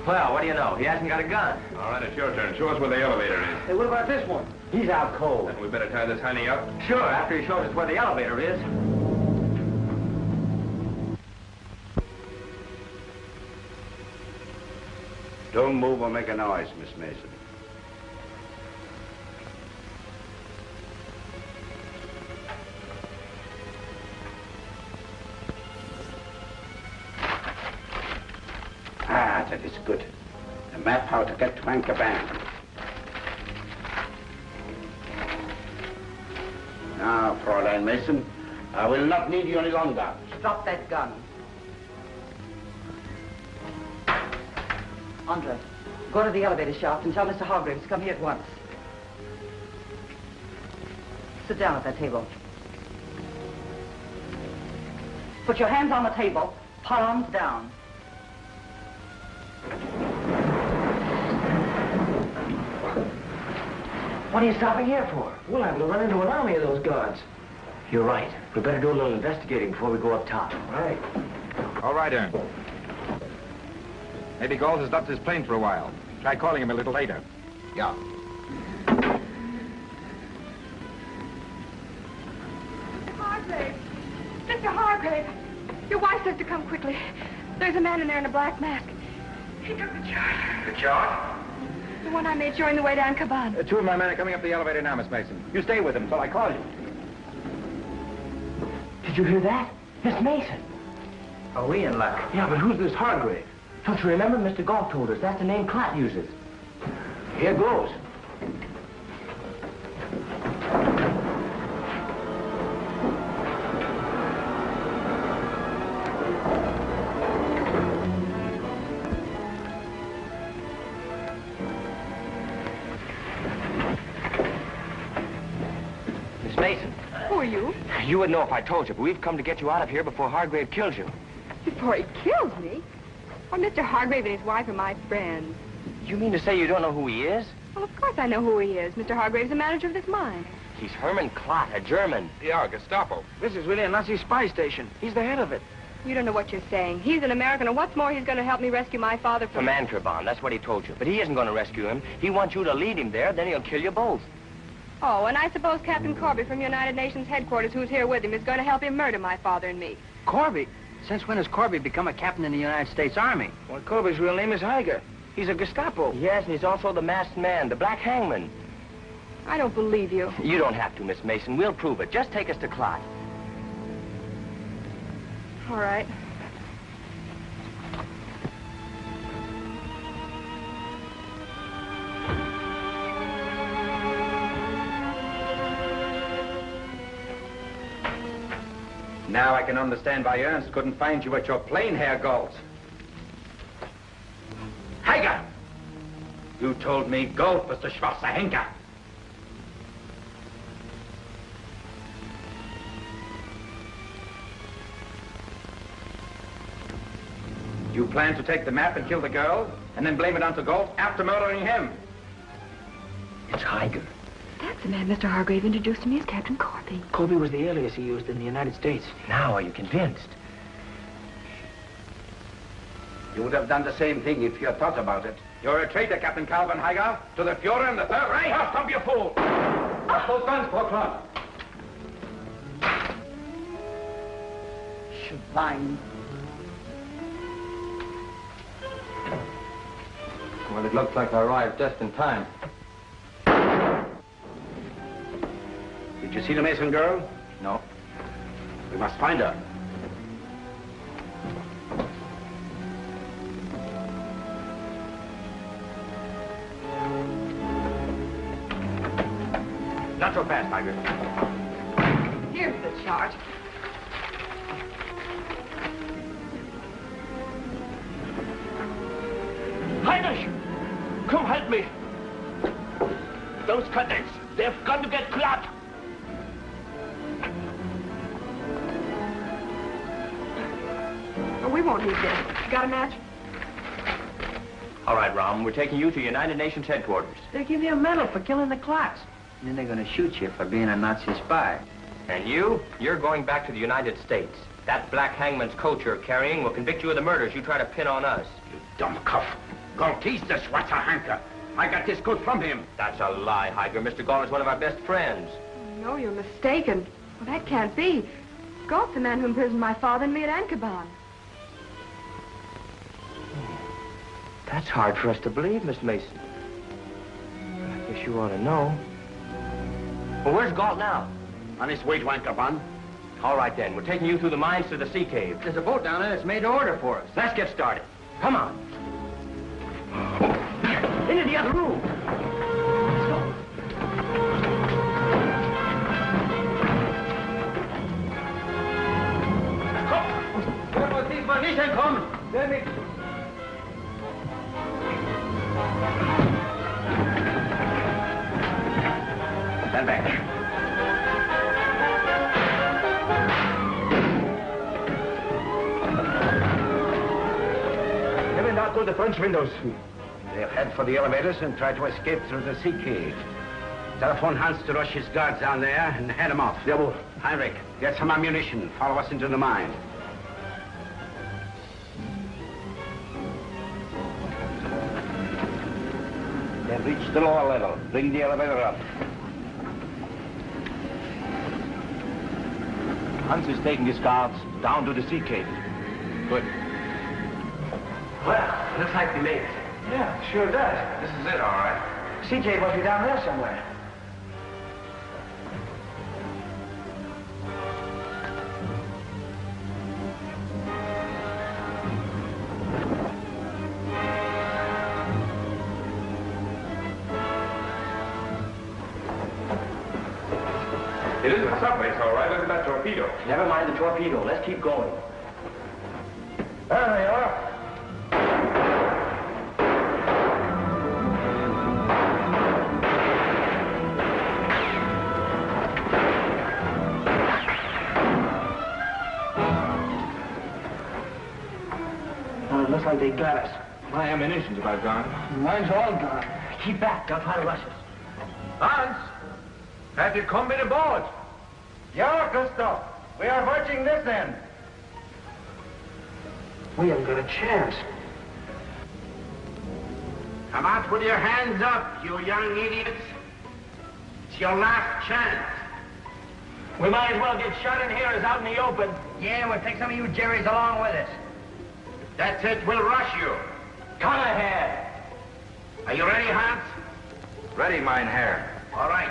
Well, what do you know? He hasn't got a gun. All right, it's your turn. Show us where the elevator is. Hey, what about this one? He's out cold. Then we better tie this honey up. Sure, after he shows us where the elevator is. Don't move or make a noise, Miss Mason. Ah, that is good. A map how to get to Anchorban. Now, Fräulein Mason, I will not need you any longer. Drop that gun. Andre, go to the elevator shaft and tell Mr. Hargraves to come here at once. Sit down at that table. Put your hands on the table, palms down. What are you stopping here for? We'll have to run into an army of those guards. You're right. We better do a little investigating before we go up top. Right. All right, Ern. Maybe Galt has left his plane for a while. Try calling him a little later. Yeah. Mr. Hargraves! Mr. Hargraves! Your wife says to come quickly. There's a man in there in a black mask. He took the charge. The charge? The one I made showing the way to Anchorban. Two of my men are coming up the elevator now, Miss Mason. You stay with them until I call you. Did you hear that? Miss Mason. Are we in luck? Yeah, but who's this Hargraves? Don't you remember? Mr. Galt told us that's the name Klatt uses. Here goes. Miss Mason. Who are you? You would know if I told you, but we've come to get you out of here before Hargraves kills you. Before he kills me? Well, Mr. Hargraves and his wife are my friends. You mean to say you don't know who he is? Well, of course I know who he is. Mr. Hargraves, the manager of this mine. He's Herman Klatt, a German. Yeah, Gestapo. This is really a Nazi spy station. He's the head of it. You don't know what you're saying. He's an American, and what's more, he's going to help me rescue my father From Anchorban, that's what he told you. But he isn't going to rescue him. He wants you to lead him there, then he'll kill you both. Oh, and I suppose Captain Corby from United Nations headquarters, who's here with him, is going to help him murder my father and me. Corby? Since when has Corby become a captain in the United States Army? Well, Corby's real name is Heiger. He's a Gestapo. Yes, and he's also the masked man, the Black Hangman. I don't believe you. You don't have to, Miss Mason. We'll prove it. Just take us to Klatt. All right. Now I can understand why Ernst couldn't find you at your plane, Herr Galt. Heiger! You told me Galt was the Schwarze Henker. You plan to take the map and kill the girl, and then blame it onto Galt after murdering him. It's Heiger. That's the man Mr. Hargrave introduced to me as Captain Corby. Corby was the alias he used in the United States. Now are you convinced? You would have done the same thing if you had thought about it. You're a traitor, Captain Karl von Heiger, to the Fuhrer and the Third Reich. How come, you fool? Up those guns, Proclon. Schwein. Well, it looks like I arrived just in time. Did you see the Mason girl? No. We must find her. Not so fast, Heiger. Here's the chart. Heinrich! Come help me! Those cadets, they've got to get clapped! We won't need this. Got a match? All right, Rom, we're taking you to United Nations headquarters. They give you a medal for killing the class. And then they're going to shoot you for being a Nazi spy. And you're going back to the United States. That Black Hangman's coat you're carrying will convict you of the murders you try to pin on us. You dumb cuff. Galt is the Schwarze Henker. I got this coat from him. That's a lie, Heiger. Mr. Galt is one of our best friends. No, you're mistaken. Well, that can't be. Galt's the man who imprisoned my father and me at Ankaban. That's hard for us to believe, Miss Mason. But I guess you ought to know. Well, where's Galt now? On his way to Ankaban. All right, then. We're taking you through the mines to the sea cave. There's a boat down there that's made to order for us. Let's get started. Come on. Into the other room. Let's go. Können wir diesmal nicht entkommen? Stand back. They went out through the French windows. They'll head for the elevators and try to escape through the sea cave. Telephone Hans to rush his guards down there and head them off. Jawohl. Heinrich, get some ammunition. Follow us into the mine. They've reached the lower level. Bring the elevator up. Hans is taking his guards down to the sea cave. Good. Well, looks like we made it. Yeah, sure does. This is it, all right. CJ must be down there somewhere. It is a subway, all right. Look at that torpedo. Never mind the torpedo. Let's keep going. There they are. Looks like they got us. My ammunition's about gone. Mine's all gone. Keep back. They'll try to rush us. Hans, have you come with a boat? Yeah, Gustav. We are watching this end. We haven't got a chance. Come out with your hands up, you young idiots. It's your last chance. We might as well get shut in here as out in the open. Yeah, we'll take some of you Jerrys along with us. That's it, we'll rush you. Come ahead. Are you ready, Hans? Ready, mein Herr. All right.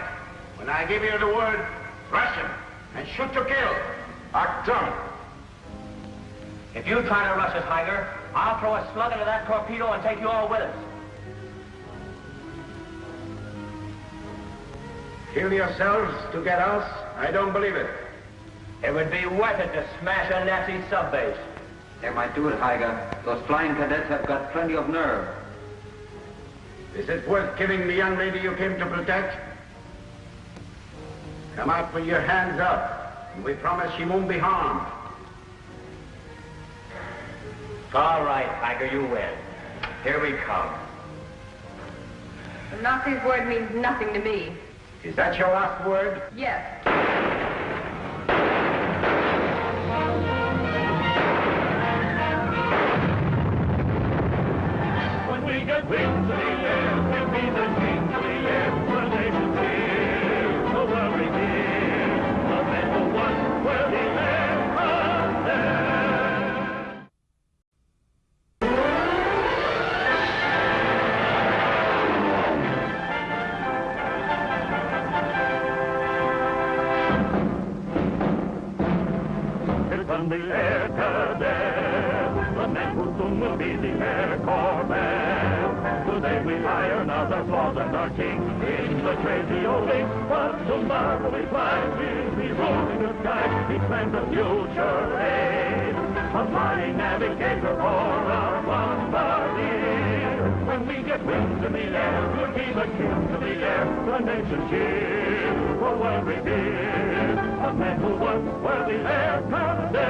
When I give you the word, rush him and shoot to kill. Achtung! If you try to rush us, Heiger, I'll throw a slug into that torpedo and take you all with us. Kill yourselves to get us? I don't believe it. It would be worth it to smash a Nazi subbase. They might do it, Heiger. Those flying cadets have got plenty of nerve. Is it worth killing the young lady you came to protect? Come out with your hands up, and we promise she won't be harmed. All right, Heiger, you win. Here we come. The Nazi's word means nothing to me. Is that your last word? Yes. When we get wings in the air, we'll be the kings of the air. The nation's here, no worry here. The men who won where the air comes there. From the air cadets, the men who soon will be the air corps men. Today we hire now the flaws and our king in the crazy old wing. But tomorrow we fly, we'll be rolling the sky. He plans a future aid, a flying navigator for our bombardier. When we get wings in the air, we'll be the kings of the air. The nation's here for world revere. A man who once were the air cadets.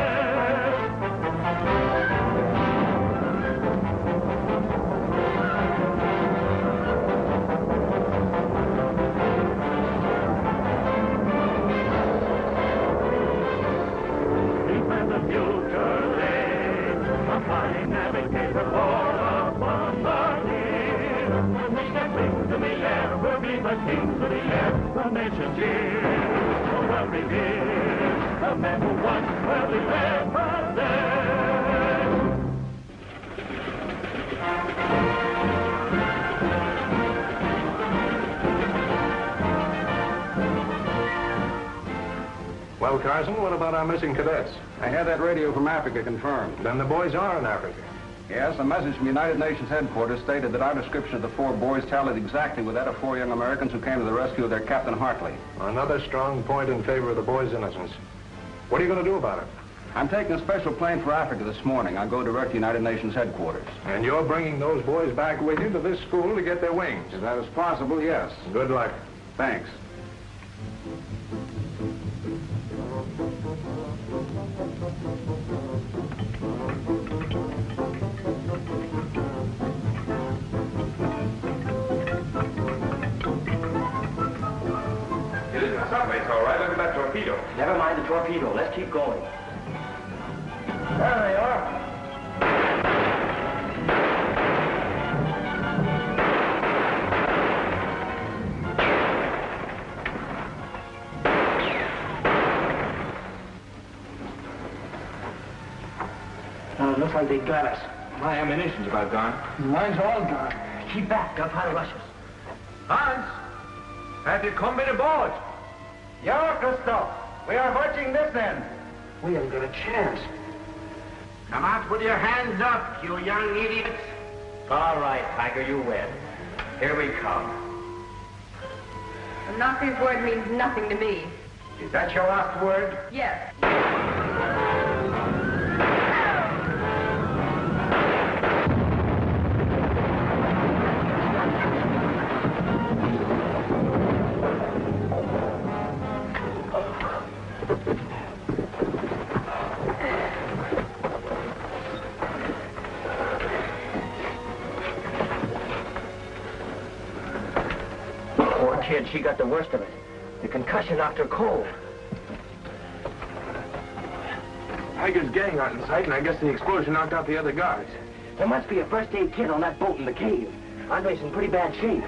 He plans a future aid, a flying navigator for a bombardier. When we get wings in the air, we'll be the kings of the air. The nation's here. Well revered, the men who once were the air cadets. Well, Carson, what about our missing cadets? I had that radio from Africa confirmed. Then the boys are in Africa. Yes, a message from United Nations headquarters stated that our description of the 4 boys tallied exactly with that of 4 young Americans who came to the rescue of their Captain Hartley. Another strong point in favor of the boys' innocence. What are you going to do about it? I'm taking a special plane for Africa this morning. I'll go direct to United Nations headquarters. And you're bringing those boys back with you to this school to get their wings? If that is possible, yes. Good luck. Thanks. Subway's all right. Look at that torpedo. Never mind the torpedo. Let's keep going. There they are. Looks like they got us. My ammunition's about gone. Mine's all gone. Keep back. They'll try to rush us. Hans, have you come with a boat? Ja, Christoph. We are watching this end. We haven't got a chance. Come out with your hands up, you young idiots. All right, Tiger, you win. Here we come. The Nazi's word means nothing to me. Is that your last word? Yes. Kid, she got the worst of it. The concussion knocked her cold. Heiger's gang aren't in sight, and I guess the explosion knocked out the other guards. There must be a first aid kit on that boat in the cave. Andre's in pretty bad shape.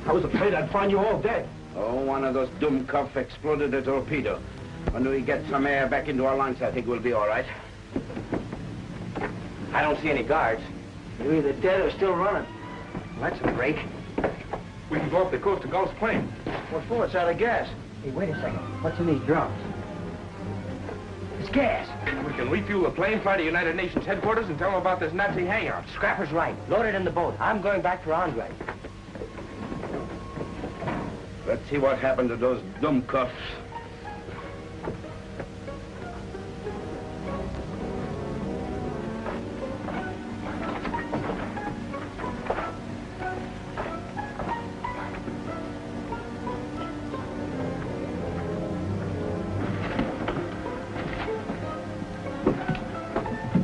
I was afraid I'd find you all dead. Oh, one of those Dummkopf exploded the torpedo. When we get some air back into our lungs, I think we'll be all right. I don't see any guards. They're either dead or still running. Well, that's a break. We can go up the coast to Galt's plane. What for? It's out of gas. Hey, wait a second. What's in these drums? It's gas. We can refuel the plane, fly to United Nations headquarters, and tell them about this Nazi hangout. Scrapper's right. Load it in the boat. I'm going back for Andre. Let's see what happened to those dumb cuffs.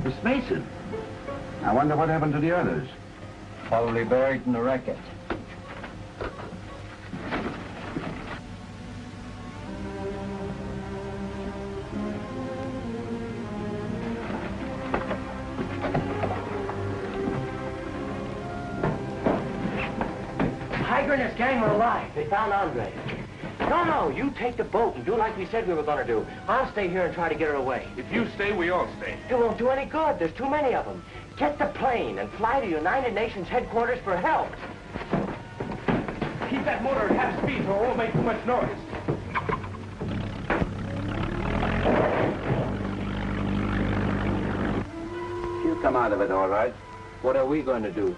Miss Mason. I wonder what happened to the others. Probably buried in the wreckage. Heiger and his gang are alive. They found Andre. No, you take the boat and do like we said we were going to do. I'll stay here and try to get her away. If you stay, we all stay. It won't do any good. There's too many of them. Get the plane and fly to United Nations headquarters for help. Keep that motor at half speed so it won't make too much noise. She'll come out of it all right. What are we going to do?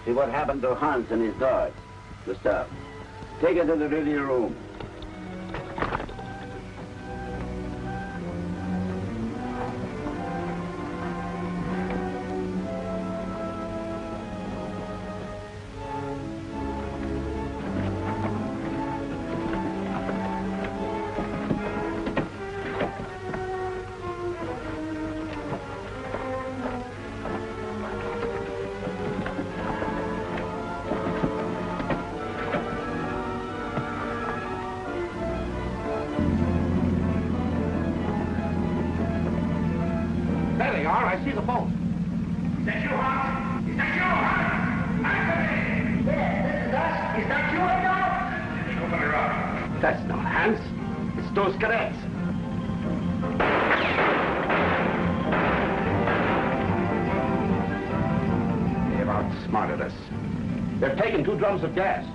See what happened to Hans and his guard. Gustav, take her to the radio room. There they are. I see the boat. Is that you, Hans? Is that you, Hans? Answer me! Yes, this is us. Is that you, Adolf? Open her up. That's not Hans. It's those cadets. They've outsmarted us. They've taken 2 drums of gas.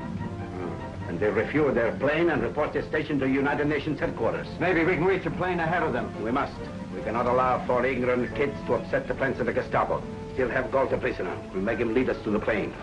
And they refueled their plane and report their station to United Nations headquarters. Maybe we can reach a plane ahead of them. We must. We cannot allow 4 ignorant kids to upset the plans of the Gestapo. Still have Galt a prisoner. We'll make him lead us to the plane.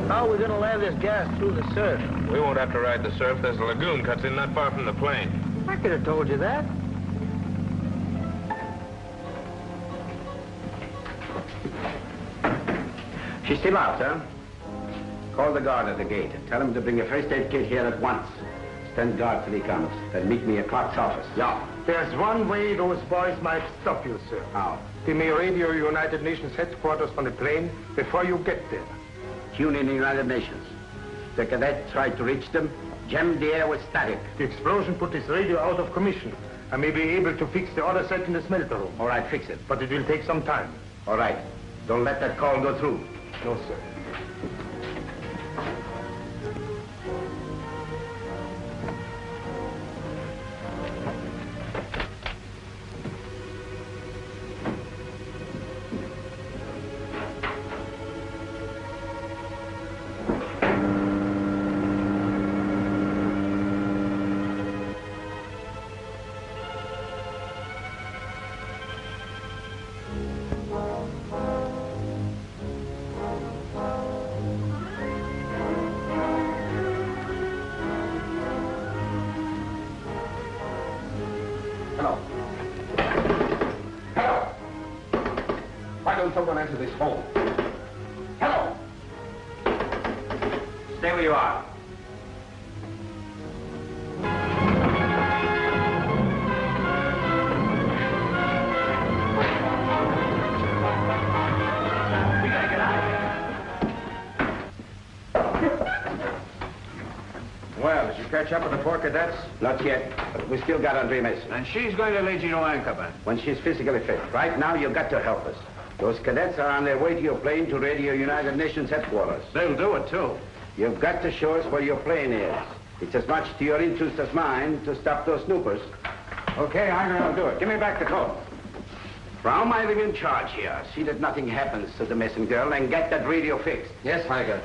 How are we going to land this gas through the surf? We won't have to ride the surf. There's a lagoon cuts in not far from the plane. I could have told you that. She's still out, huh? Call the guard at the gate and tell him to bring a first aid kit here at once. Stand guard till he comes. Then meet me at Clark's office. Yeah. There's one way those boys might stop you, sir. How? They may radio United Nations headquarters on the plane before you get there. Tune in the United Nations. The cadet tried to reach them, jammed the air with static. The explosion put this radio out of commission. I may be able to fix the other set in the smelter room. All right, fix it. But it will take some time. All right. Don't let that call go through. No, sir. Someone answer this phone. Hello! Stay where you are. We gotta get out of here. Well, did you catch up with the 4 cadets? Not yet, but we still got Andre Mason. And she's going to lead you to Anchorman. When she's physically fit. Right now, you've got to help us. Those cadets are on their way to your plane to radio United Nations headquarters. They'll do it, too. You've got to show us where your plane is. It's as much to your interest as mine to stop those snoopers. Okay, I'll do it. Give me back the coat. Frau, I'm in charge here. See that nothing happens to the missing girl and get that radio fixed. Yes, Heiger.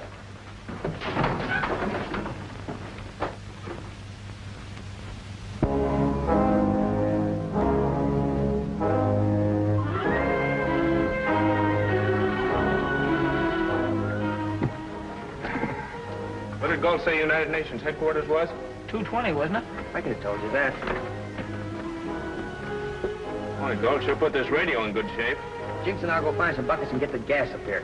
What did Galt say United Nations headquarters was? 220, wasn't it? I could have told you that. Boy, Galt sure put this radio in good shape. Jinx and I'll go find some buckets and get the gas up here.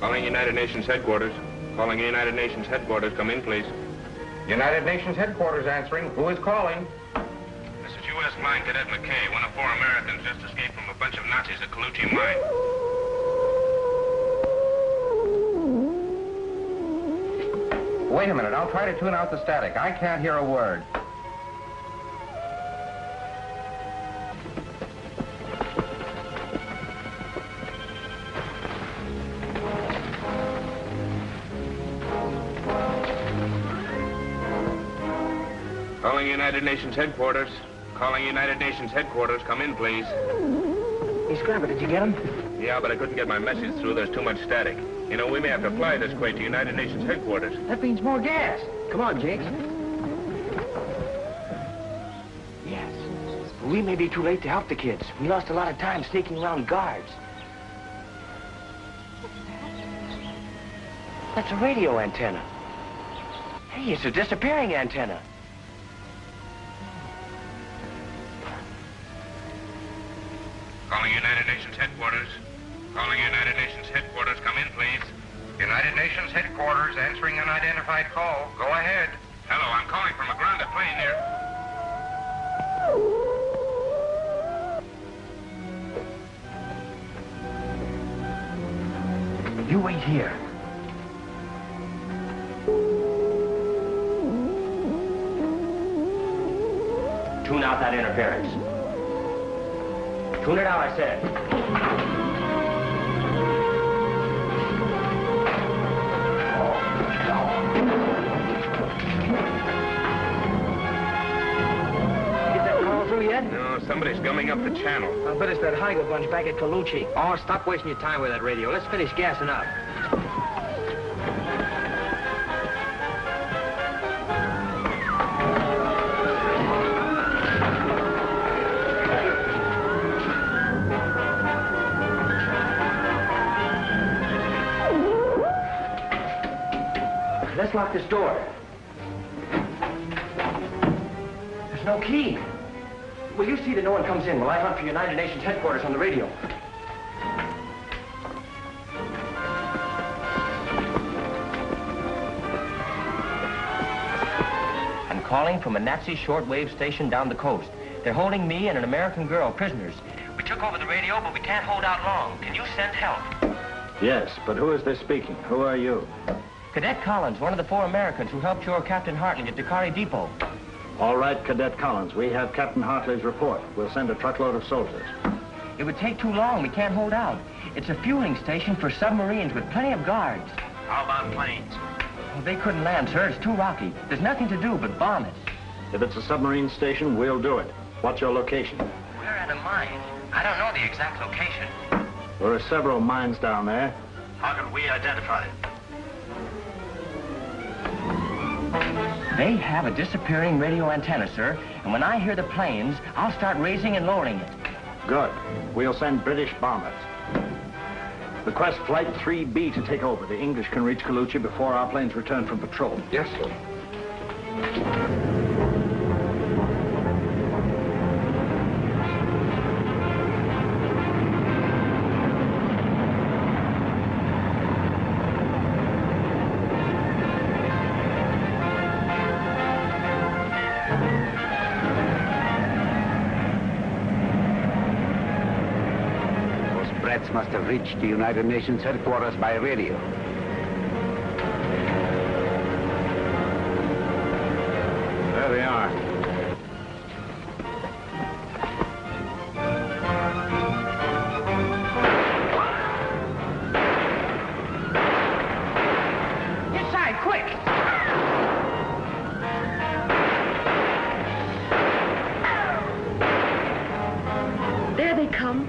Calling United Nations headquarters. Calling United Nations headquarters. Come in, please. United Nations headquarters answering. Who is calling? This is U.S. Mine Cadet McKay. One of 4 Americans just escaped from a bunch of Nazis at Kaluchi Mine. Wait a minute. I'll try to tune out the static. I can't hear a word. Calling United Nations headquarters. Calling United Nations headquarters. Come in, please. Hey, Scrapper, did you get him? Yeah, but I couldn't get my message through. There's too much static. You know, we may have to fly this crate to United Nations headquarters. That means more gas. Come on, Jinx. Yes. We may be too late to help the kids. We lost a lot of time sneaking around guards. That's a radio antenna. Hey, it's a disappearing antenna. Calling United Nations headquarters. Calling United Nations headquarters. Come in, please. United Nations headquarters answering unidentified call. Go ahead. Hello, I'm calling from a grounded plane near. You wait here. Tune out that interference. Tune it out, I said. Get that call through yet? No, somebody's gumming up the channel. I'll bet it's that Heiger bunch back at Kaluchi. Oh, stop wasting your time with that radio. Let's finish gassing up. Let's lock this door. There's no key. Will you see that no one comes in while I hunt for United Nations headquarters on the radio? I'm calling from a Nazi shortwave station down the coast. They're holding me and an American girl prisoners. We took over the radio, but we can't hold out long. Can you send help? Yes, but who is this speaking? Who are you? Cadet Collins, one of the 4 Americans who helped your Captain Hartley at Dakari Depot. All right, Cadet Collins. We have Captain Hartley's report. We'll send a truckload of soldiers. It would take too long. We can't hold out. It's a fueling station for submarines with plenty of guards. How about planes? Well, they couldn't land, sir. It's too rocky. There's nothing to do but bomb it. If it's a submarine station, we'll do it. What's your location? We're at a mine. I don't know the exact location. There are several mines down there. How can we identify it? They have a disappearing radio antenna, sir, and when I hear the planes, I'll start raising and lowering it. Good. We'll send British bombers. Request Flight 3B to take over. The English can reach Kaluchi before our planes return from patrol. Yes, sir. Must have reached the United Nations headquarters by radio. There they are. Inside, quick! There they come.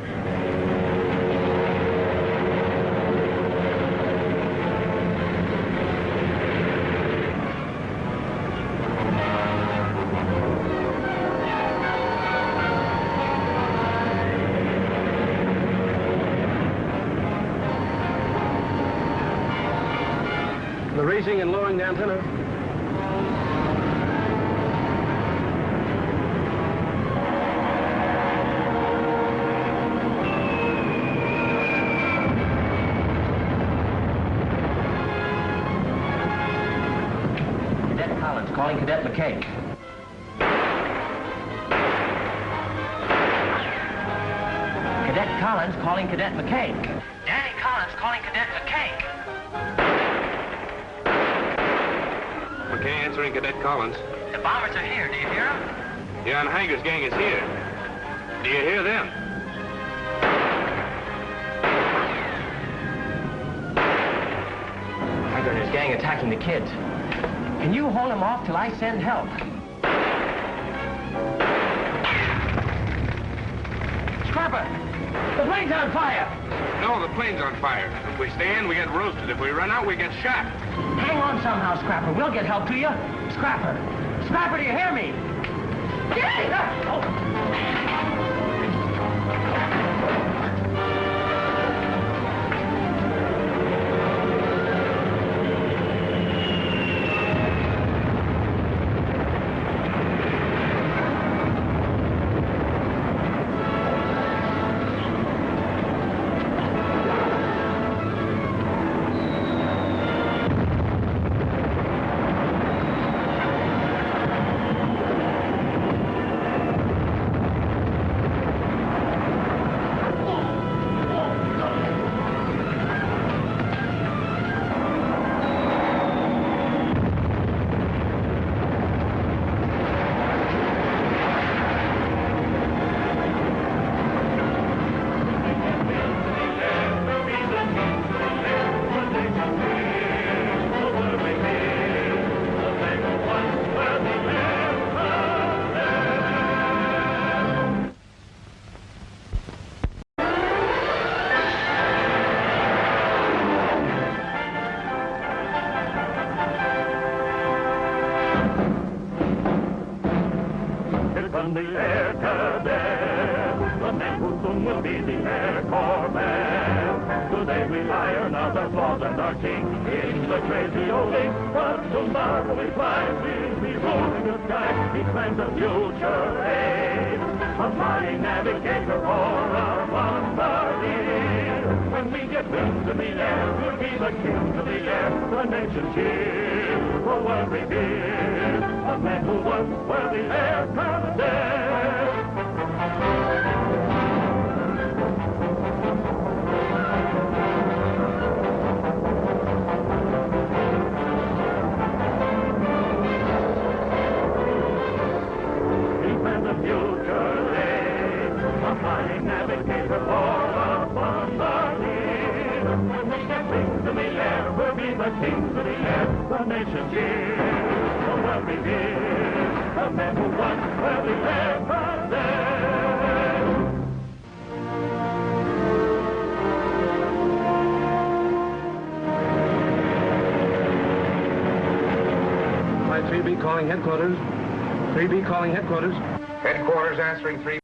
They're raising and lowering the antenna. Cadet Collins calling Cadet McKay. Cadet Collins calling Cadet McKay. Danny Collins calling Cadet McKay. McKay answering Cadet Collins. The bombers are here. Do you hear them? Yeah, and Heiger's gang is here. Do you hear them? Heiger and his gang attacking the kids. Can you hold them off till I send help? Scrapper! The plane's on fire! No, the plane's on fire. If we stay in, we get roasted. If we run out, we get shot. Hang on somehow, Scrapper. We'll get help to you. Scrapper! Scrapper, do you hear me? From the air cadet, the man who soon will be the Air Corps man. Today we iron out our flaws and our kinks in the crazy old ink, but tomorrow we fly, we'll be ruling the sky. He plans a future age, a flying navigator for our bombardier. When we get wings in the air, we'll be the kings of the air, the nation's cheer, the world revered, a man who once were the air cadet. He plans a future age, a flying navigator for a bombardier. When we get wings in the air, we'll be the kings of the air, the nation's cheer, the world revered, a man who once were the air cadet. Flight 3B calling headquarters. 3B calling headquarters. Headquarters answering 3.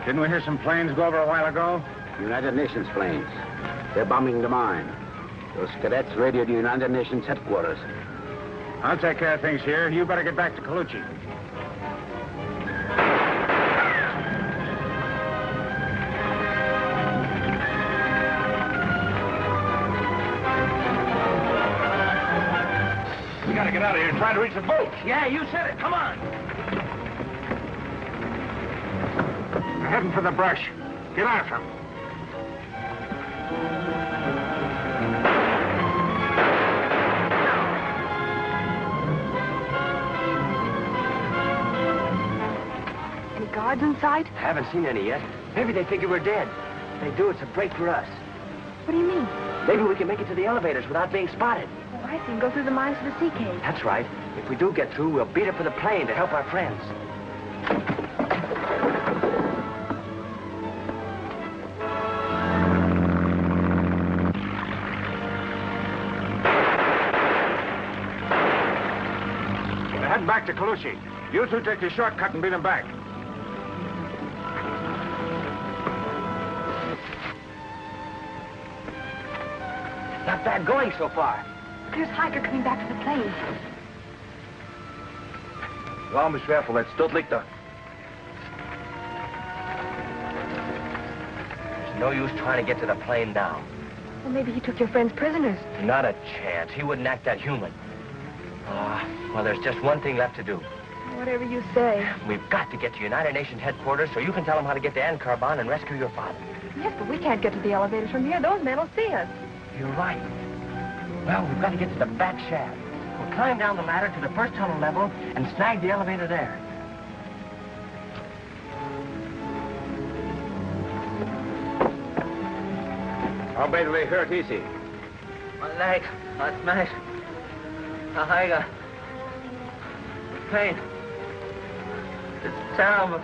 Didn't we hear some planes go over a while ago? United Nations planes. They're bombing the mine. Those cadets radioed United Nations headquarters. I'll take care of things here. You better get back to Colucci. We gotta get out of here and try to reach the boat. Yeah, you said it. Come on. They're heading for the brush. Get after them. Any guards in sight? Haven't seen any yet. Maybe they figure we're dead. If they do, it's a break for us. What do you mean? Maybe we can make it to the elevators without being spotted. Oh, I see. Go through the mines to the sea cave. That's right. If we do get through, we'll beat it for the plane to help our friends. They're heading back to Colucci. You two take the shortcut and beat them back. Not bad going so far. There's Heiger coming back to the plane. Alarm is careful. That's Lichter. There's no use trying to get to the plane now. Well, maybe he took your friends prisoners. Not a chance. He wouldn't act that human. Well, there's just one thing left to do. Whatever you say. We've got to get to United Nations headquarters so you can tell them how to get to Ankarbon and rescue your father. Yes, but we can't get to the elevators from here. Those men will see us. You're right. Well, we've got to get to the back shaft. We'll climb down the ladder to the first tunnel level and snag the elevator there. How badly they hurt is he? My leg. I smashed. Heiger. Pain. It's terrible.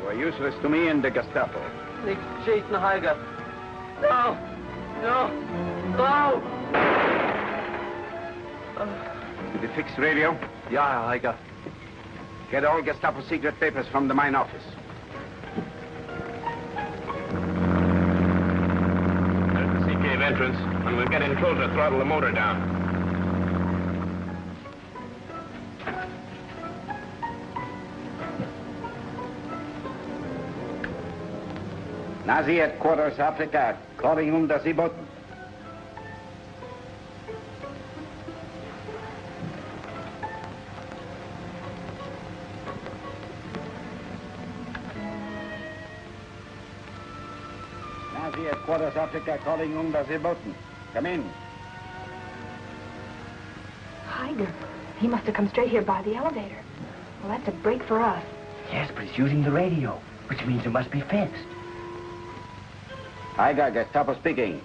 You are useless to me and the Gestapo. They chased Heiger. No! No! No! Did you fix radio? Yeah, Heiger. Get all Gestapo secret papers from the mine office. There's the sea cave entrance. When we get in closer, throttle the motor down. Nazi headquarters, Africa. Calling das U-Boot. Nazi headquarters, Africa. Calling das U-Boot. Come in. Heiger. He must have come straight here by the elevator. Well, that's a break for us. Yes, but he's using the radio, which means it must be fixed. Heiger, Gestapo speaking.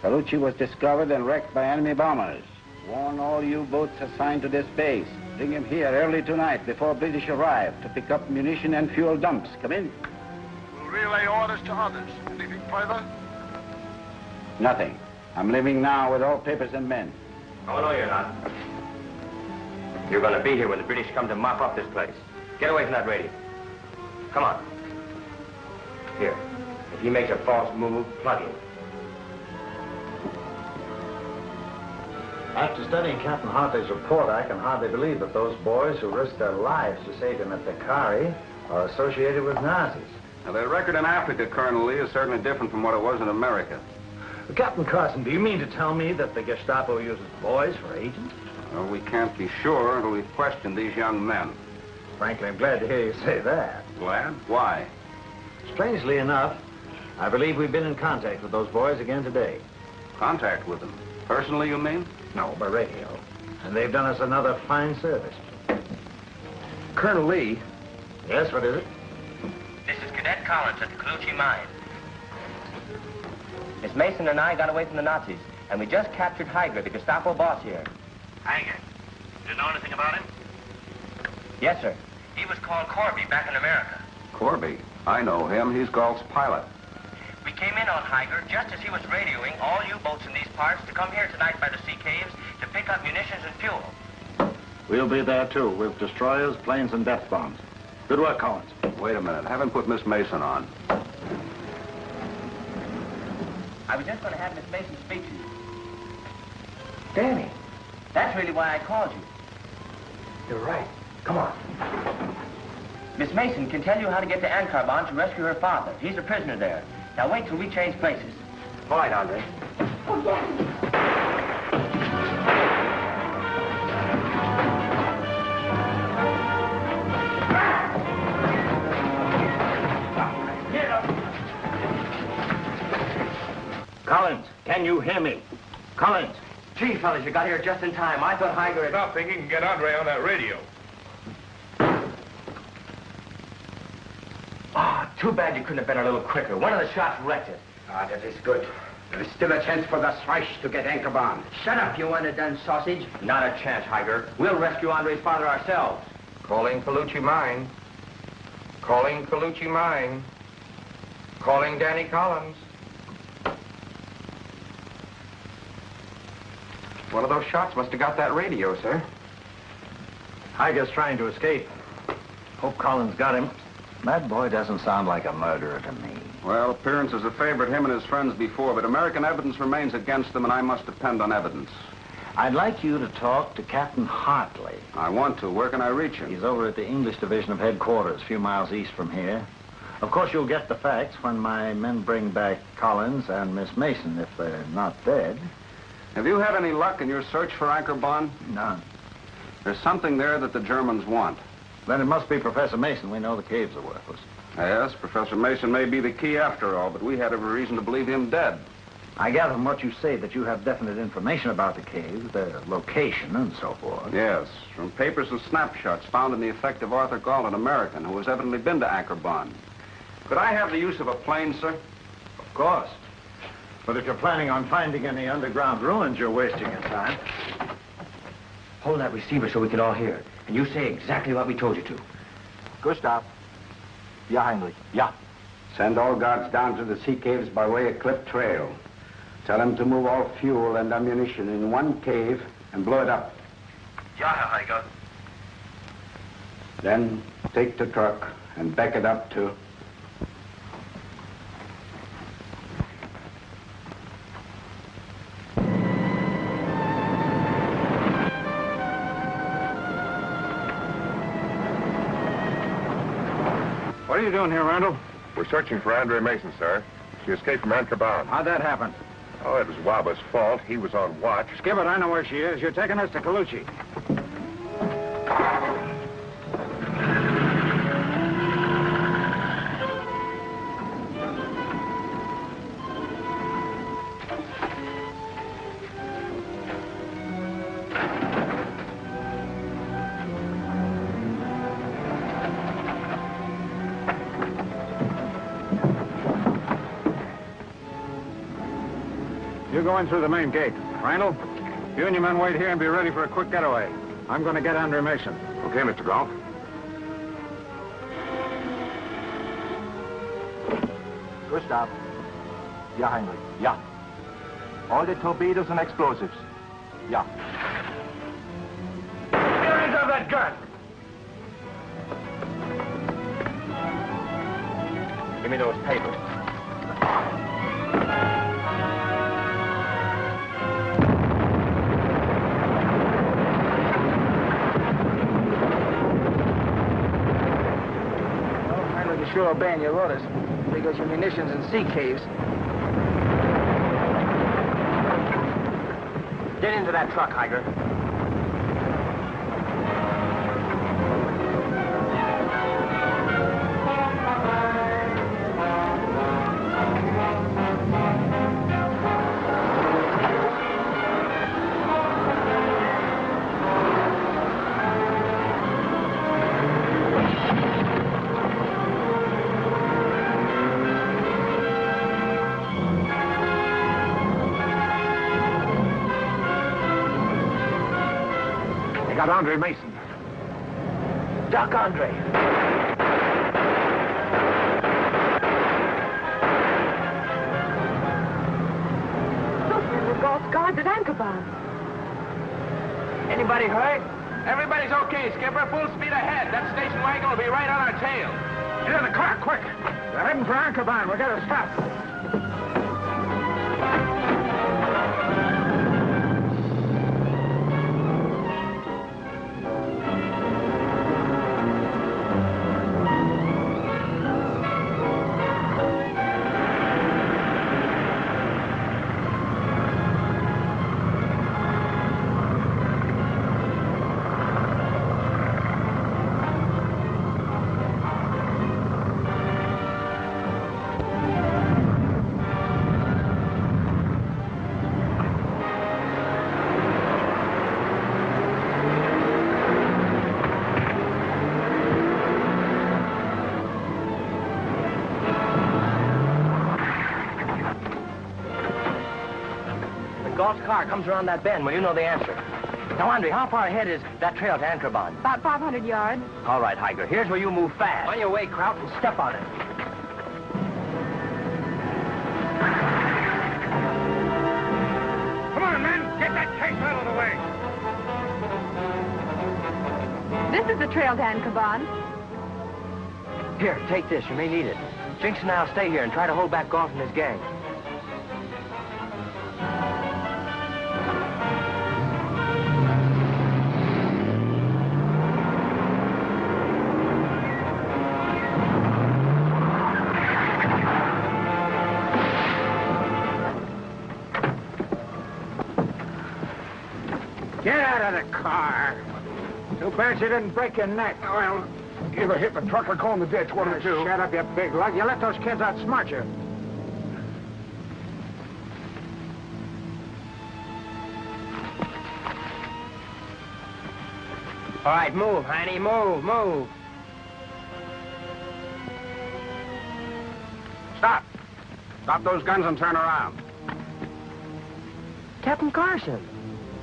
Colucci was discovered and wrecked by enemy bombers. Warn all U-boats assigned to this base. Bring him here early tonight before British arrive to pick up munition and fuel dumps. Come in. We'll relay orders to others. Anything further? Nothing. I'm leaving now with all papers and men. Oh, no, you're not. You're going to be here when the British come to mop up this place. Get away from that radio. Come on. Here. If he makes a false move, plug him. After studying Captain Hartley's report, I can hardly believe that those boys who risked their lives to save him at Dakari are associated with Nazis. Now, the record in Africa, Colonel Lee, is certainly different from what it was in America. Captain Carson, do you mean to tell me that the Gestapo uses boys for agents? Well, we can't be sure until we've questioned these young men. Frankly, I'm glad to hear you say that. Glad? Why? Strangely enough, I believe we've been in contact with those boys again today. Contact with them? Personally, you mean? No, by radio. And they've done us another fine service. Colonel Lee. Yes, what is it? This is Cadet Collins at the Colucci mine. Miss Mason and I got away from the Nazis, and we just captured Heiger, the Gestapo boss here. Heiger? Do you know anything about him? Yes, sir. He was called Corby back in America. Corby? I know him. He's Galt's pilot. We came in on Heiger just as he was radioing all U-boats in these parts to come here tonight by the sea caves to pick up munitions and fuel. We'll be there, too, with destroyers, planes, and death bombs. Good work, Collins. Wait a minute. Have him put Miss Mason on. I was just going to have Miss Mason speak to you. Danny, that's really why I called you. You're right. Come on. Miss Mason can tell you how to get to Ankarbon to rescue her father. He's a prisoner there. Now wait till we change places. All right, Andre. Oh, Daddy. Collins, can you hear me? Collins. Gee, fellas, you got here just in time. I thought Heiger had... Stop thinking you can get Andre on that radio. Oh, too bad you couldn't have been a little quicker. One of the shots wrecked it. Ah, that is good. There is still a chance for the Reich to get Ankarbon. Shut up, you underdone sausage. Not a chance, Heiger. We'll rescue Andre's father ourselves. Calling Colucci mine. Calling Colucci mine. Calling Danny Collins. One of those shots must have got that radio, sir. Heiger's trying to escape. Hope Collins got him. That boy doesn't sound like a murderer to me. Well, appearances have favored him and his friends before, but American evidence remains against them, and I must depend on evidence. I'd like you to talk to Captain Hartley. I want to. Where can I reach him? He's over at the English Division of Headquarters, a few miles east from here. Of course, you'll get the facts when my men bring back Collins and Miss Mason, if they're not dead. Have you had any luck in your search for Ankarbon? None. There's something there that the Germans want. Then it must be Professor Mason. We know the caves are worthless. Yes, Professor Mason may be the key after all, but we had every reason to believe him dead. I gather from what you say that you have definite information about the caves, their location, and so forth. Yes, from papers and snapshots found in the effect of Arthur Galt, an American who has evidently been to Ankarbon. Could I have the use of a plane, sir? Of course. But if you're planning on finding any underground ruins, you're wasting your time. Hold that receiver so we can all hear. And you say exactly what we told you to. Gustav. Ja, Heinrich. Ja. Send all guards down to the sea caves by way of Cliff Trail. Tell them to move all fuel and ammunition in one cave and blow it up. Ja, Herr Heiger. Then take the truck and back it up to... What are you doing here, Randall? We're searching for Andre Mason, sir. She escaped from Ankarbon. How'd that happen? Oh, it was Waba's fault. He was on watch. Skip it, I know where she is. You're taking us to Colucci. You're going through the main gate. Randall, you and your men wait here and be ready for a quick getaway. I'm going to get Andre Mason. Okay, Mr. Galt. Gustav. Ja, Heinrich. Ja. All the torpedoes and explosives. Ja. Get your hands off that gun! Give me those papers. Sure obeying your orders. Because your munitions in sea caves. Get into that truck, Heiger. Got Andre Mason. Doc Andre. Those were Galt's guards at Ankarbon. Anybody hurt? Everybody's okay, Skipper. Full speed ahead. That station wagon will be right on our tail. Get in the car, quick. They're heading for Ankarbon. We gotta stop. Galt's car comes around that bend. Well, you know the answer. Now, Andre, how far ahead is that trail to Anchorban? About 500 yards. All right, Heiger. Here's where you move fast. On your way, Kraut, and step on it. Come on, men. Get that case out of the way. This is the trail to Anchorban. Here, take this. You may need it. Jinx and I'll stay here and try to hold back Galt and his gang. Get out of the car. Too bad you didn't break your neck. Well, either hit the truck or go in the ditch, one or two. Shut up, you big lug. You let those kids outsmart you. All right, move, honey. Move, move. Stop. Stop those guns and turn around. Captain Carson.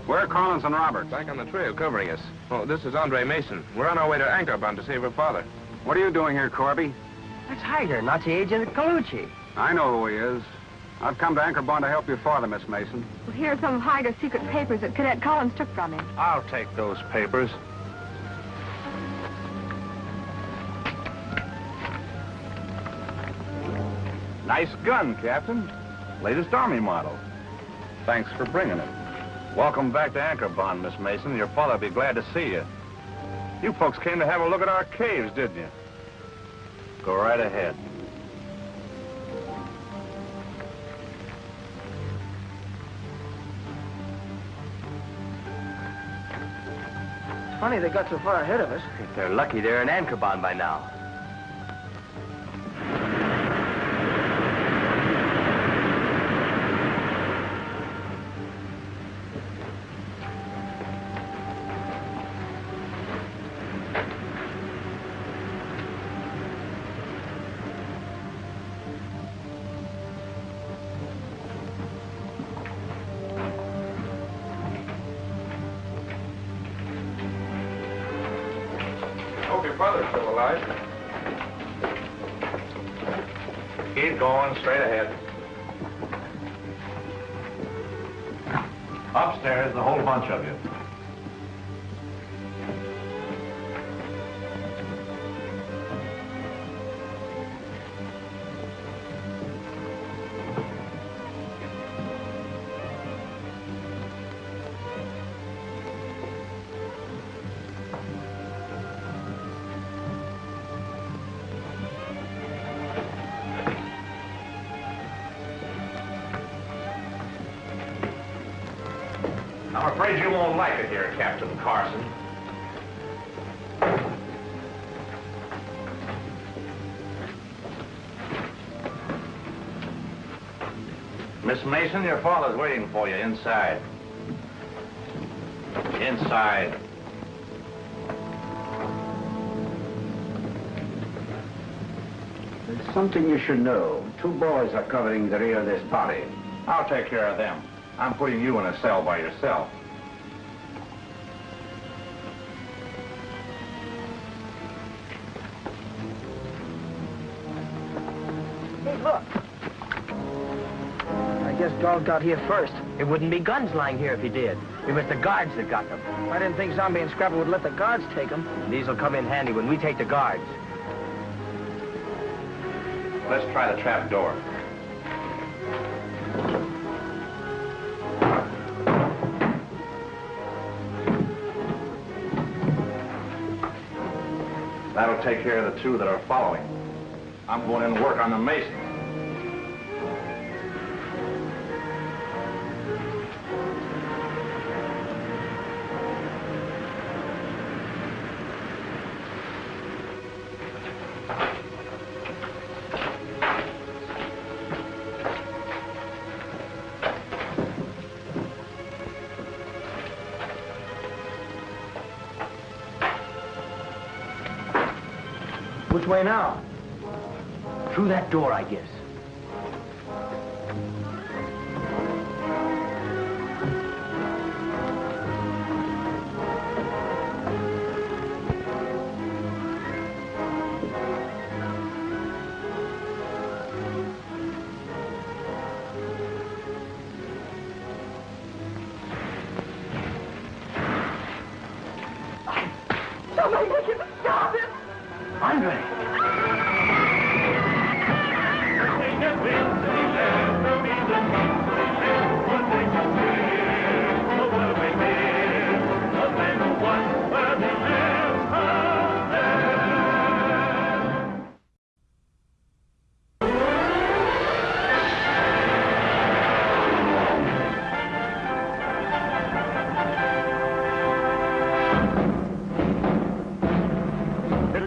Where are Collins and Roberts? Back on the trail, covering us. Oh, this is Andre Mason. We're on our way to Anchorban to save her father. What are you doing here, Corby? That's Heiger, Nazi agent at Colucci. I know who he is. I've come to Anchorban to help your father, Miss Mason. Well, here are some of Heiger's secret papers that Cadet Collins took from him. I'll take those papers. Nice gun, Captain. Latest Army model. Thanks for bringing it. Welcome back to Anchorban, Miss Mason. Your father'll be glad to see you. You folks came to have a look at our caves, didn't you? Go right ahead. It's funny they got so far ahead of us. If they're lucky, they're in Anchorban by now. Your father's still alive. Keep going, straight ahead. Upstairs, the whole bunch of you. I'm afraid you won't like it here, Captain Carson. Miss Mason, your father's waiting for you inside. Inside. There's something you should know. 2 boys are covering the rear of this body. I'll take care of them. I'm putting you in a cell by yourself. Hey, look. I guess Galt got here first. It wouldn't be guns lying here if he did. It was the guards that got them. I didn't think Zombie and Scrapper would let the guards take them. These will come in handy when we take the guards. Let's try the trap door. That'll take care of the two that are following. I'm going in to work on the Mason. Which way now? Through that door, I guess. Somebody make him stop it! Andre!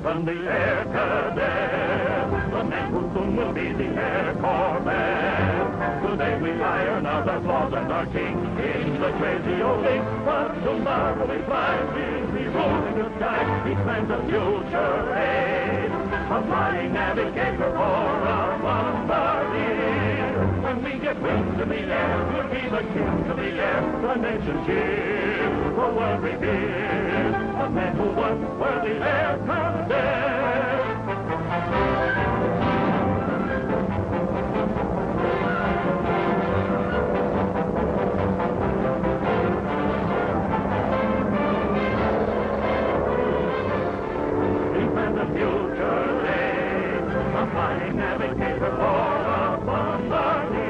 From the air cadet, the man who soon will be the air corvette. Today we iron out our flaws and our kinks in the crazy old ink. But tomorrow we fly, we'll be rolling the sky. Each man's a future aid, a flying navigator or a bombardier. When we get wings in the air, we'll be the kings of the air. The nation cheers, the world reveres a man who once were the air cadet. He planned the future aid, a flying navigator or a bombardier.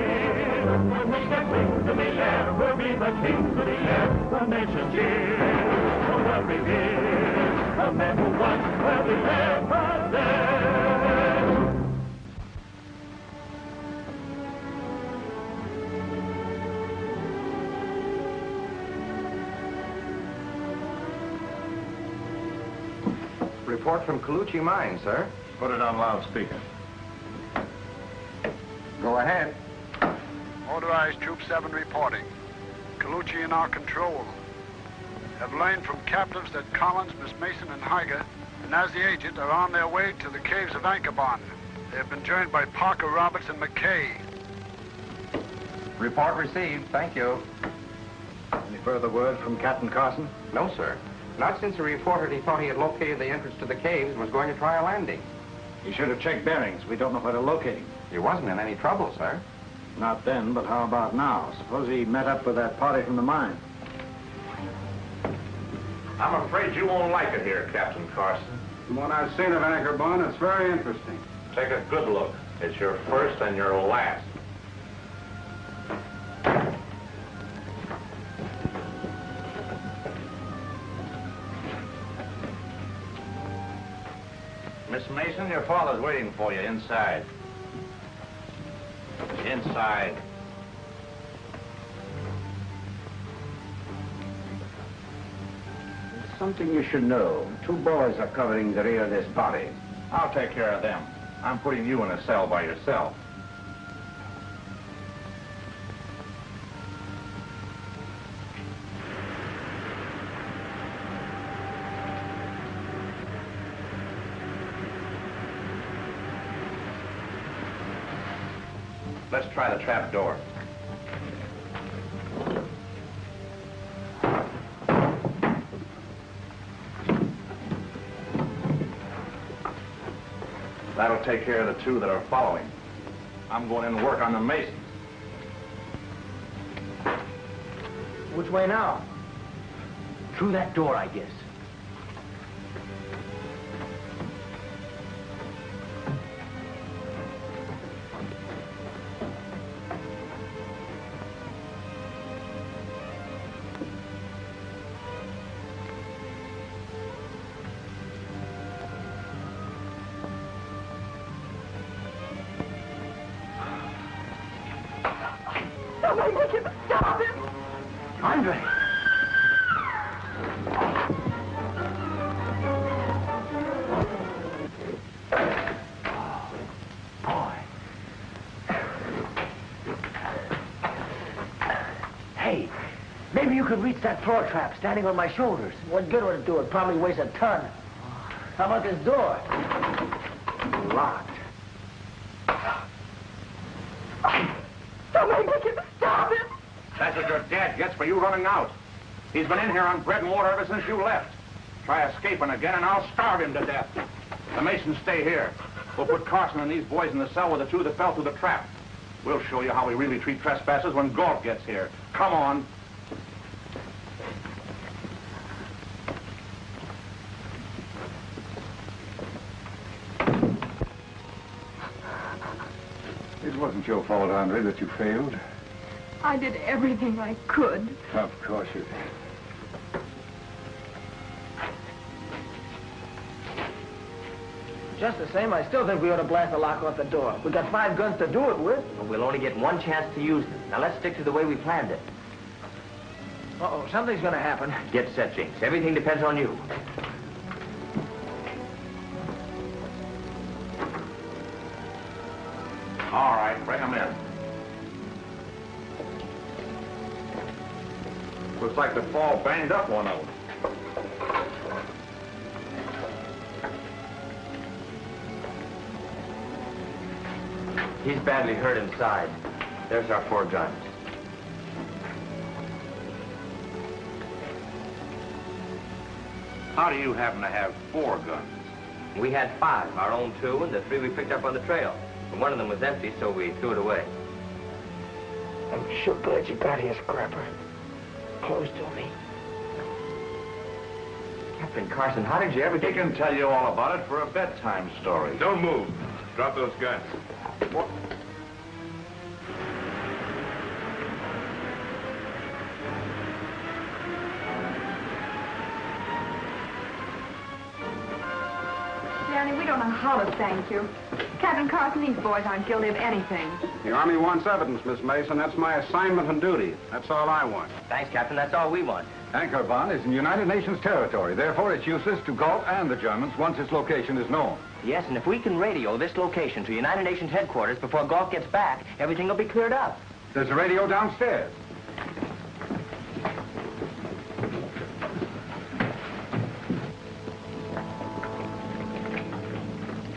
When we get wings in the air, we'll be the kings of the air. The nation cheers, the world reveres a man who once were the air cadet. Report from Colucci Mine, sir. Put it on loudspeaker. Go ahead. Motorized Troop 7 reporting. Colucci in our control. Have learned from captives that Collins, Miss Mason, and Heiger, and as the agent, are on their way to the caves of Anchorban. They have been joined by Parker, Roberts, and McKay. Report received. Thank you. Any further word from Captain Carson? No, sir. Not since he reported he thought he had located the entrance to the caves and was going to try a landing. He should have checked bearings. We don't know where to locate him. He wasn't in any trouble, sir. Not then, but how about now? Suppose he met up with that party from the mine. I'm afraid you won't like it here, Captain Carson. From what I've seen of Anchorban, it's very interesting. Take a good look. It's your first and your last. Miss Mason, your father's waiting for you inside. Inside. There's something you should know. 2 boys are covering the rear of this body. I'll take care of them. I'm putting you in a cell by yourself. Let's try the trap door. That'll take care of the 2 that are following. I'm going in to work on the Masons. Which way now? Through that door, I guess. Andre! Hey, maybe you could reach that floor trap standing on my shoulders. What good would it do? It probably weighs a ton. How about this door? Locked. Don't make me stop it. That's what your dad gets for you running out. He's been in here on bread and water ever since you left. Try escaping again, and I'll starve him to death. The Masons stay here. We'll put Carson and these boys in the cell with the two that fell through the trap. We'll show you how we really treat trespassers when Galt gets here. Come on. It wasn't your fault, Andre, that you failed. I did everything I could. Of course you did. Just the same, I still think we ought to blast the lock off the door. We got 5 guns to do it with. But we'll only get one chance to use them. Now let's stick to the way we planned it. Uh-oh, something's gonna happen. Get set, Jinx. Everything depends on you. All right, bring them in. Looks like the fall banged up one of them. He's badly hurt inside. There's our 4 guns. How do you happen to have 4 guns? We had 5, our own 2, and the 3 we picked up on the trail. And one of them was empty, so we threw it away. I'm sure glad you got here, Scrapper. Close to me. Captain Carson, how did you ever get... He can tell you all about it for a bedtime story. Don't move. Drop those guns. What? Danny, we don't know how to thank you. Captain Carson, these boys aren't guilty of anything. The Army wants evidence, Miss Mason. That's my assignment and duty. That's all I want. Thanks, Captain. That's all we want. Anchorban is in United Nations territory. Therefore, it's useless to Galt and the Germans once its location is known. Yes, and if we can radio this location to United Nations headquarters before Galt gets back, everything will be cleared up. There's a radio downstairs.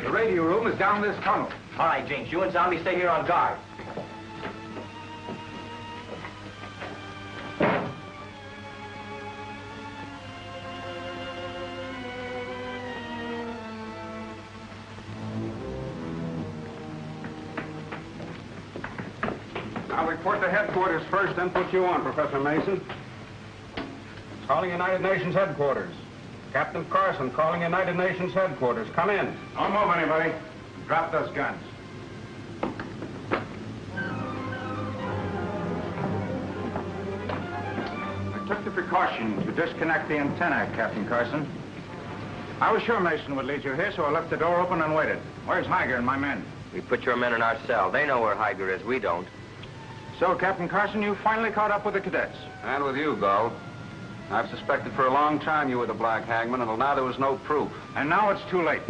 The radio room is down this tunnel. All right, Jinx, you and Zombie stay here on guard. I'll report to headquarters first, then put you on, Professor Mason. Calling United Nations headquarters. Captain Carson calling United Nations headquarters. Come in. Don't move, anybody. Drop those guns. I took the precaution to disconnect the antenna, Captain Carson. I was sure Mason would lead you here, so I left the door open and waited. Where's Heiger and my men? We put your men in our cell. They know where Heiger is. We don't. So, Captain Carson, you finally caught up with the cadets. And with you, Galt. I've suspected for a long time you were the Black Hangman, until now there was no proof. And now it's too late.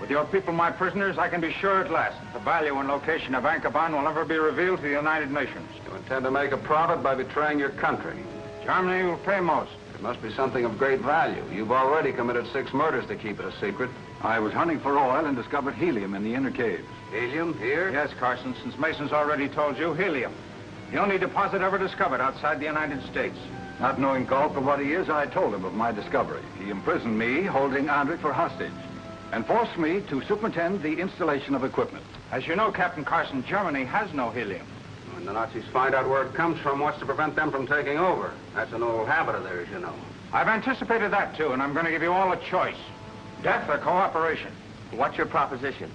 With your people my prisoners, I can be sure at last the value and location of Anchorban will never be revealed to the United Nations. You intend to make a profit by betraying your country. Germany will pay most. It must be something of great value. You've already committed 6 murders to keep it a secret. I was hunting for oil and discovered helium in the inner caves. Helium here? Yes, Carson, since Mason's already told you, helium. The only deposit ever discovered outside the United States. Not knowing Galt for what he is, I told him of my discovery. He imprisoned me, holding Andre for hostage, and forced me to superintend the installation of equipment. As you know, Captain Carson, Germany has no helium. When the Nazis find out where it comes from, what's to prevent them from taking over? That's an old habit of theirs, you know. I've anticipated that, too, and I'm going to give you all a choice. Death or cooperation. What's your proposition?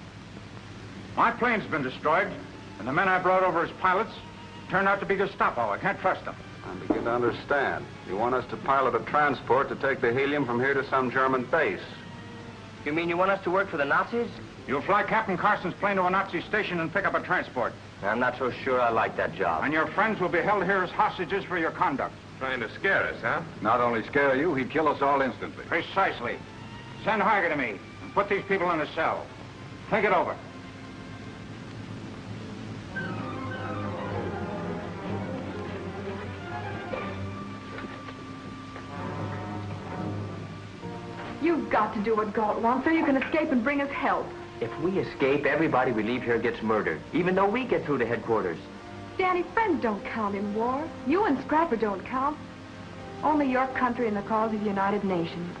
My plane's been destroyed, and the men I brought over as pilots turned out to be Gestapo. I can't trust them. I begin to understand. You want us to pilot a transport to take the helium from here to some German base. You mean you want us to work for the Nazis? You'll fly Captain Carson's plane to a Nazi station and pick up a transport. I'm not so sure I like that job. And your friends will be held here as hostages for your conduct. Trying to scare us, huh? Not only scare you, he'd kill us all instantly. Precisely. Send Heiger to me and put these people in a cell. Think it over. You've got to do what Galt wants so you can escape and bring us help. If we escape, everybody we leave here gets murdered, even though we get through to headquarters. Danny, friends don't count in war. You and Scrapper don't count. Only your country and the cause of the United Nations.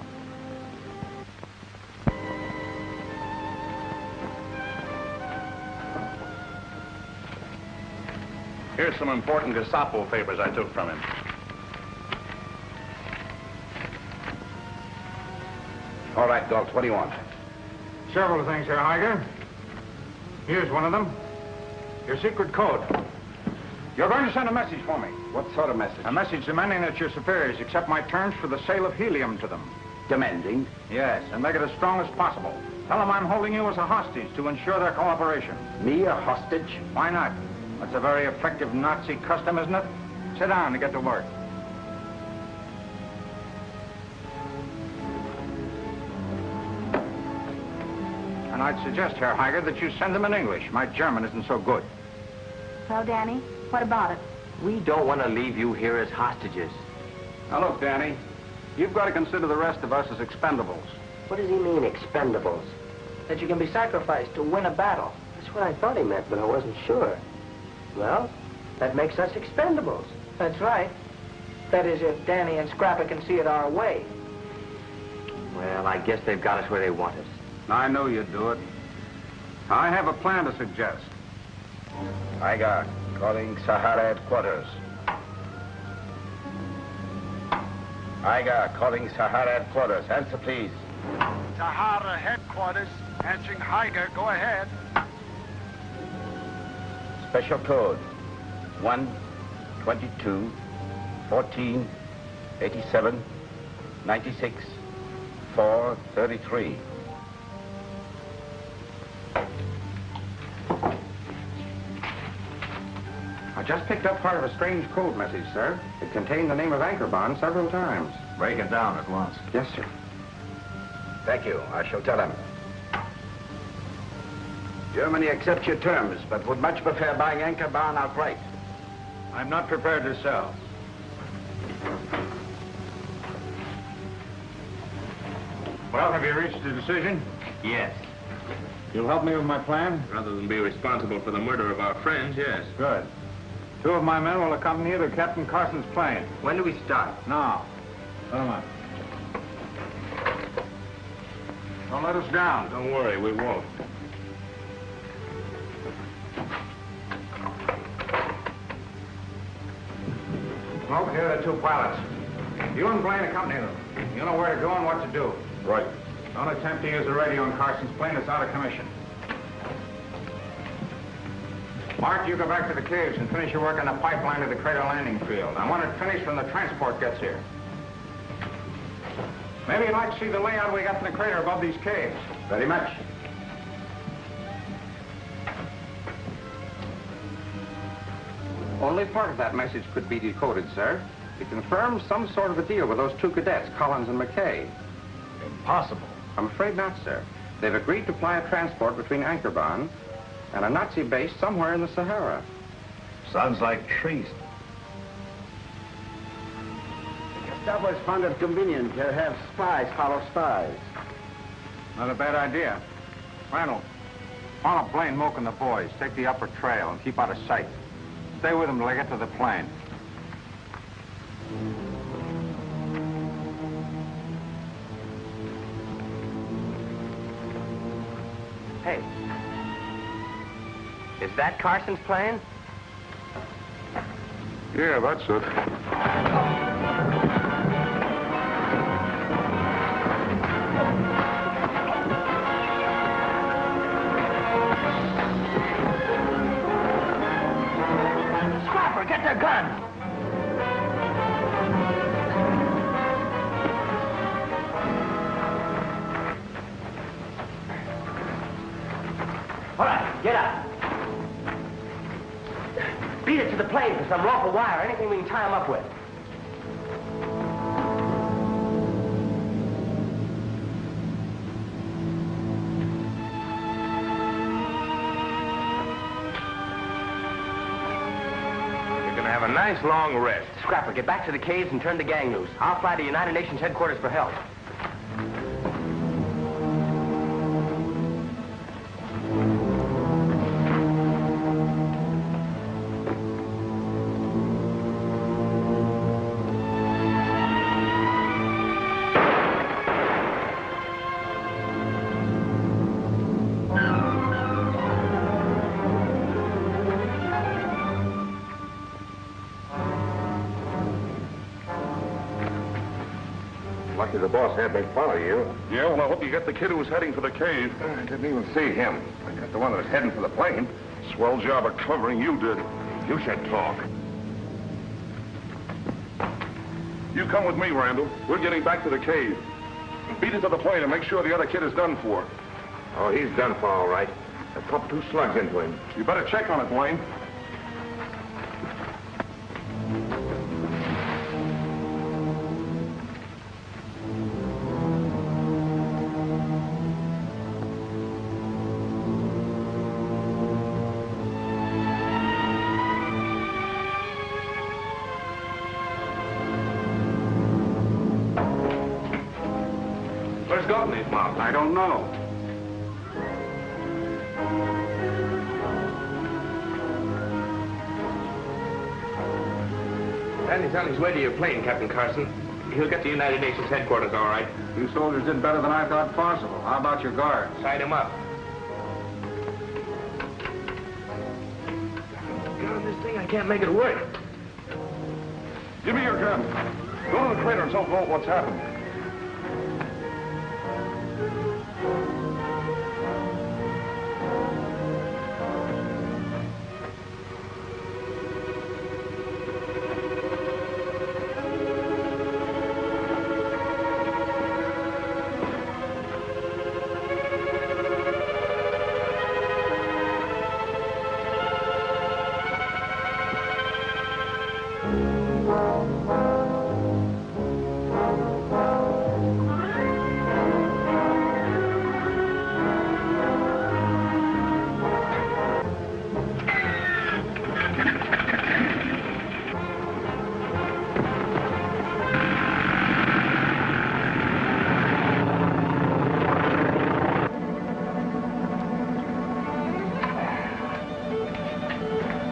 Here's some important Gestapo papers I took from him. All right, Galt, what do you want? Several things here, Heiger. Here's one of them. Your secret code. You're going to send a message for me. What sort of message? A message demanding that your superiors accept my terms for the sale of helium to them. Demanding? Yes, and make it as strong as possible. Tell them I'm holding you as a hostage to ensure their cooperation. Me, a hostage? Why not? That's a very effective Nazi custom, isn't it? Sit down and get to work. And I'd suggest, Herr Heiger, that you send them in English. My German isn't so good. Well, Danny, what about it? We don't want to leave you here as hostages. Now, look, Danny, you've got to consider the rest of us as expendables. What does he mean, expendables? That you can be sacrificed to win a battle. That's what I thought he meant, but I wasn't sure. Well, that makes us expendables. That's right. That is, if Danny and Scrapper can see it our way. Well, I guess they've got us where they want us. I knew you'd do it. I have a plan to suggest. Heiger, calling Sahara headquarters. Heiger, calling Sahara headquarters. Answer, please. Sahara headquarters, answering Heiger. Go ahead. Special code 1, 22, 14, 87, 96, 4, 33. I just picked up part of a strange code message, sir. It contained the name of Anchorbon several times. Break it down at once. Yes, sir. Thank you. I shall tell him. Germany accepts your terms, but would much prefer buying Anchorbon outright. I'm not prepared to sell. Well, have you reached a decision? Yes. You'll help me with my plan? Rather than be responsible for the murder of our friends, yes. Good. 2 of my men will accompany you to Captain Carson's plane. When do we start? Now. Come on. Don't let us down. Don't worry, we won't. Smoke, here are the 2 pilots. You and Blaine accompany them. You know where to go and what to do. Right. Don't attempt to use the radio on Carson's plane. It's out of commission. Mark, you go back to the caves and finish your work on the pipeline to the crater landing field. I want it finished when the transport gets here. Maybe you'd like to see the layout we got in the crater above these caves. Very much. Only part of that message could be decoded, sir. It confirms some sort of a deal with those 2 cadets, Collins and McKay. Impossible. I'm afraid not, sir. They've agreed to fly a transport between Anchorbon and a Nazi base somewhere in the Sahara. Sounds like treason. Gestapo has found it convenient to have spies follow spies. Not a bad idea. Randall, follow Blaine, Mook, and the boys. Take the upper trail and keep out of sight. Stay with them till they get to the plane. Hey. Is that Carson's plane? Yeah, that's it. Scrapper, get their gun! All right, get up. Beat it to the plane for some rope or wire, anything we can tie them up with. gonna have a nice long rest. Scrapper, get back to the caves and turn the gang loose. I'll fly to United Nations headquarters for help. Lucky the boss had me follow you. Yeah, well, I hope you get the kid who was heading for the cave. I didn't even see him. I got the one that was heading for the plane. Swell job of covering you did. You should talk. You come with me, Randall. We're getting back to the cave. Beat it to the plane and make sure the other kid is done for. Oh, he's done for all right. I popped 2 slugs into him. You better check on it, Wayne. Where's Galt and his mom? I don't know. Randy's on his way to your plane, Captain Carson. He'll get to United Nations headquarters, all right. You soldiers did better than I thought possible. How about your guards? Tied him up. God, this thing, I can't make it work. Give me your gun. Go to the crater and tell Galt what's happened.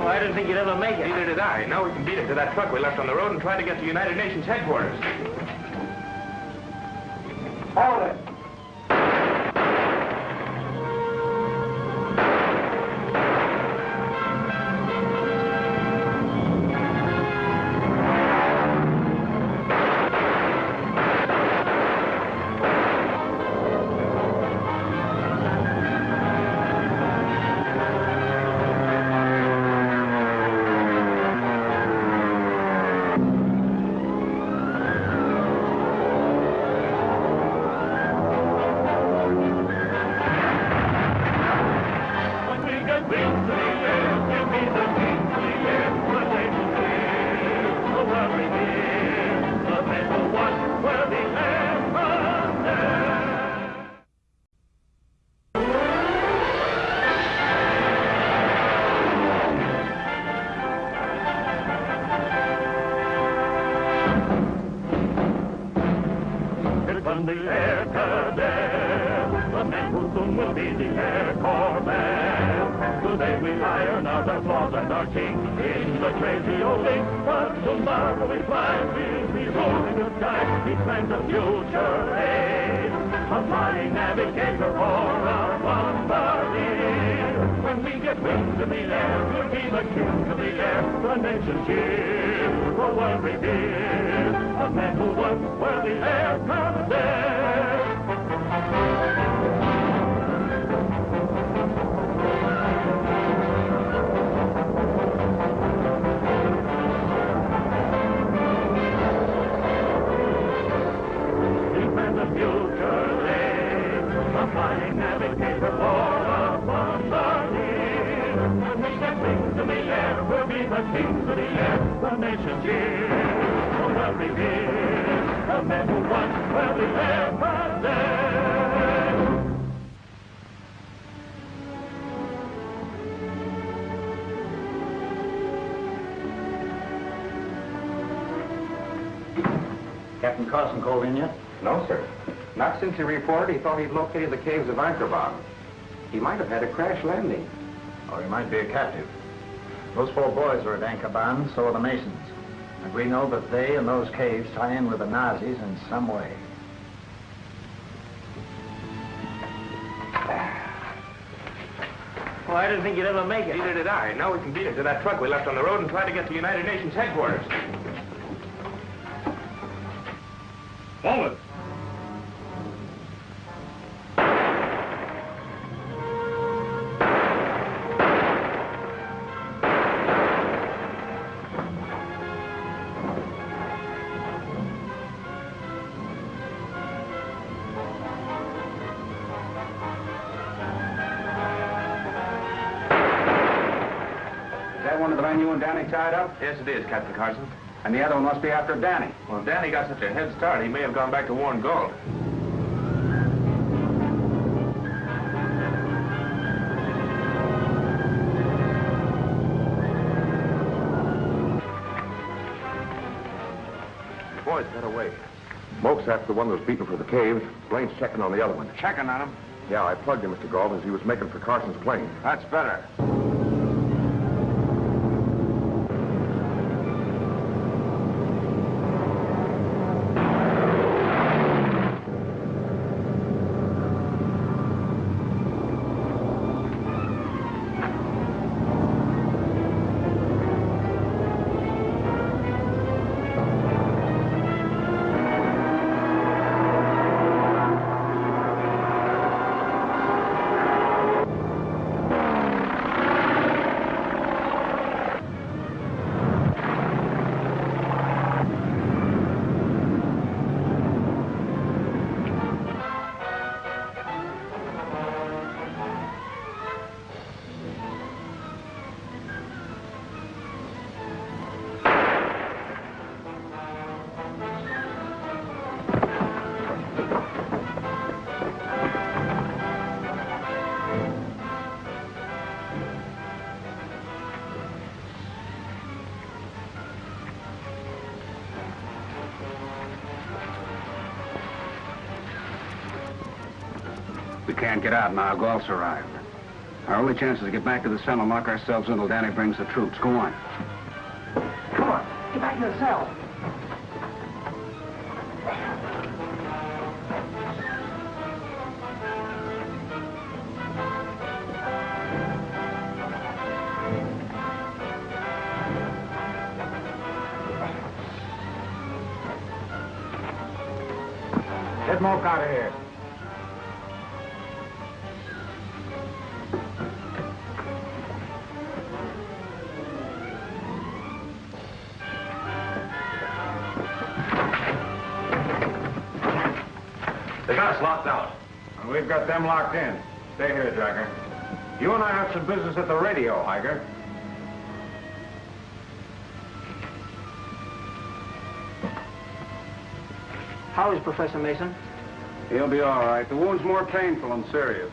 I didn't think you'd ever make it. Neither did I. Now we can beat it to that truck we left on the road and try to get to United Nations headquarters. Hold it. From the air cadets, the men who soon will be the air corps men. Today we iron out our flaws and our kinks in the crazy old link. But tomorrow we fly, we'll be rolling the sky. He plans a future aid, a flying navigator or a bombardier. When we get wings in the air, we'll be the kings of the air. The nation's cheer, the world revered. The men who once were the air cadets. He plans a future aid, a flying navigator or a bombardier. When we get wings in the air, we'll be the kings of the air. The nation's cheer, the world revered. The men who once were the air cadets. Captain Carson called in yet? No, sir. Not since he reported he thought he'd located the caves of Anchorban. He might have had a crash landing. Or he might be a captive. Those 4 boys were at Anchorban, so are the Masons. And we know that they and those caves tie in with the Nazis in some way. Well, I didn't think you'd ever make it. Neither did I. Now we can beat it to that truck we left on the road and try to get to United Nations headquarters. Hold it. One of the men you and Danny tied up? Yes, it is, Captain Carson. And the other one must be after Danny. Well, if Danny got such a head start, he may have gone back to warn Galt. The boys got away. Smoke's after the one that was beaten for the cave. Blaine's checking on the other one. Checking on him? Yeah, I plugged him, Mr. Galt, as he was making for Carson's plane. That's better. We can't get out now. Galt's arrived. Our only chance is to get back to the cell and lock ourselves until Danny brings the troops. Go on. Come on, get back to the cell. Get Moke out of here. They got us locked out. And we've got them locked in. Stay here, Dracker. You and I have some business at the radio, Heiger. How is Professor Mason? He'll be all right. The wound's more painful than serious.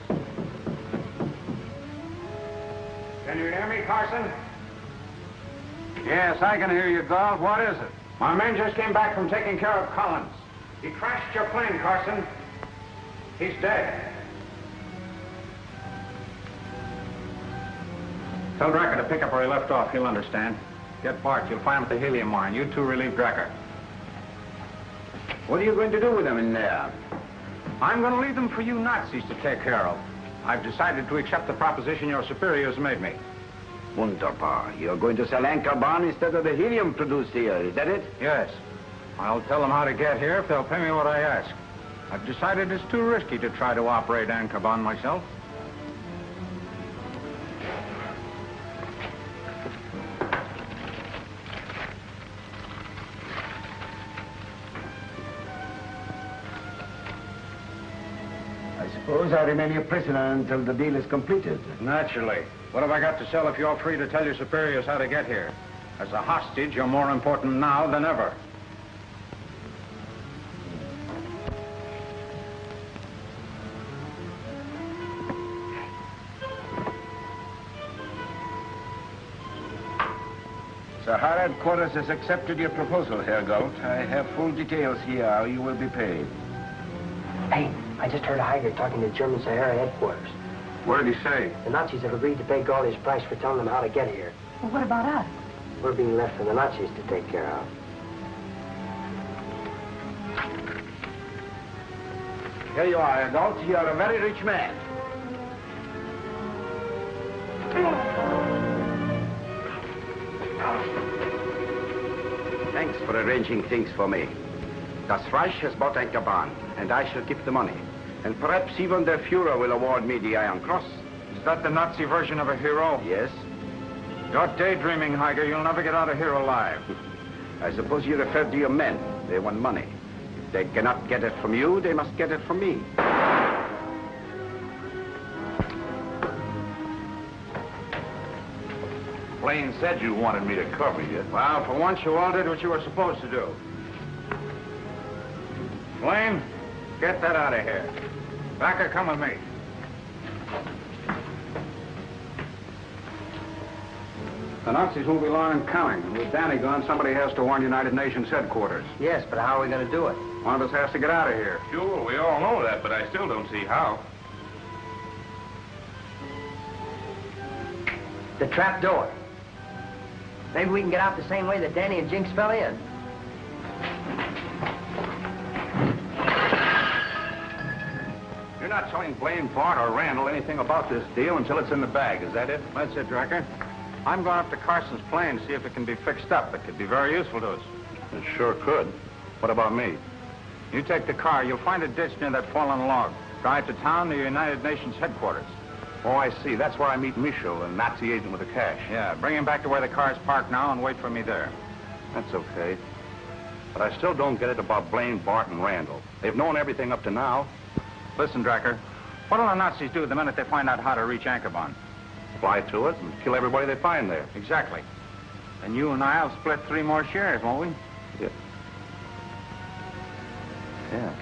Can you hear me, Carson? Yes, I can hear you, Galt. What is it? My men just came back from taking care of Collins. He crashed your plane, Carson. He's dead. Tell Dracker to pick up where he left off. He'll understand. Get Bart. You'll find him at the helium mine. You two relieve Dracker. What are you going to do with them in there? I'm going to leave them for you Nazis to take care of. I've decided to accept the proposition your superiors made me. Wunderbar. You're going to sell Anchorban instead of the helium produced here, is that it? Yes. I'll tell them how to get here if they'll pay me what I ask. I've decided it's too risky to try to operate Anchorban myself. I suppose I remain your prisoner until the deal is completed. Naturally. What have I got to sell if you're free to tell your superiors how to get here? As a hostage, you're more important now than ever. The headquarters has accepted your proposal, Herr Galt. I have full details here how you will be paid. Hey, I just heard Heiger talking to German Sahara headquarters. What did he say? The Nazis have agreed to pay Galt his price for telling them how to get here. Well, what about us? We're being left for the Nazis to take care of. Here you are, Herr Galt. You are a very rich man. Thanks for arranging things for me. Das Reich has bought Ankerbahn, and I shall give the money. And perhaps even the Fuhrer will award me the Iron Cross. Is that the Nazi version of a hero? Yes. You're daydreaming, Heiger. You'll never get out of here alive. I suppose you refer to your men. They want money. If they cannot get it from you, they must get it from me. Blaine said you wanted me to cover you. Well, for once, you all did what you were supposed to do. Blaine, get that out of here. Backer, come with me. The Nazis won't be long in coming. And with Danny gone, somebody has to warn United Nations headquarters. Yes, but how are we going to do it? One of us has to get out of here. Sure, we all know that, but I still don't see how. The trap door. Maybe we can get out the same way that Danny and Jinx fell in. You're not telling Blaine, Bart, or Randall anything about this deal until it's in the bag, is that it? That's it, Drucker. I'm going up to Carson's plane to see if it can be fixed up. It could be very useful to us. It sure could. What about me? You take the car. You'll find a ditch near that fallen log. Drive to town to United Nations headquarters. Oh, I see. That's where I meet Michaud, a Nazi agent with the cash. Yeah, bring him back to where the car's parked now and wait for me there. That's okay. But I still don't get it about Blaine, Bart, and Randall. They've known everything up to now. Listen, Dracker, what'll the Nazis do the minute they find out how to reach Ankerbahn? Fly to it and kill everybody they find there. Exactly. And you and I'll split 3 more shares, won't we? Yeah. Yeah.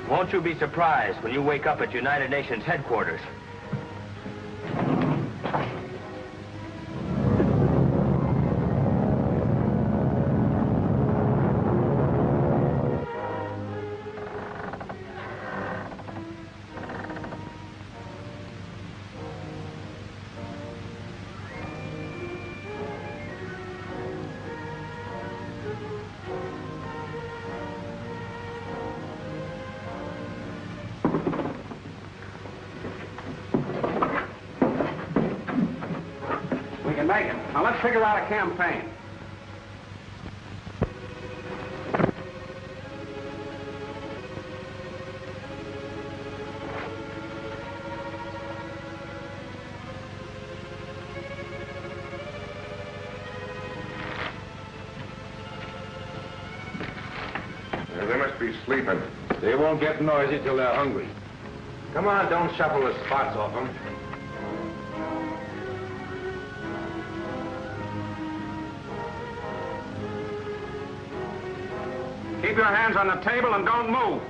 Won't you be surprised when you wake up at United Nations headquarters? Make it. Now let's figure out a campaign. They must be sleeping. They won't get noisy till they're hungry. Come on, don't shuffle the spots off them. Keep your hands on the table and don't move.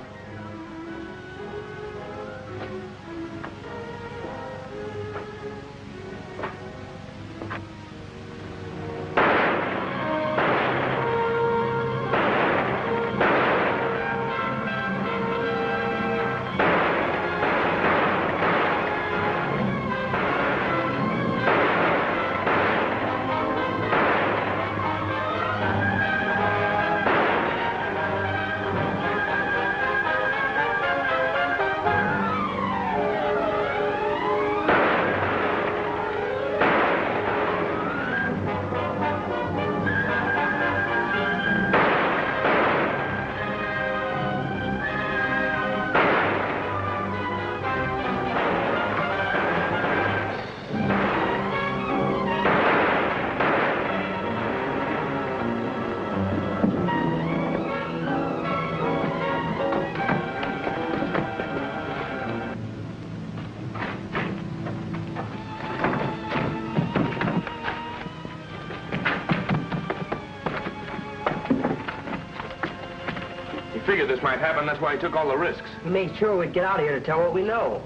figured this might happen. That's why he took all the risks. He made sure we'd get out of here to tell what we know.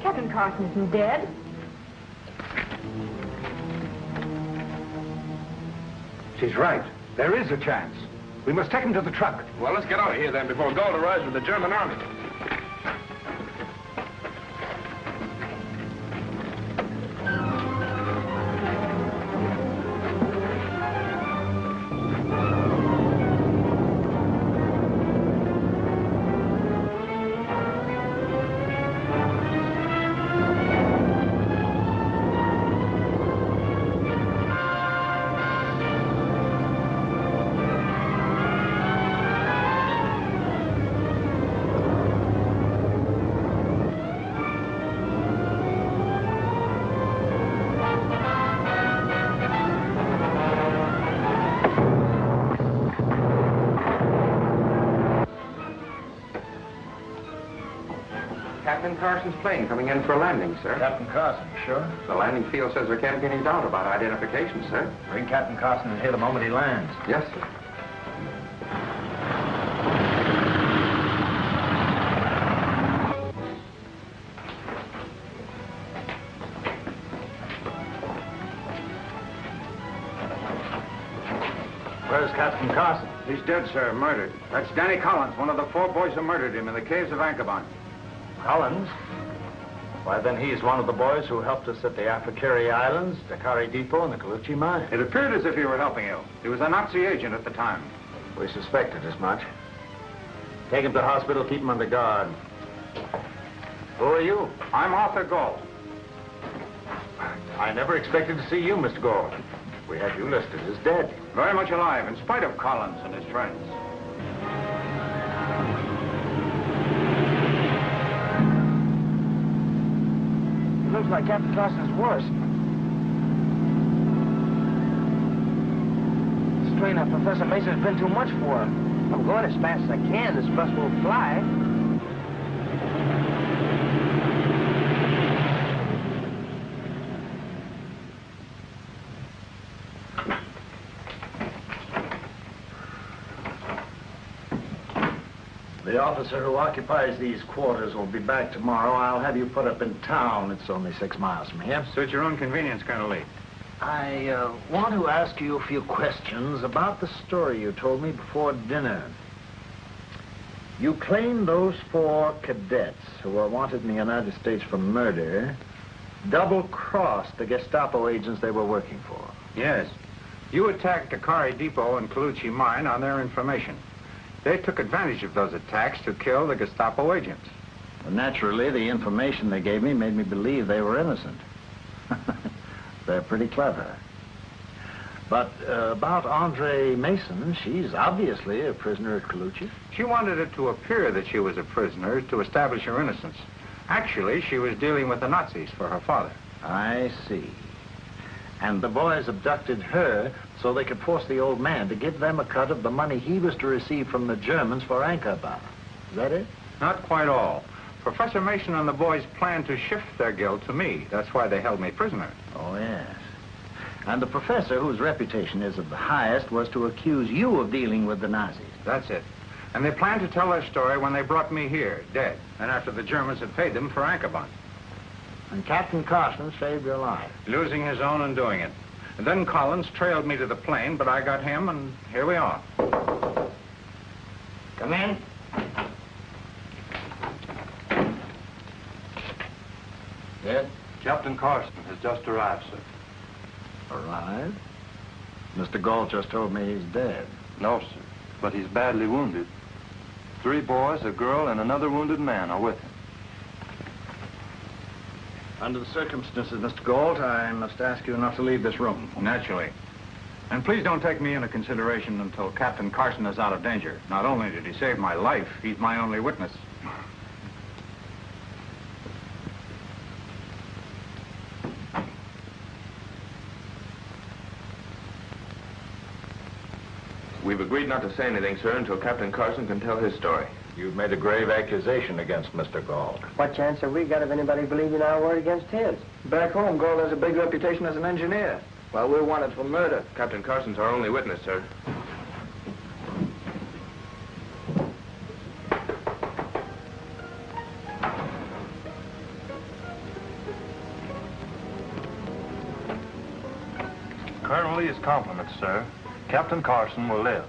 Captain Carson isn't dead. She's right. There is a chance. We must take him to the truck. Well, let's get out of here then before Galt arrives with the German army. Captain Carson's plane coming in for a landing, sir. Captain Carson, sure? The landing field says there can't be any doubt about identification, sir. Bring Captain Carson in here the moment he lands. Yes, sir. Where's Captain Carson? He's dead, sir. Murdered. That's Danny Collins, one of the 4 boys who murdered him in the caves of Ankaban. Collins? Why, then he's one of the boys who helped us at the Afakiri Islands, Dakari Depot, and the Kaluchi mine. It appeared as if he were helping you. He was a Nazi agent at the time. We suspected as much. Take him to hospital, keep him under guard. Who are you? I'm Arthur Galt. I never expected to see you, Mr. Galt. We had you listed as dead. Very much alive, in spite of Collins and his friends. It looks like Captain Carson's worse. The strain of Professor Mason has been too much for him. I'm going as fast as I can. This bus will fly. The officer who occupies these quarters will be back tomorrow. I'll have you put up in town. It's only 6 miles from here. Suit your own convenience, Colonel Lee. I want to ask you a few questions about the story you told me before dinner. You claim those 4 cadets who are wanted in the United States for murder double-crossed the Gestapo agents they were working for. Yes. You attacked Dakari Depot and Kaluchi mine on their information. They took advantage of those attacks to kill the Gestapo agents. Well, naturally, the information they gave me made me believe they were innocent. They're pretty clever. But about Andre Mason, she's obviously a prisoner at Kaluchi. She wanted it to appear that she was a prisoner to establish her innocence. Actually, she was dealing with the Nazis for her father. I see. And the boys abducted her so they could force the old man to give them a cut of the money he was to receive from the Germans for Ankaban. Is that it? Not quite all. Professor Mason and the boys planned to shift their guilt to me. That's why they held me prisoner. Oh, yes. And the professor, whose reputation is of the highest, was to accuse you of dealing with the Nazis. That's it. And they planned to tell their story when they brought me here, dead, and after the Germans had paid them for Ankaban. And Captain Carson saved your life. Losing his own and doing it. And then Collins trailed me to the plane, but I got him, and here we are. Come in. Yes? Captain Carson has just arrived, sir. Arrived? Mr. Galt just told me he's dead. No, sir, but he's badly wounded. 3 boys, a girl, and another wounded man are with him. Under the circumstances, Mr. Galt, I must ask you not to leave this room. Naturally. And please don't take me into consideration until Captain Carson is out of danger. Not only did he save my life, he's my only witness. We've agreed not to say anything, sir, until Captain Carson can tell his story. You've made a grave accusation against Mr. Galt. What chance have we got of anybody believing our word against his? Back home, Galt has a big reputation as an engineer, while we're wanted for murder. Captain Carson's our only witness, sir. compliments, sir. Captain Carson will live.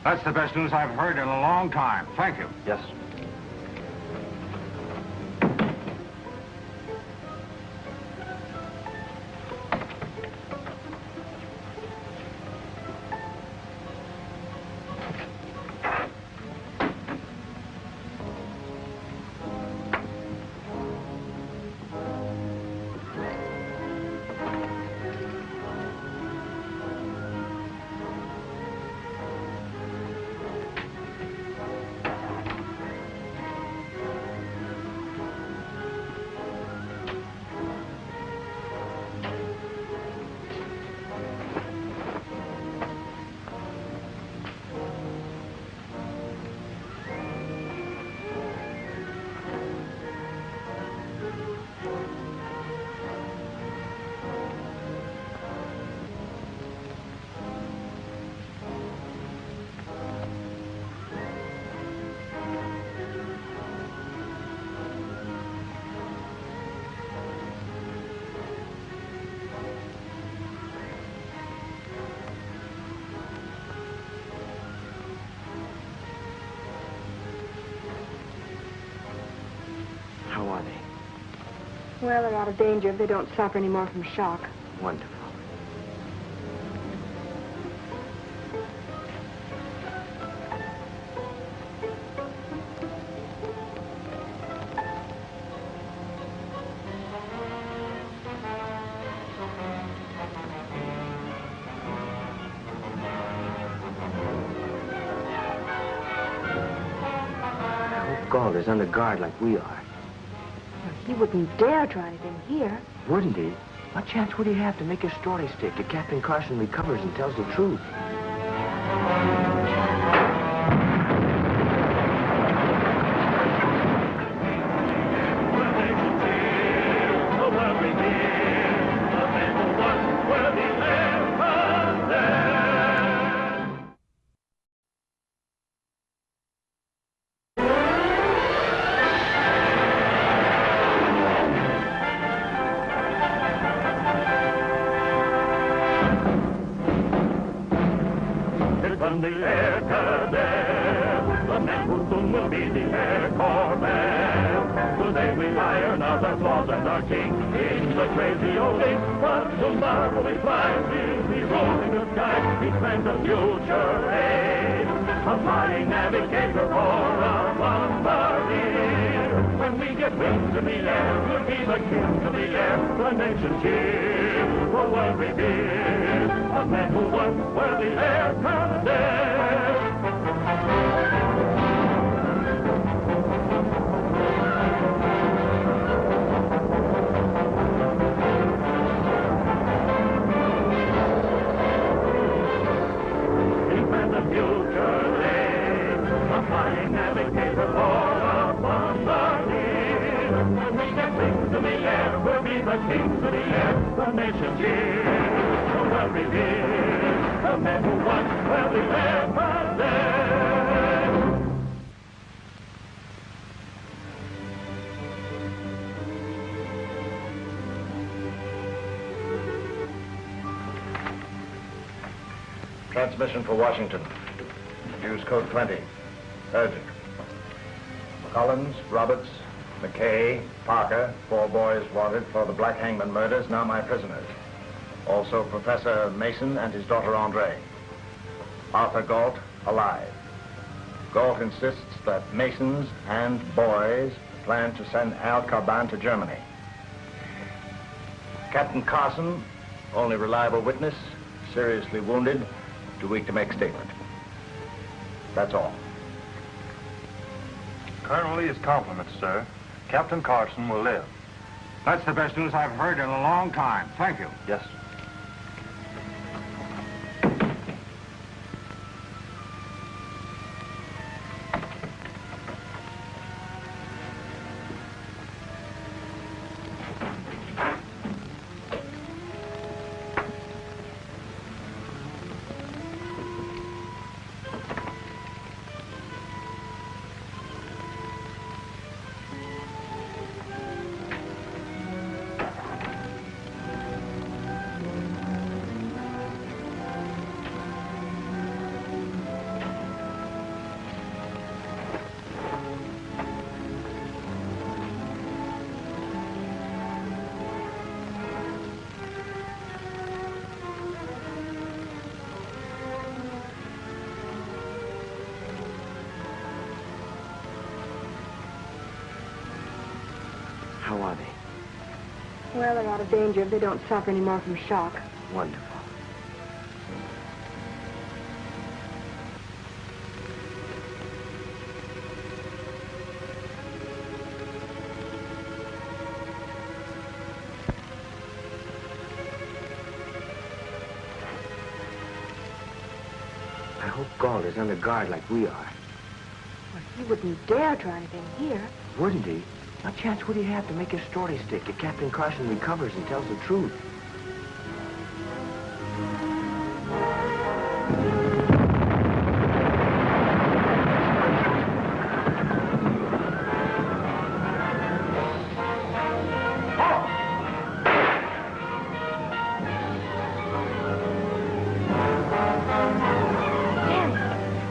That's the best news I've heard in a long time. Thank you. Yes. How are they? Well, they're out of danger if they don't suffer any more from shock. Wonderful. Galt is under guard like we are. He wouldn't dare try anything here. Wouldn't he? What chance would he have to make his story stick if Captain Carson recovers and tells the truth? From the air cadet, the man who soon will be the air corvette. Today we iron out our flaws and our kinks in the crazy old ink. But tomorrow we fly, we'll be rolling the sky. He plans a future aid, a flying navigator or a bombardier. When we get wings in the air, we'll be the kings of the air. The nation's cheer, the world revere. A man who once were the air cadet. He planned the future aid, a flying navigator or a bombardier. When we get wings in the air, we'll be the kings of the air. The nation's cheer, the world revere. The men who once were the air cadet. Transmission for Washington. Use code 20. Urgent. Collins, Roberts, McKay, Parker, 4 boys wanted for the Black Hangman murders, now my prisoners. Also Professor Mason and his daughter Andre. Arthur Galt, alive. Galt insists that Masons and boys plan to send Al Carban to Germany. Captain Carson, only reliable witness, seriously wounded, too weak to make statement. That's all. Colonel Lee's compliments, sir. Captain Carson will live. That's the best news I've heard in a long time. Thank you. Yes. How are they? Well, they're out of danger if they don't suffer any more from shock. Wonderful. I hope Galt is under guard like we are. Well, he wouldn't dare try anything here. Wouldn't he? What chance would he have to make his story stick if Captain Carson recovers and tells the truth?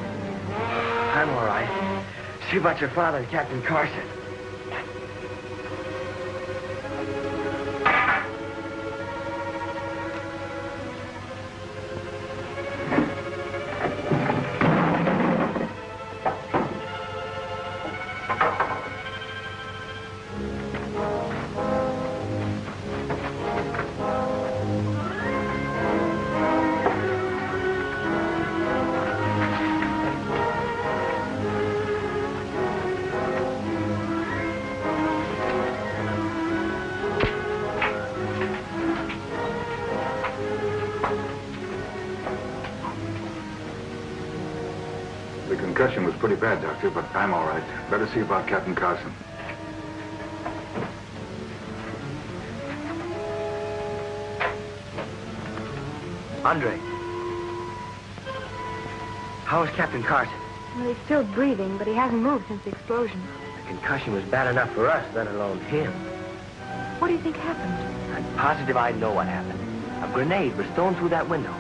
I'm all right. See about your father and Captain Carson. The concussion was pretty bad, Doctor, but I'm all right. Better see about Captain Carson. Andre. How is Captain Carson? Well, he's still breathing, but he hasn't moved since the explosion. The concussion was bad enough for us, let alone him. What do you think happened? I'm positive I know what happened. A grenade was thrown through that window.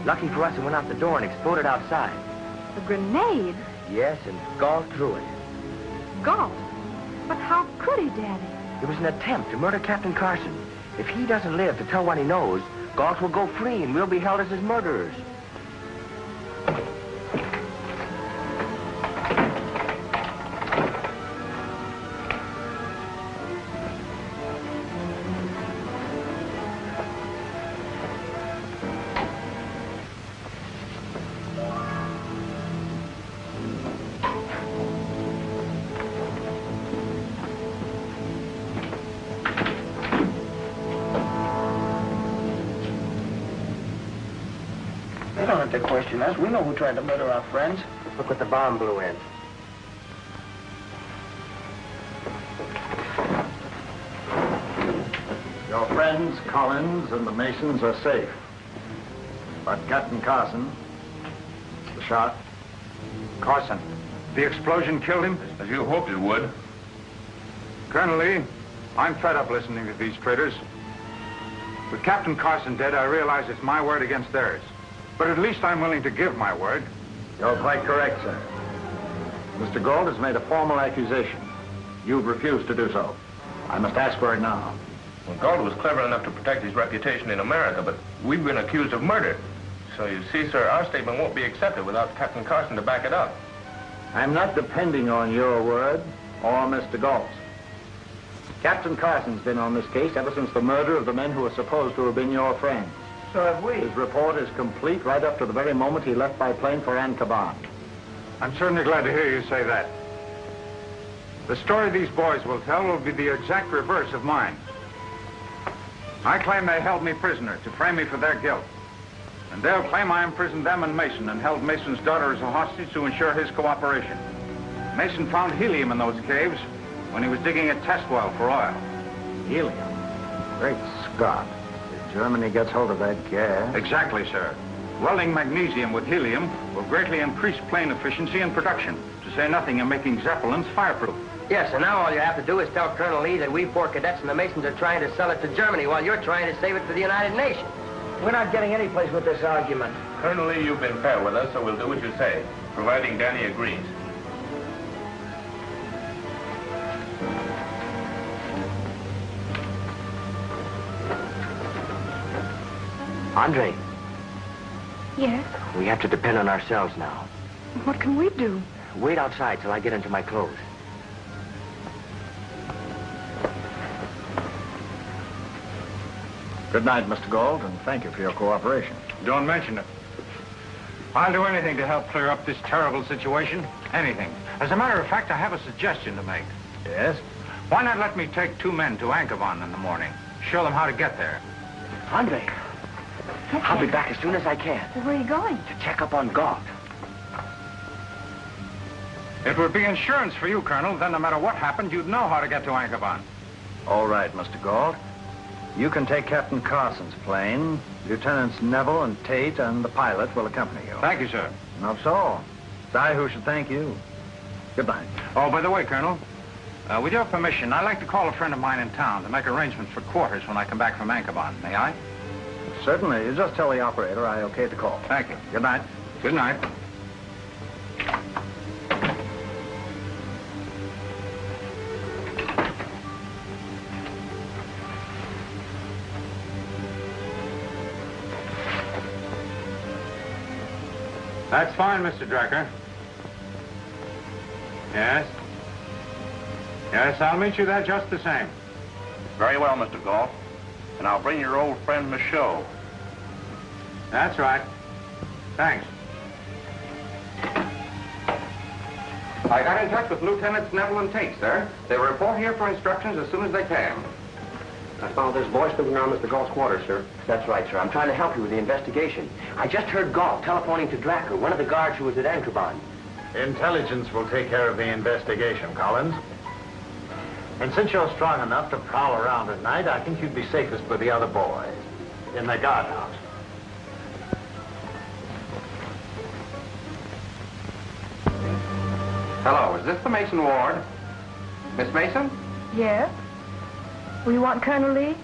Lucky for us, it went out the door and exploded outside. A grenade? Yes, and Galt threw it. Galt? But how could he, Daddy? It was an attempt to murder Captain Carson. If he doesn't live to tell what he knows, Galt will go free and we'll be held as his murderers. They don't have to question us. We know who tried to murder our friends. Look what the bomb blew in. Your friends, Collins and the Masons, are safe. But Captain Carson, the shot. Carson, the explosion killed him? As you hoped it would. Colonel Lee, I'm fed up listening to these traitors. With Captain Carson dead, I realize it's my word against theirs. But at least I'm willing to give my word. You're quite correct, sir. Mr. Galt has made a formal accusation. You've refused to do so. I must ask for it now. Well, Galt was clever enough to protect his reputation in America, but we've been accused of murder. So you see, sir, our statement won't be accepted without Captain Carson to back it up. I'm not depending on your word or Mr. Galt's. Captain Carson's been on this case ever since the murder of the men who are supposed to have been your friends. So have we. His report is complete right up to the very moment he left by plane for Ancaban. I'm certainly glad to hear you say that. The story these boys will tell will be the exact reverse of mine. I claim they held me prisoner to frame me for their guilt. And they'll claim I imprisoned them and Mason and held Mason's daughter as a hostage to ensure his cooperation. Mason found helium in those caves when he was digging a test well for oil. Helium? Great Scott. If Germany gets hold of that gas... Exactly, sir. Welding magnesium with helium will greatly increase plane efficiency and production, to say nothing of making Zeppelins fireproof. Yes, and now all you have to do is tell Colonel Lee that we four cadets and the Masons are trying to sell it to Germany while you're trying to save it for the United Nations. We're not getting any place with this argument. Colonel Lee, you've been fair with us, so we'll do what you say, providing Danny agrees. Andre, Yes? we have to depend on ourselves now. What can we do? Wait outside till I get into my clothes. Good night, Mr. Galt, and thank you for your cooperation. Don't mention it. I'll do anything to help clear up this terrible situation. Anything. As a matter of fact, I have a suggestion to make. Yes? Why not let me take 2 men to Anchorban in the morning? Show them how to get there. Andre, I'll be back as soon as I can. Well, where are you going? To check up on Galt. It would be insurance for you, Colonel. Then no matter what happened, you'd know how to get to Anchorban. All right, Mr. Galt. You can take Captain Carson's plane. Lieutenants Neville and Tate and the pilot will accompany you. Thank you, sir. Not so. It's I who should thank you. Good night. Oh, by the way, Colonel, with your permission, I'd like to call a friend of mine in town to make arrangements for quarters when I come back from Anchorban. May I? Certainly. You just tell the operator I okayed the call. Thank you. Good night. Good night. That's fine, Mr. Drecker. Yes? Yes, I'll meet you there just the same. Very well, Mr. Galt. And I'll bring your old friend Michaud. That's right. Thanks. I got in touch with Lieutenants Neville and Tate, sir. They will report here for instructions as soon as they can. I found this boy snooping around Mr. Galt's quarters, sir. That's right, sir. I'm trying to help you with the investigation. I just heard Galt telephoning to Dracker, one of the guards who was at Anchorban. Intelligence will take care of the investigation, Collins. And since you're strong enough to prowl around at night, I think you'd be safest with the other boys in the guardhouse. Hello, is this the Mason ward? Miss Mason? Yes? Well, you want Colonel Lee?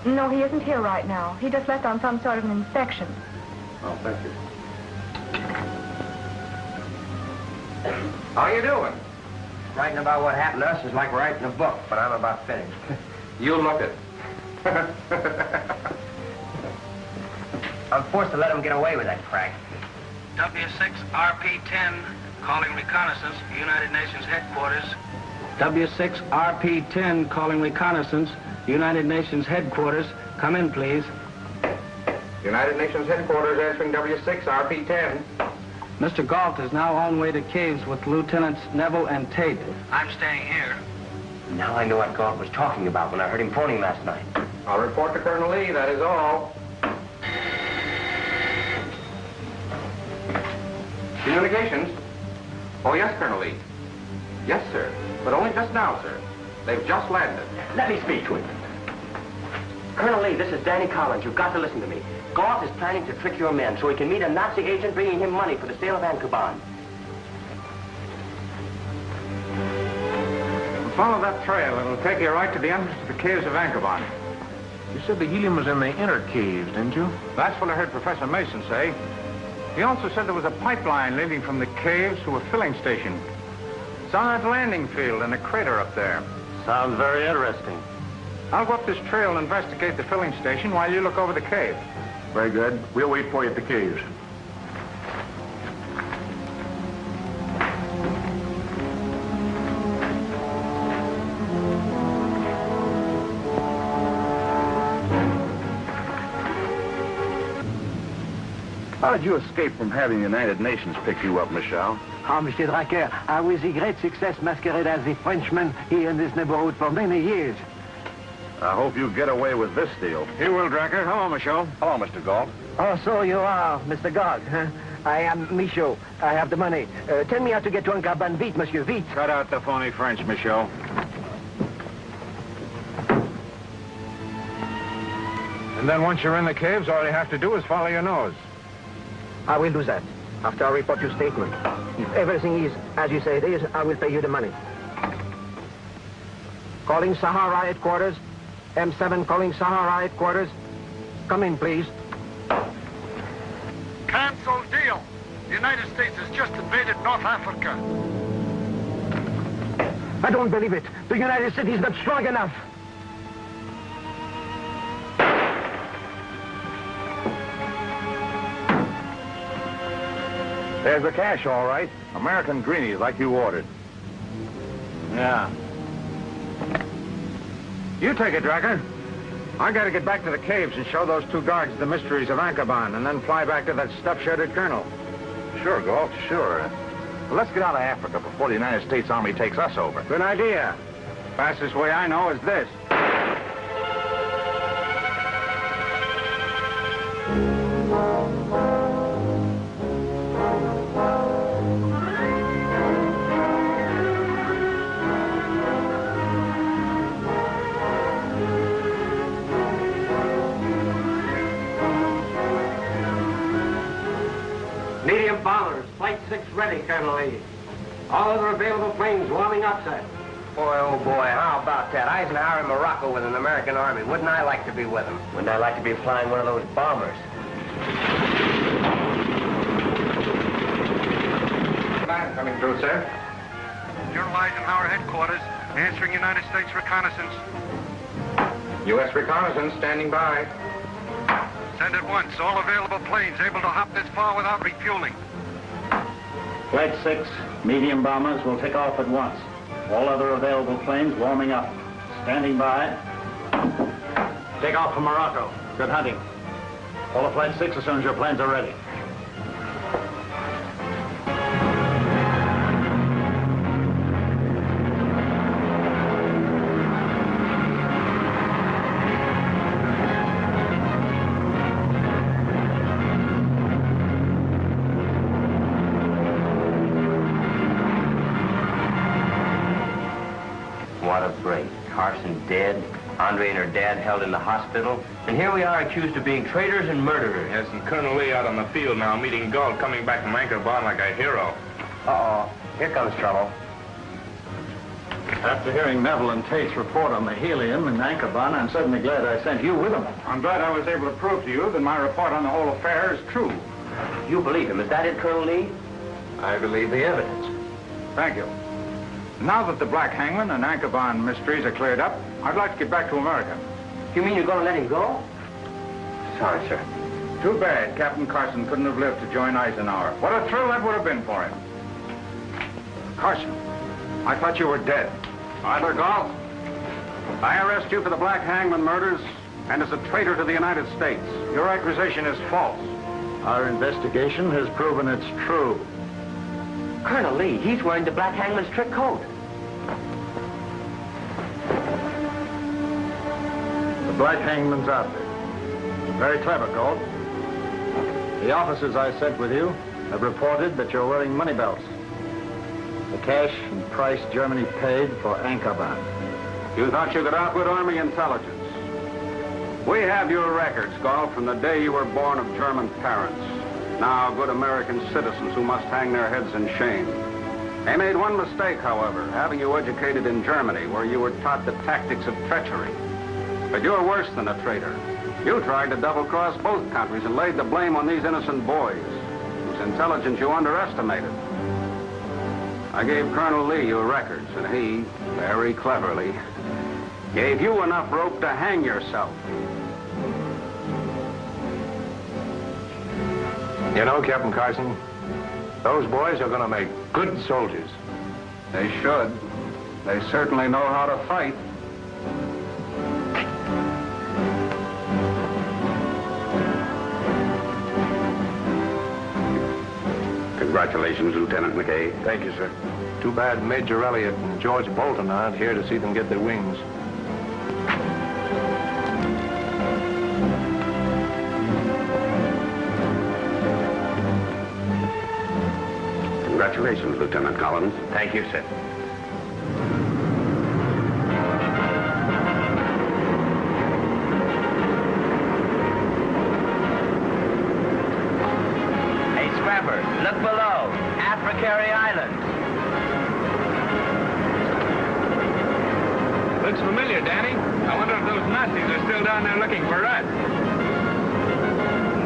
No, he isn't here right now. He just left on some sort of an inspection. Oh, thank you. How you doing? Writing about what happened to us is like writing a book, but I'm about finished. You look it. I'm forced to let him get away with that crack. W6 RP10 calling reconnaissance, United Nations headquarters. W6 RP10 calling reconnaissance, United Nations headquarters. Come in, please. United Nations headquarters answering W6 RP10. Mr. Galt is now on way to caves with Lieutenants Neville and Tate. I'm staying here. Now I know what Galt was talking about when I heard him phoning last night. I'll report to Colonel Lee, that is all. Communications? Oh, yes, Colonel Lee. Yes, sir. But only just now, sir. They've just landed. Let me speak to him. Colonel Lee, this is Danny Collins. You've got to listen to me. Galt is planning to trick your men so he can meet a Nazi agent bringing him money for the sale of Anchorban. Follow that trail. It'll take you right to the entrance to the caves of Anchorban. You said the helium was in the inner caves, didn't you? That's what I heard Professor Mason say. He also said there was a pipeline leading from the caves to a filling station. It's on that landing field in a crater up there. Sounds very interesting. I'll go up this trail and investigate the filling station while you look over the cave. Very good. We'll wait for you at the caves. How did you escape from having the United Nations pick you up, Michel? Ah, Monsieur Dracker, I was a great success masquerade as a Frenchman here in this neighborhood for many years. I hope you get away with this deal. You will, Dracker. Hello, Michaud. Hello, Mr. Galt. Oh, so you are Mr. Galt, huh? I am Michaud. I have the money. Tell me how to get to Anchorban. Vite, monsieur, vite. Cut out the phony French, Michaud. And then once you're in the caves, all you have to do is follow your nose. I will do that. After I report your statement. If everything is as you say it is, I will pay you the money. Calling Sahara headquarters. M7 calling Sahara headquarters. Come in, please. Cancel deal. The United States has just invaded North Africa. I don't believe it. The United States is not strong enough. There's the cash, all right. American greenies like you ordered. Yeah. You take it, Dracker. I gotta get back to the caves and show those 2 guards the mysteries of Ankaban, and then fly back to that stuff-shirted colonel. Sure, Galt, sure. Well, let's get out of Africa before the United States Army takes us over. Good idea. Fastest way I know is this. Medium bombers, Flight 6 ready, Colonel Lee. All other available planes warming up, sir. Boy, oh boy, how about that? Eisenhower in Morocco with an American army. Wouldn't I like to be with him? Wouldn't I like to be flying one of those bombers? Coming through, sir. General Eisenhower headquarters, answering United States reconnaissance. U.S. reconnaissance standing by. Send at once. All available planes able to hop this far without refueling. Flight 6, medium bombers will take off at once. All other available planes warming up. Standing by. Take off from Morocco. Good hunting. All of Flight 6 as soon as your planes are ready. What a break. Carson dead, Andre and her dad held in the hospital, and here we are accused of being traitors and murderers. Yes, and Colonel Lee out on the field now, meeting Galt, coming back from Anchorban like a hero. Uh-oh. Here comes trouble. After hearing Neville and Tate's report on the helium in Anchorban, I'm certainly glad I sent you with them. I'm glad I was able to prove to you that my report on the whole affair is true. You believe him. Is that it, Colonel Lee? I believe the evidence. Thank you. Now that the Black Hangman and Anchorban mysteries are cleared up, I'd like to get back to America. You mean you're going to let him go? Sorry, sir. Too bad Captain Carson couldn't have lived to join Eisenhower. What a thrill that would have been for him. Carson, I thought you were dead. Arthur Galt, I arrest you for the Black Hangman murders and as a traitor to the United States. Your accusation is false. Our investigation has proven it's true. Colonel Lee, he's wearing the Black Hangman's trick coat. The Black Hangman's outfit. Very clever, Galt. The officers I sent with you have reported that you're wearing money belts. The cash and price Germany paid for Anchorban. You thought you could outwit Army intelligence. We have your records, Galt, from the day you were born of German parents. Now good American citizens who must hang their heads in shame. They made one mistake, however, having you educated in Germany, where you were taught the tactics of treachery. But you're worse than a traitor. You tried to double-cross both countries and laid the blame on these innocent boys, whose intelligence you underestimated. I gave Colonel Lee your records, and he, very cleverly, gave you enough rope to hang yourself. You know, Captain Carson, those boys are going to make good soldiers. They should. They certainly know how to fight. Congratulations, Lieutenant McKay. Thank you, sir. Too bad Major Elliott and George Bolton aren't here to see them get their wings. Congratulations, Lieutenant Collins. Thank you, sir. Hey, Scrapper, look below. Africary Island. Looks familiar, Danny. I wonder if those Nazis are still down there looking for us.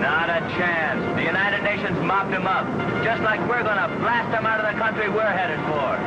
Not a chance. The United Nations mopped them up, just like we're gonna blast them out of the country we're headed for.